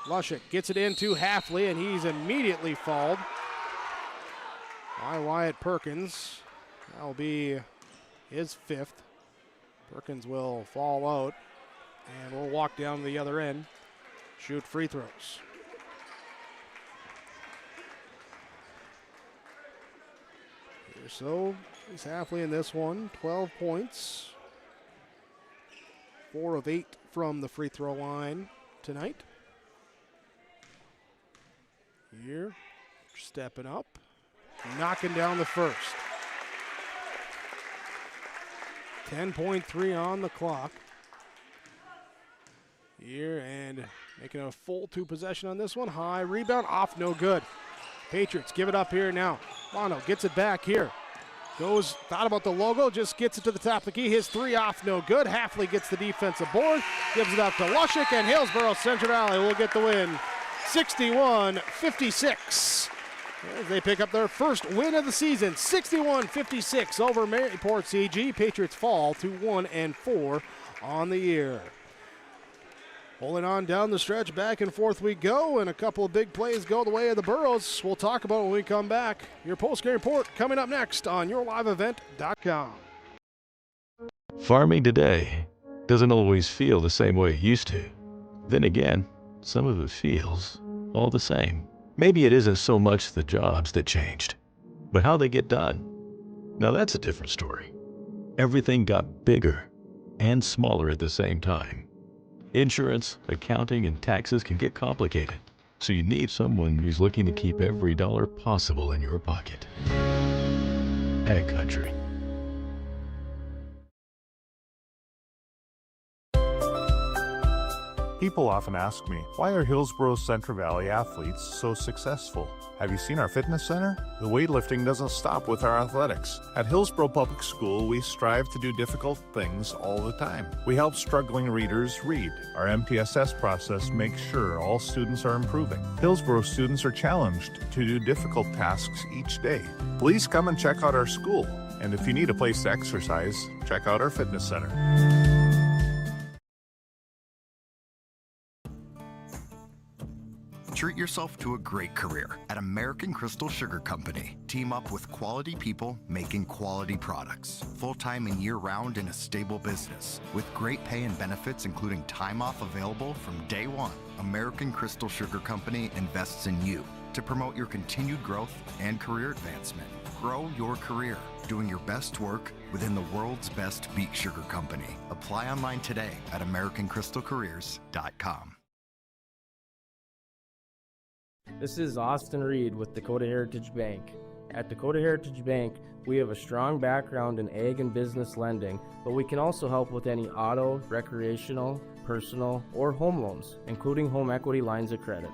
Lushik gets it into Halfley, and he's immediately fouled by Wyatt Perkins. That'll be his 5th. Perkins will fall out. And we'll walk down to the other end, shoot free throws. So he's Halfley in this one, 12 points. 4 of 8 from the free throw line tonight. Here, stepping up, knocking down the first. 10.3 on the clock. Here and making a full 2 possession on this one. High rebound off, no good. Patriots give it up here now. Bono gets it back here. Thought about the logo, just gets it to the top of the key. His 3 off, no good. Halfley gets the defensive board, gives it up to Lushik, and Hillsboro Central Valley will get the win. 61-56. As they pick up their first win of the season, 61-56 over Mayport CG. Patriots fall to 1-4 on the year. Holding on down the stretch, back and forth we go, and a couple of big plays go the way of the Burros. We'll talk about it when we come back. Your postgame report coming up next on yourliveevent.com. Farming today doesn't always feel the same way it used to. Then again, some of it feels all the same. Maybe it isn't so much the jobs that changed, but how they get done. Now that's a different story. Everything got bigger and smaller at the same time. Insurance, accounting, and taxes can get complicated, so you need someone who's looking to keep every dollar possible in your pocket. Ag Country. People often ask me, why are Hillsboro Central Valley athletes so successful? Have you seen our fitness center? The weightlifting doesn't stop with our athletics. At Hillsboro Public School, we strive to do difficult things all the time. We help struggling readers read. Our MTSS process makes sure all students are improving. Hillsboro students are challenged to do difficult tasks each day. Please come and check out our school. And if you need a place to exercise, check out our fitness center. Treat yourself to a great career at American Crystal Sugar Company. Team up with quality people making quality products. Full-time and year-round in a stable business. With great pay and benefits including time off available from day one. American Crystal Sugar Company invests in you to promote your continued growth and career advancement. Grow your career, doing your best work within the world's best beet sugar company. Apply online today at AmericanCrystalCareers.com. This is Austin Reed with Dakota Heritage Bank. At Dakota Heritage Bank, we have a strong background in ag and business lending, but we can also help with any auto, recreational, personal, or home loans, including home equity lines of credit.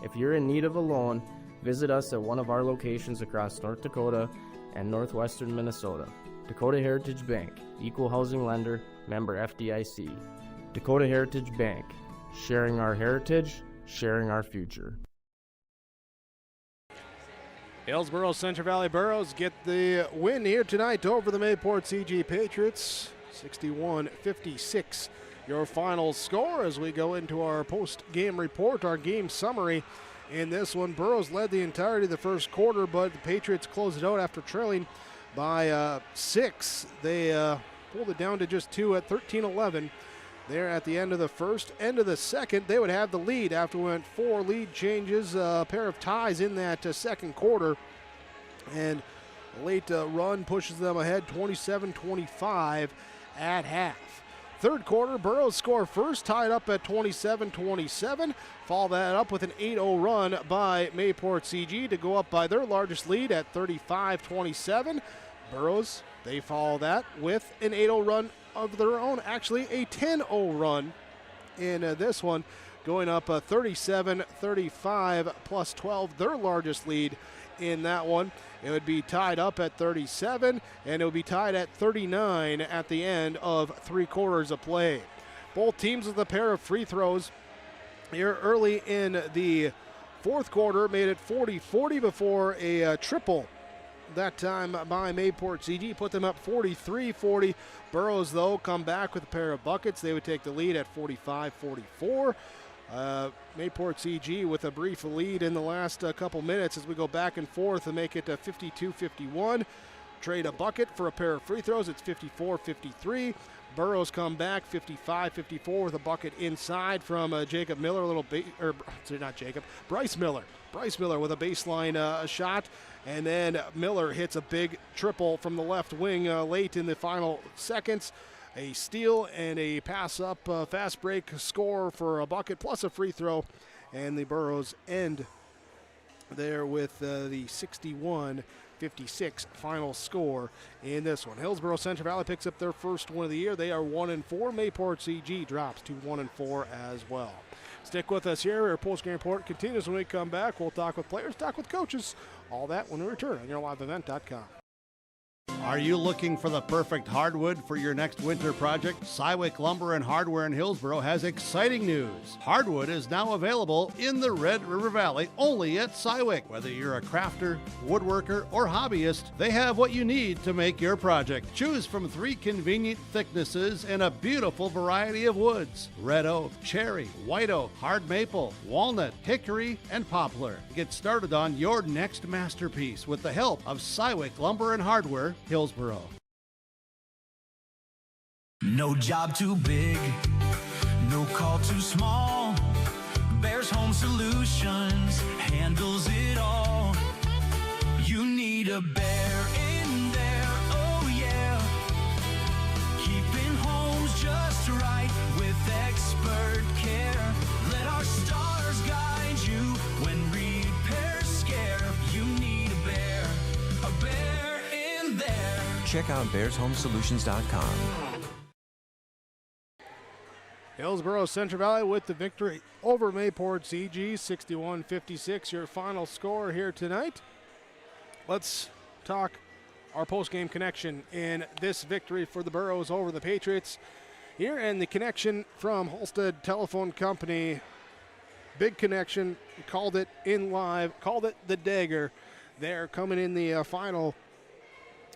If you're in need of a loan, visit us at one of our locations across North Dakota and northwestern Minnesota. Dakota Heritage Bank, equal housing lender, member FDIC. Dakota Heritage Bank, sharing our heritage, sharing our future. Hillsboro Central Valley Burros get the win here tonight over the Mayport CG Patriots. 61-56 your final score as we go into our post-game report, our game summary. In this one, Burros led the entirety of the first quarter, but the Patriots closed it out after trailing by 6. They pulled it down to just 2 at 13-11. There at the end of the first. End of the second, they would have the lead after we went 4 lead changes, a pair of ties in that second quarter. And a late run pushes them ahead 27-25 at half. Third quarter, Burros score first, tied up at 27-27. Follow that up with an 8-0 run by Mayport CG to go up by their largest lead at 35-27. Burros, they follow that with an 8-0 run of their own, actually a 10-0 run in this one, going up 37-35 plus 12, their largest lead in that one. It would be tied up at 37, and it would be tied at 39 at the end of 3 quarters of play. Both teams with a pair of free throws here early in the fourth quarter made it 40-40 before a triple that time by Mayport CG put them up 43-40. Burros, though, come back with a pair of buckets. They would take the lead at 45-44. Mayport CG with a brief lead in the last couple minutes as we go back and forth and make it 52-51. Trade a bucket for a pair of free throws. It's 54-53. Burros come back 55-54 with a bucket inside from Jacob Miller, Bryce Miller. Bryce Miller with a baseline shot. And then Miller hits a big triple from the left wing late in the final seconds. A steal and a pass up, fast break score for a bucket plus a free throw. And the Burros end there with the 61-56 final score in this one. Hillsboro Central Valley picks up their first win of the year. They are 1-4. Mayport CG drops to 1-4 as well. Stick with us here. Our post-game report continues when we come back. We'll talk with players, talk with coaches. All that when we return on yourliveevent.com. Are you looking for the perfect hardwood for your next winter project? Cywick Lumber and Hardware in Hillsboro has exciting news. Hardwood is now available in the Red River Valley only at Cywick. Whether you're a crafter, woodworker, or hobbyist, they have what you need to make your project. Choose from 3 convenient thicknesses and a beautiful variety of woods: red oak, cherry, white oak, hard maple, walnut, hickory, and poplar. Get started on your next masterpiece with the help of Cywick Lumber and Hardware, Hillsboro. No job too big, no call too small. Bears Home Solutions handles it all. You need a bear in there, oh yeah. Keeping homes just right with expert care. Let our stars guide you when repairs scare. You need a bear in there. Check out bearshomesolutions.com. Hillsboro Central Valley with the victory over Mayport CG, 61-56, your final score here tonight. Let's talk our post-game connection in this victory for the Burros over the Patriots. Here, and the connection from Halstead Telephone Company. Big connection, called it in live, called it the dagger. They're coming in the final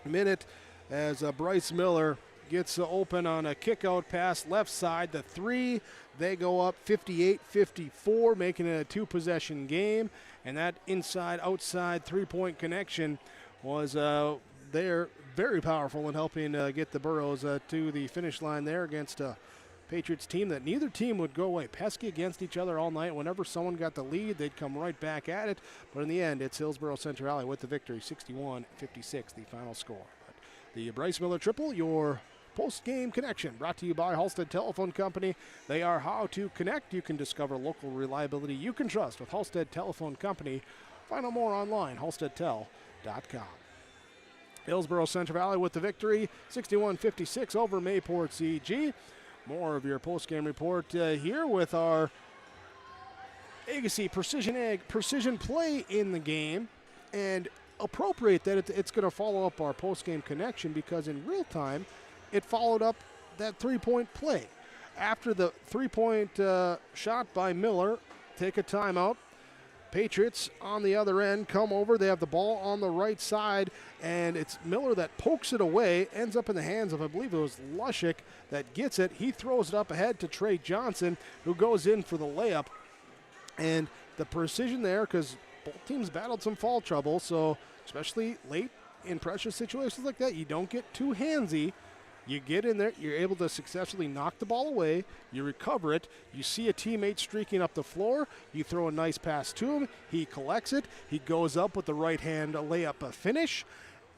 minute as Bryce Miller gets open on a kick-out pass left side. The 3, they go up 58-54, making it a 2-possession game. And that inside-outside three-point connection was there very powerful in helping get the Burros to the finish line there against a Patriots team that neither team would go away. Pesky against each other all night. Whenever someone got the lead, they'd come right back at it. But in the end, it's Hillsboro Central Valley with the victory, 61-56, the final score. But the Bryce Miller triple, your post-game connection, brought to you by Halstead Telephone Company. They are how to connect. You can discover local reliability you can trust with Halstead Telephone Company. Find out more online, halsteadtel.com. Hillsboro Central Valley with the victory, 61-56 over Mayport CG. More of your post-game report here with our Agassi Precision Ag precision play in the game. And appropriate that it's going to follow up our post-game connection, because in real time, it followed up that three-point play. After the three-point shot by Miller, take a timeout. Patriots on the other end come over. They have the ball on the right side, and it's Miller that pokes it away, ends up in the hands of, I believe it was Lushik that gets it. He throws it up ahead to Trey Johnson, who goes in for the layup. And the precision there, because both teams battled some foul trouble, so especially late in pressure situations like that, you don't get too handsy. You get in there, you're able to successfully knock the ball away, you recover it, you see a teammate streaking up the floor, you throw a nice pass to him, he collects it, he goes up with the right hand layup finish,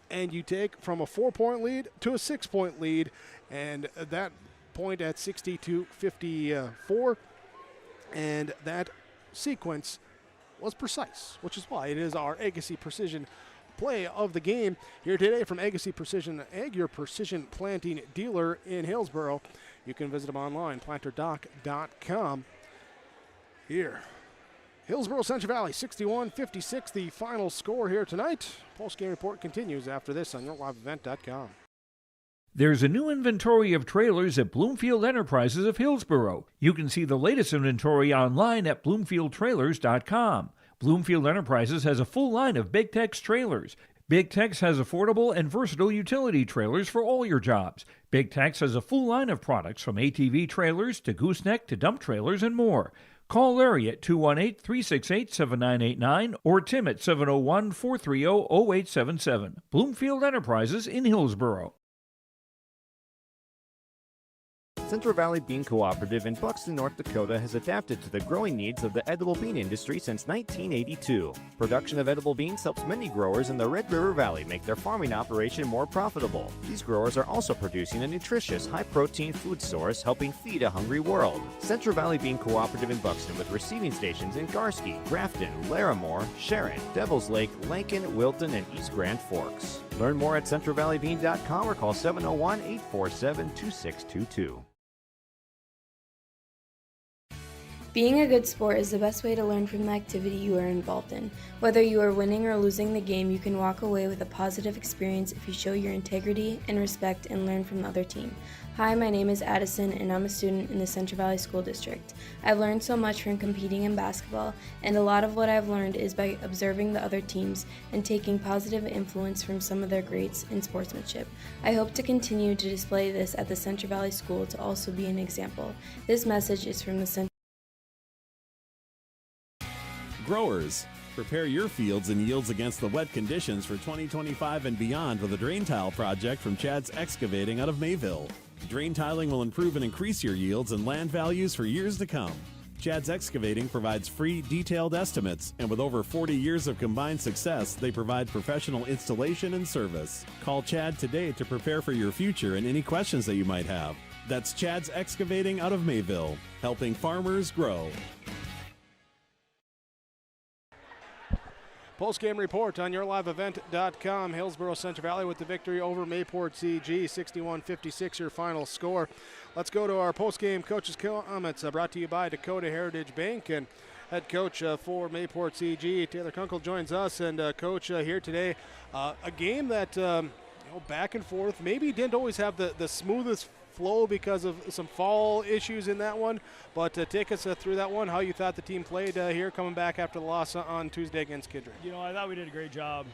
and you take from a 4-point lead to a 6-point lead, and that point at 60-54, and that sequence was precise, which is why it is our Agassi Precision play of the game here today from Agassi Precision Ag, your precision planting dealer in Hillsboro. You can visit them online, planterdoc.com. Here, Hillsboro Central Valley, 61-56, the final score here tonight. Post-game report continues after this on yourliveevent.com. There's a new inventory of trailers at Bloomfield Enterprises of Hillsboro. You can see the latest inventory online at bloomfieldtrailers.com. Bloomfield Enterprises has a full line of Big Tex trailers. Big Tex has affordable and versatile utility trailers for all your jobs. Big Tex has a full line of products from ATV trailers to gooseneck to dump trailers and more. Call Larry at 218-368-7989 or Tim at 701-430-0877. Bloomfield Enterprises in Hillsboro. Central Valley Bean Cooperative in Buxton, North Dakota has adapted to the growing needs of the edible bean industry since 1982. Production of edible beans helps many growers in the Red River Valley make their farming operation more profitable. These growers are also producing a nutritious, high-protein food source helping feed a hungry world. Central Valley Bean Cooperative in Buxton with receiving stations in Garski, Grafton, Larimore, Sharon, Devils Lake, Lincoln, Wilton, and East Grand Forks. Learn more at centralvalleybean.com or call 701-847-2622. Being a good sport is the best way to learn from the activity you are involved in. Whether you are winning or losing the game, you can walk away with a positive experience if you show your integrity and respect and learn from the other team. Hi, my name is Addison and I'm a student in the Central Valley School District. I've learned so much from competing in basketball, and a lot of what I've learned is by observing the other teams and taking positive influence from some of their greats in sportsmanship. I hope to continue to display this at the Central Valley School to also be an example. This message is from the Central Growers, prepare your fields and yields against the wet conditions for 2025 and beyond with a drain tile project from Chad's Excavating out of Mayville. Drain tiling will improve and increase your yields and land values for years to come. Chad's Excavating provides free, detailed estimates, and with over 40 years of combined success, they provide professional installation and service. Call Chad today to prepare for your future and any questions that you might have. That's Chad's Excavating out of Mayville, helping farmers grow. Postgame report on yourliveevent.com. Hillsboro Central Valley with the victory over Mayport CG, 61-56 your final score. Let's go to our postgame coaches' comments brought to you by Dakota Heritage Bank. And head coach for Mayport CG, Taylor Kunkel, joins us. And coach, here today, a game that back and forth, maybe didn't always have the smoothest flow because of some fall issues in that one, but take us through that one, how you thought the team played here coming back after the loss on Tuesday against Kidron. I thought we did a great job.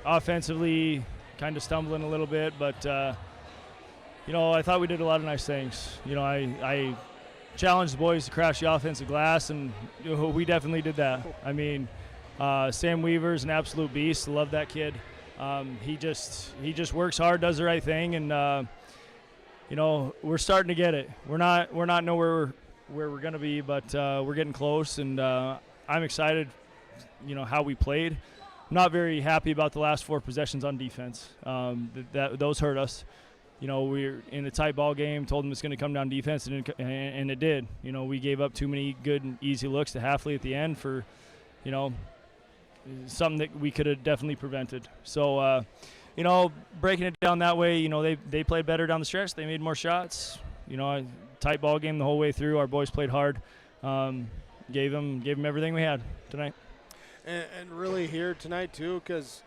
Offensively, kind of stumbling a little bit, but I thought we did a lot of nice things. I challenged the boys to crash the offensive glass, and we definitely did that. I mean, Sam Weaver's an absolute beast. Love that kid. He just works hard, does the right thing, and we're starting to get it. We're not nowhere where we're going to be, but we're getting close, and I'm excited, how we played. I'm not very happy about the last 4 possessions on defense. Those hurt us. We're in a tight ball game, told them it's going to come down defense, and it did. We gave up too many good and easy looks to Halfley at the end for, something that we could have definitely prevented. So, breaking it down that way, they played better down the stretch. They made more shots. Tight ball game the whole way through. Our boys played hard. Gave them everything we had tonight. And really here tonight too, because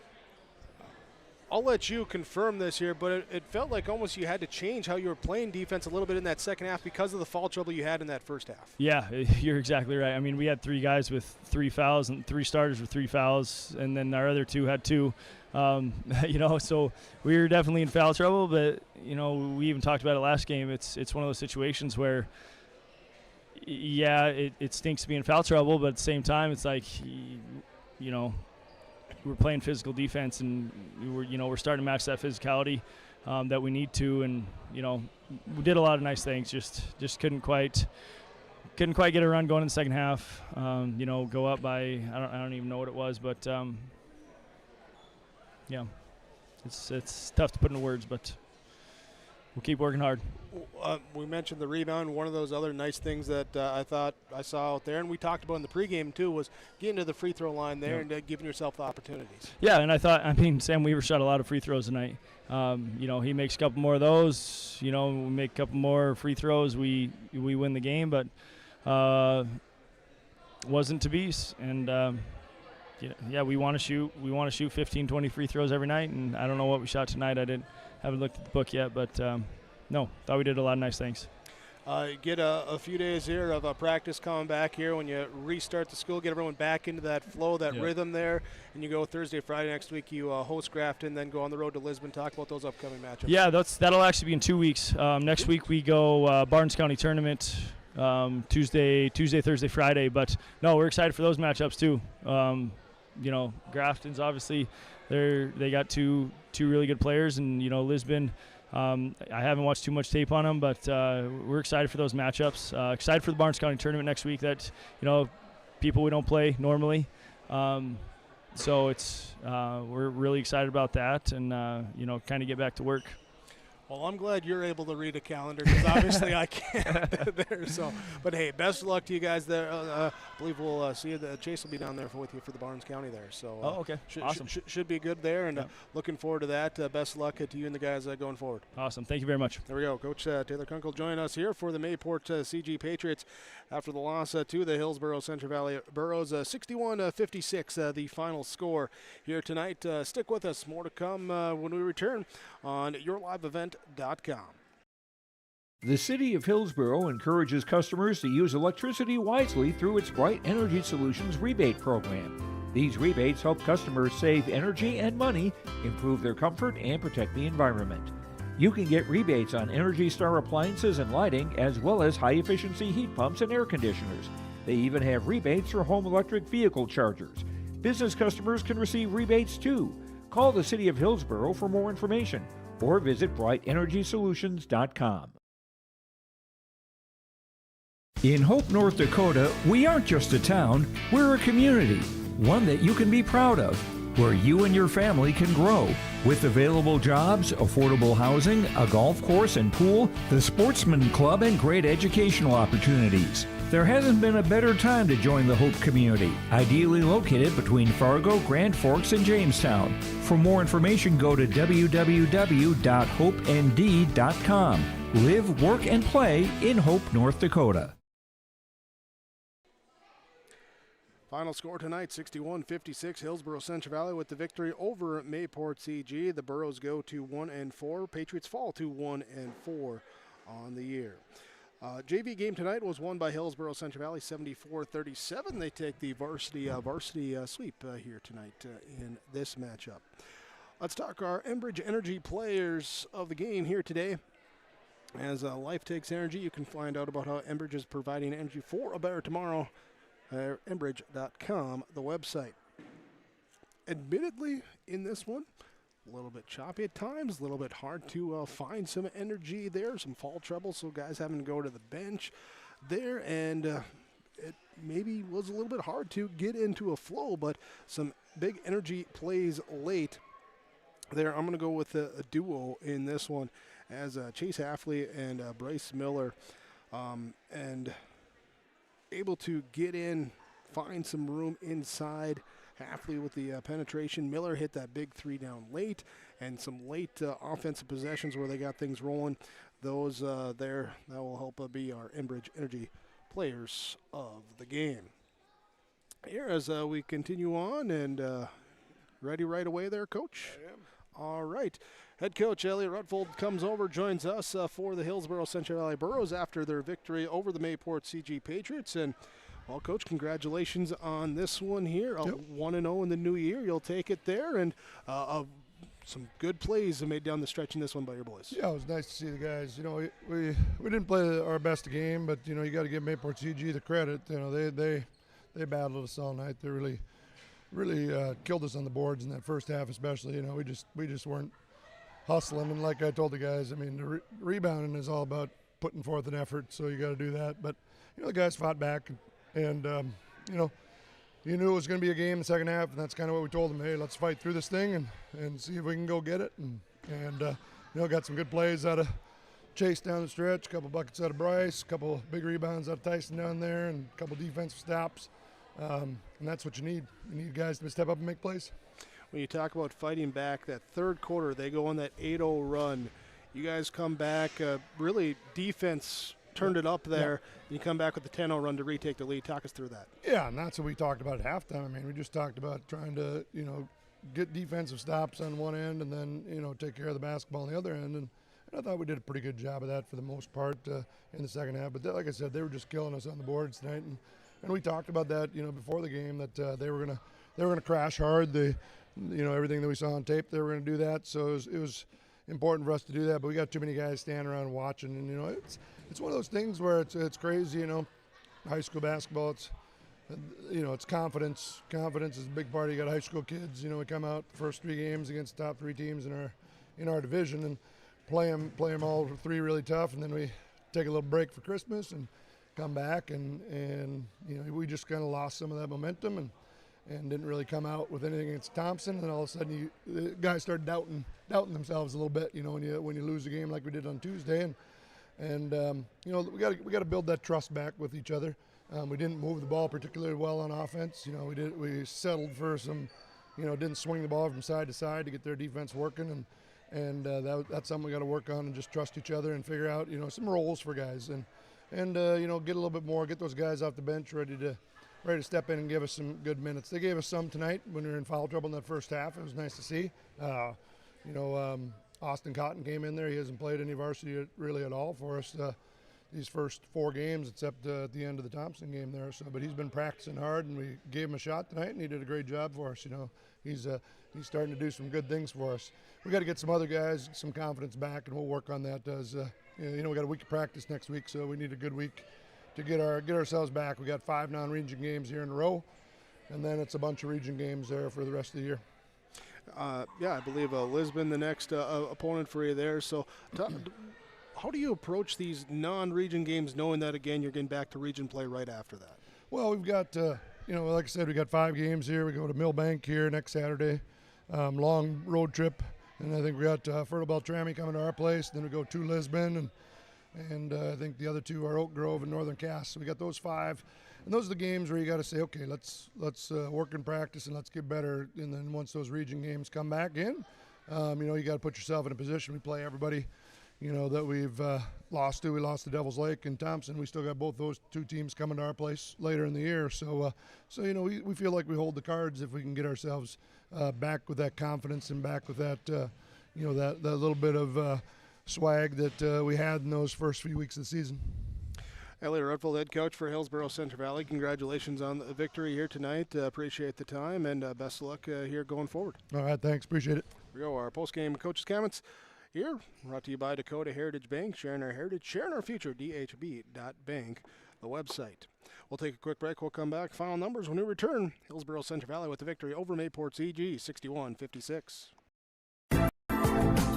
I'll let you confirm this here, but it felt like almost you had to change how you were playing defense a little bit in that second half because of the foul trouble you had in that first half. Yeah, you're exactly right. I mean, we had 3 guys with 3 fouls and 3 starters with 3 fouls, and then our other 2 had 2. So we were definitely in foul trouble, but, we even talked about it last game. It's one of those situations where, yeah, it stinks to be in foul trouble, but at the same time, it's like, we're playing physical defense, and we're starting to match that physicality that we need to, and we did a lot of nice things. Just couldn't quite get a run going in the second half. Go up by I don't even know what it was, but yeah, it's tough to put into words, but we'll keep working hard. We mentioned the rebound. One of those other nice things that I thought I saw out there, and we talked about in the pregame too, was getting to the free throw line there and giving yourself the opportunities. Yeah, and Sam Weaver shot a lot of free throws tonight. He makes a couple more of those. We make a couple more free throws. We win the game, but wasn't to be. And we want to shoot. We want to shoot 15, 20 free throws every night. And I don't know what we shot tonight. Haven't looked at the book yet, but no, thought we did a lot of nice things. Get a few days here of practice coming back here when you restart the school, get everyone back into that flow, that rhythm there, and you go Thursday, Friday next week. You host Grafton, then go on the road to Lisbon. Talk about those upcoming matchups. Yeah, that'll actually be in 2 weeks. Next week we go Barnes County Tournament Tuesday, Thursday, Friday. But no, we're excited for those matchups too. Grafton's obviously they got two really good players, and Lisbon. I haven't watched too much tape on them, but we're excited for those matchups. Excited for the Barnes County Tournament next week. That people we don't play normally, so it's we're really excited about that, and kind of get back to work. Well, I'm glad you're able to read a calendar because obviously I can't there. So, but hey, best of luck to you guys there. I believe we'll see you. Chase will be down there with you for the Barnes County there. So, okay, awesome. Should be good there, and looking forward to that. Best of luck to you and the guys going forward. Awesome. Thank you very much. There we go. Coach Taylor Kunkel joining us here for the Mayport CG Patriots after the loss to the Hillsboro Central Valley Burros, 61-56, the final score here tonight. Stick with us. More to come when we return on YourLiveEvent.com. The City of Hillsboro encourages customers to use electricity wisely through its Bright Energy Solutions rebate program. These rebates help customers save energy and money, improve their comfort, and protect the environment. You can get rebates on Energy Star appliances and lighting, as well as high-efficiency heat pumps and air conditioners. They even have rebates for home electric vehicle chargers. Business customers can receive rebates too. Call the City of Hillsboro for more information or visit brightenergysolutions.com. In Hope, North Dakota, we aren't just a town, we're a community, one that you can be proud of, where you and your family can grow. With available jobs, affordable housing, a golf course and pool, the Sportsman Club, and great educational opportunities. There hasn't been a better time to join the Hope community, ideally located between Fargo, Grand Forks, and Jamestown. For more information, go to www.hopend.com. Live, work, and play in Hope, North Dakota. Final score tonight, 61-56. Hillsboro Central Valley with the victory over Mayport CG. The Burros go to 1-4. Patriots fall to 1-4 on the year. JV game tonight was won by Hillsboro Central Valley, 74-37. They take the varsity sweep here tonight in this matchup. Let's talk our Enbridge Energy players of the game here today. As life takes energy, you can find out about how Enbridge is providing energy for a better tomorrow. Enbridge.com, the website. Admittedly, in this one, a little bit choppy at times, a little bit hard to find some energy there, some fall trouble, so guys having to go to the bench there, and it maybe was a little bit hard to get into a flow, but some big energy plays late there. I'm going to go with a duo in this one as Chase Halfley and Bryce Miller, and able to get in, find some room inside. Halfley with the penetration. Miller hit that big three down late, and some late offensive possessions where they got things rolling. Those there, that will help be our Enbridge Energy players of the game. Here as we continue on, and ready right away there, Coach? I am. All right. Head coach Elliot Rutfold comes over, joins us for the Hillsboro Central Valley Burros after their victory over the Mayport CG Patriots. And, well, Coach, congratulations on this one here. 1-0 in the new year. You'll take it there. And some good plays made down the stretch in this one by your boys. Yeah, it was nice to see the guys. You know, we didn't play our best game, but, you know, you got to give Mayport CG the credit. You know, they battled us all night. They really killed us on the boards in that first half especially. You know, we just weren't hustling, and like I told the guys, I mean, the rebounding is all about putting forth an effort, so you got to do that. But, you know, the guys fought back, and you know, you knew it was going to be a game in the second half, and that's kind of what we told them. Hey, let's fight through this thing and see if we can go get it. And you know, got some good plays out of Chase down the stretch, a couple buckets out of Bryce, a couple big rebounds out of Tyson down there, and a couple defensive stops. And that's what you need. You need guys to step up and make plays. When you talk about fighting back, that third quarter, they go on that 8-0 run. You guys come back, really defense turned it up there. Yeah. You come back with the 10-0 run to retake the lead. Talk us through that. Yeah, and that's what we talked about at halftime. I mean, we just talked about trying to, you know, get defensive stops on one end and then, you know, take care of the basketball on the other end. And I thought we did a pretty good job of that for the most part in the second half. But like I said, they were just killing us on the boards tonight. And we talked about that, you know, before the game, that they were gonna crash hard. You know, everything that we saw on tape, they were going to do that. So it was important for us to do that. But we got too many guys standing around watching, and you know, it's one of those things where it's crazy. You know, high school basketball, it's confidence. Confidence is a big part. You got high school kids. You know, we come out the first 3 games against the top 3 teams in our division and play them all 3 really tough, and then we take a little break for Christmas and come back and you know, we just kind of lost some of that momentum. and didn't really come out with anything against Thompson. And all of a sudden, the guys started doubting themselves a little bit. When you lose a game like we did on Tuesday, and we got to build that trust back with each other. We didn't move the ball particularly well on offense. We settled for some, didn't swing the ball from side to side to get their defense working, and that's something we got to work on and just trust each other and figure out, some roles for guys and get a little bit more, get those guys off the bench ready to step in and give us some good minutes. They gave us some tonight when we were in foul trouble in that first half. It was nice to see. Austin Cotton came in there. He hasn't played any varsity really at all for us these first 4 games, except at the end of the Thompson game there. But he's been practicing hard, and we gave him a shot tonight, and he did a great job for us. He's starting to do some good things for us. We got to get some other guys some confidence back, and we'll work on that. We got a week of practice next week, so we need a good week to get ourselves back. We got 5 non-region games here in a row, and then it's a bunch of region games there for the rest of the year. I believe Lisbon, the next opponent for you there. So how do you approach these non-region games, knowing that, again, you're getting back to region play right after that? Well, we've got, like I said, we got 5 games here. We go to Millbank here next Saturday, long road trip. And I think we got Fertile Beltrami coming to our place. Then we go to Lisbon, and I think the other 2 are Oak Grove and Northern Cass. So we got those 5. And those are the games where you got to say, okay, let's work in practice and let's get better. And then once those region games come back in, you got to put yourself in a position. We play everybody, that we've lost to. We lost to Devil's Lake and Thompson. We still got both those 2 teams coming to our place later in the year. So we feel like we hold the cards if we can get ourselves back with that confidence and back with that, that little bit of swag that we had in those first few weeks of the season. Elliot Rutfeld, head coach for Hillsboro Central Valley. Congratulations on the victory here tonight. Appreciate the time, and best of luck here going forward. All right, thanks. Appreciate it. Here we go. Our post-game coaches' comments here, brought to you by Dakota Heritage Bank, sharing our heritage, sharing our future, dhb.bank, the website. We'll take a quick break. We'll come back. Final numbers when we return. Hillsboro Central Valley with the victory over Mayport CG, 61-56.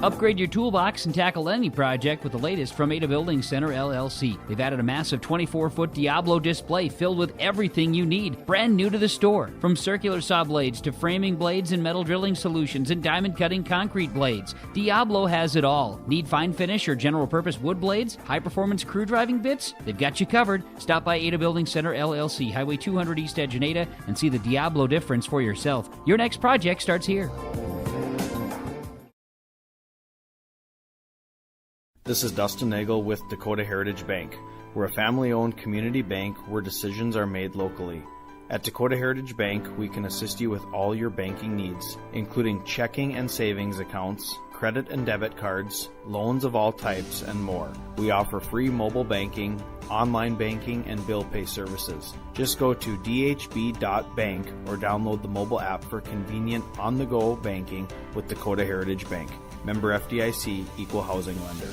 Upgrade your toolbox and tackle any project with the latest from Ada Building Center, LLC. They've added a massive 24-foot Diablo display filled with everything you need, brand new to the store. From circular saw blades to framing blades and metal drilling solutions and diamond cutting concrete blades, Diablo has it all. Need fine finish or general purpose wood blades? High performance crew driving bits? They've got you covered. Stop by Ada Building Center, LLC, Highway 200 East Edge in Ada, and see the Diablo difference for yourself. Your next project starts here. This is Dustin Nagel with Dakota Heritage Bank. We're a family-owned community bank where decisions are made locally. At Dakota Heritage Bank, we can assist you with all your banking needs, including checking and savings accounts, credit and debit cards, loans of all types, and more. We offer free mobile banking, online banking, and bill pay services. Just go to dhb.bank or download the mobile app for convenient on-the-go banking with Dakota Heritage Bank. Member FDIC, Equal Housing Lender.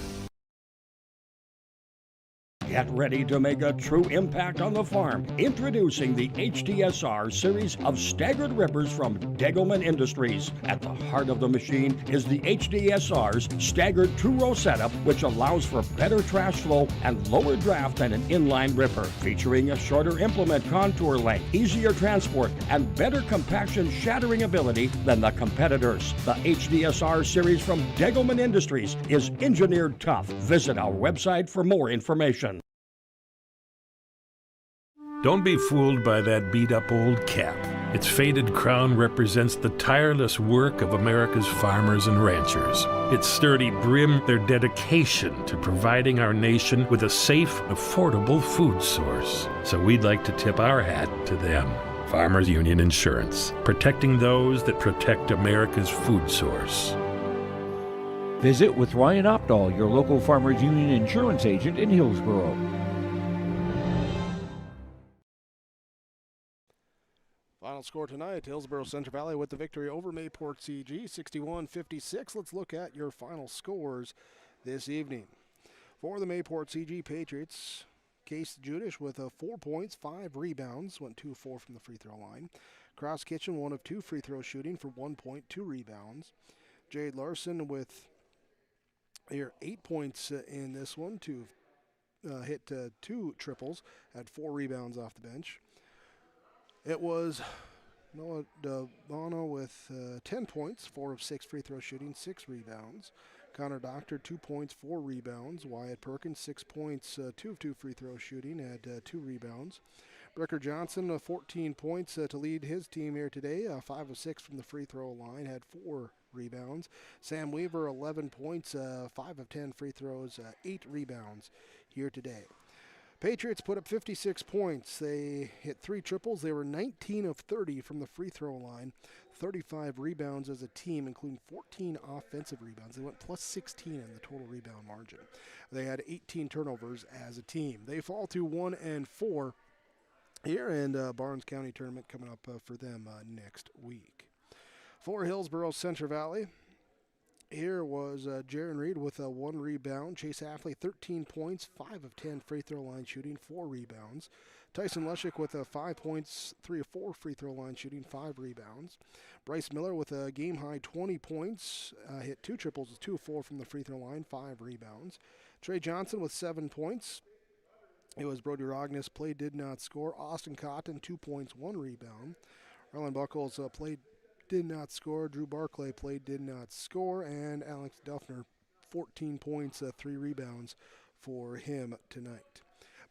Get ready to make a true impact on the farm. Introducing the HDSR series of staggered rippers from Degelman Industries. At the heart of the machine is the HDSR's staggered two-row setup, which allows for better trash flow and lower draft than an inline ripper. Featuring a shorter implement contour length, easier transport, and better compaction shattering ability than the competitors. The HDSR series from Degelman Industries is engineered tough. Visit our website for more information. Don't be fooled by that beat-up old cap. Its faded crown represents the tireless work of America's farmers and ranchers. Its sturdy brim, their dedication to providing our nation with a safe, affordable food source. So we'd like to tip our hat to them. Farmers Union Insurance, protecting those that protect America's food source. Visit with Ryan Opdahl, your local Farmers Union Insurance agent in Hillsboro. Final score tonight, Hillsboro Central Valley with the victory over Mayport CG, 61-56. Let's look at your final scores this evening. For the Mayport CG Patriots, Case Judish with 4 points, 5 rebounds, went 2 of 4 from the free throw line. Cross Kitchen, 1 of 2 free throw shooting for 1 point, 2 rebounds. Jade Larson with 8 points in this one, to hit 2 triples, had 4 rebounds off the bench. It was Noah DeBono with 10 points, 4 of 6 free throw shooting, 6 rebounds. Connor Doctor, 2 points, 4 rebounds. Wyatt Perkins, 6 points, 2 of 2 free throw shooting, had 2 rebounds. Bricker Johnson, 14 points to lead his team here today, 5 of 6 from the free throw line, had 4 rebounds. Sam Weaver, 11 points, 5 of 10 free throws, 8 rebounds here today. Patriots put up 56 points. They hit 3 triples. They were 19 of 30 from the free throw line, 35 rebounds as a team, including 14 offensive rebounds. They went plus 16 in the total rebound margin. They had 18 turnovers as a team. They fall to 1-4 here, and Barnes County tournament coming up for them next week. For Hillsboro Central Valley, here was Jaron Reed with 1 rebound. Chase Affley, 13 points, 5 of 10 free throw line shooting, 4 rebounds. Tyson Lushik with 5 points, 3 of 4 free throw line shooting, 5 rebounds. Bryce Miller with a game-high 20 points, hit 2 triples, 2 of 4 from the free throw line, 5 rebounds. Trey Johnson with 7 points. It was Brody Rognes, played, did not score. Austin Cotton, 2 points, 1 rebound. Arlen Buckles played, did not score. Drew Barclay played, did not score. And Alex Duffner, 14 points, 3 rebounds for him tonight.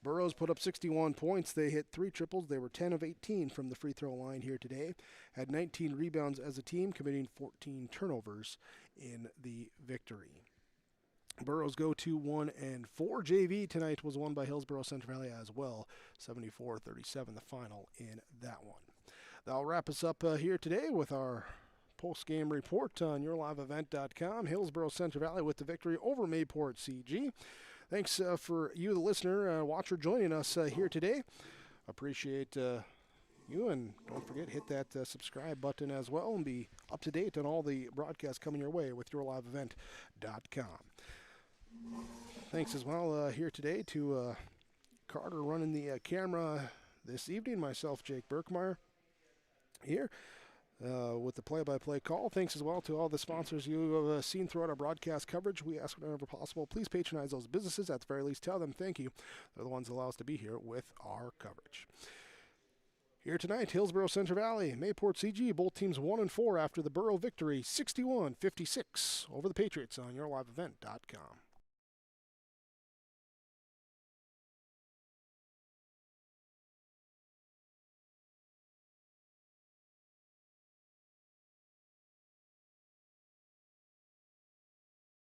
Burroughs put up 61 points. They hit 3 triples. They were 10 of 18 from the free throw line here today. Had 19 rebounds as a team, committing 14 turnovers in the victory. Burroughs go to 1-4. JV tonight was won by Hillsboro Central Valley as well. 74-37 the final in that one. That'll wrap us up here today with our post-game report on yourliveevent.com. Hillsboro Central Valley with the victory over Mayport CG. Thanks for you, the listener, watcher, joining us here today. Appreciate you, and don't forget, hit that subscribe button as well and be up to date on all the broadcasts coming your way with yourliveevent.com. Thanks as well here today to Carter running the camera this evening, myself, Jake Berkmeyer, here with the play-by-play call. Thanks as well to all the sponsors you have seen throughout our broadcast coverage. We ask whenever possible, please patronize those businesses. At the very least, tell them thank you. They're the ones that allow us to be here with our coverage. Here tonight, Hillsboro Central Valley, Mayport CG, both teams 1-4 after the Borough victory, 61-56 over the Patriots on yourliveevent.com.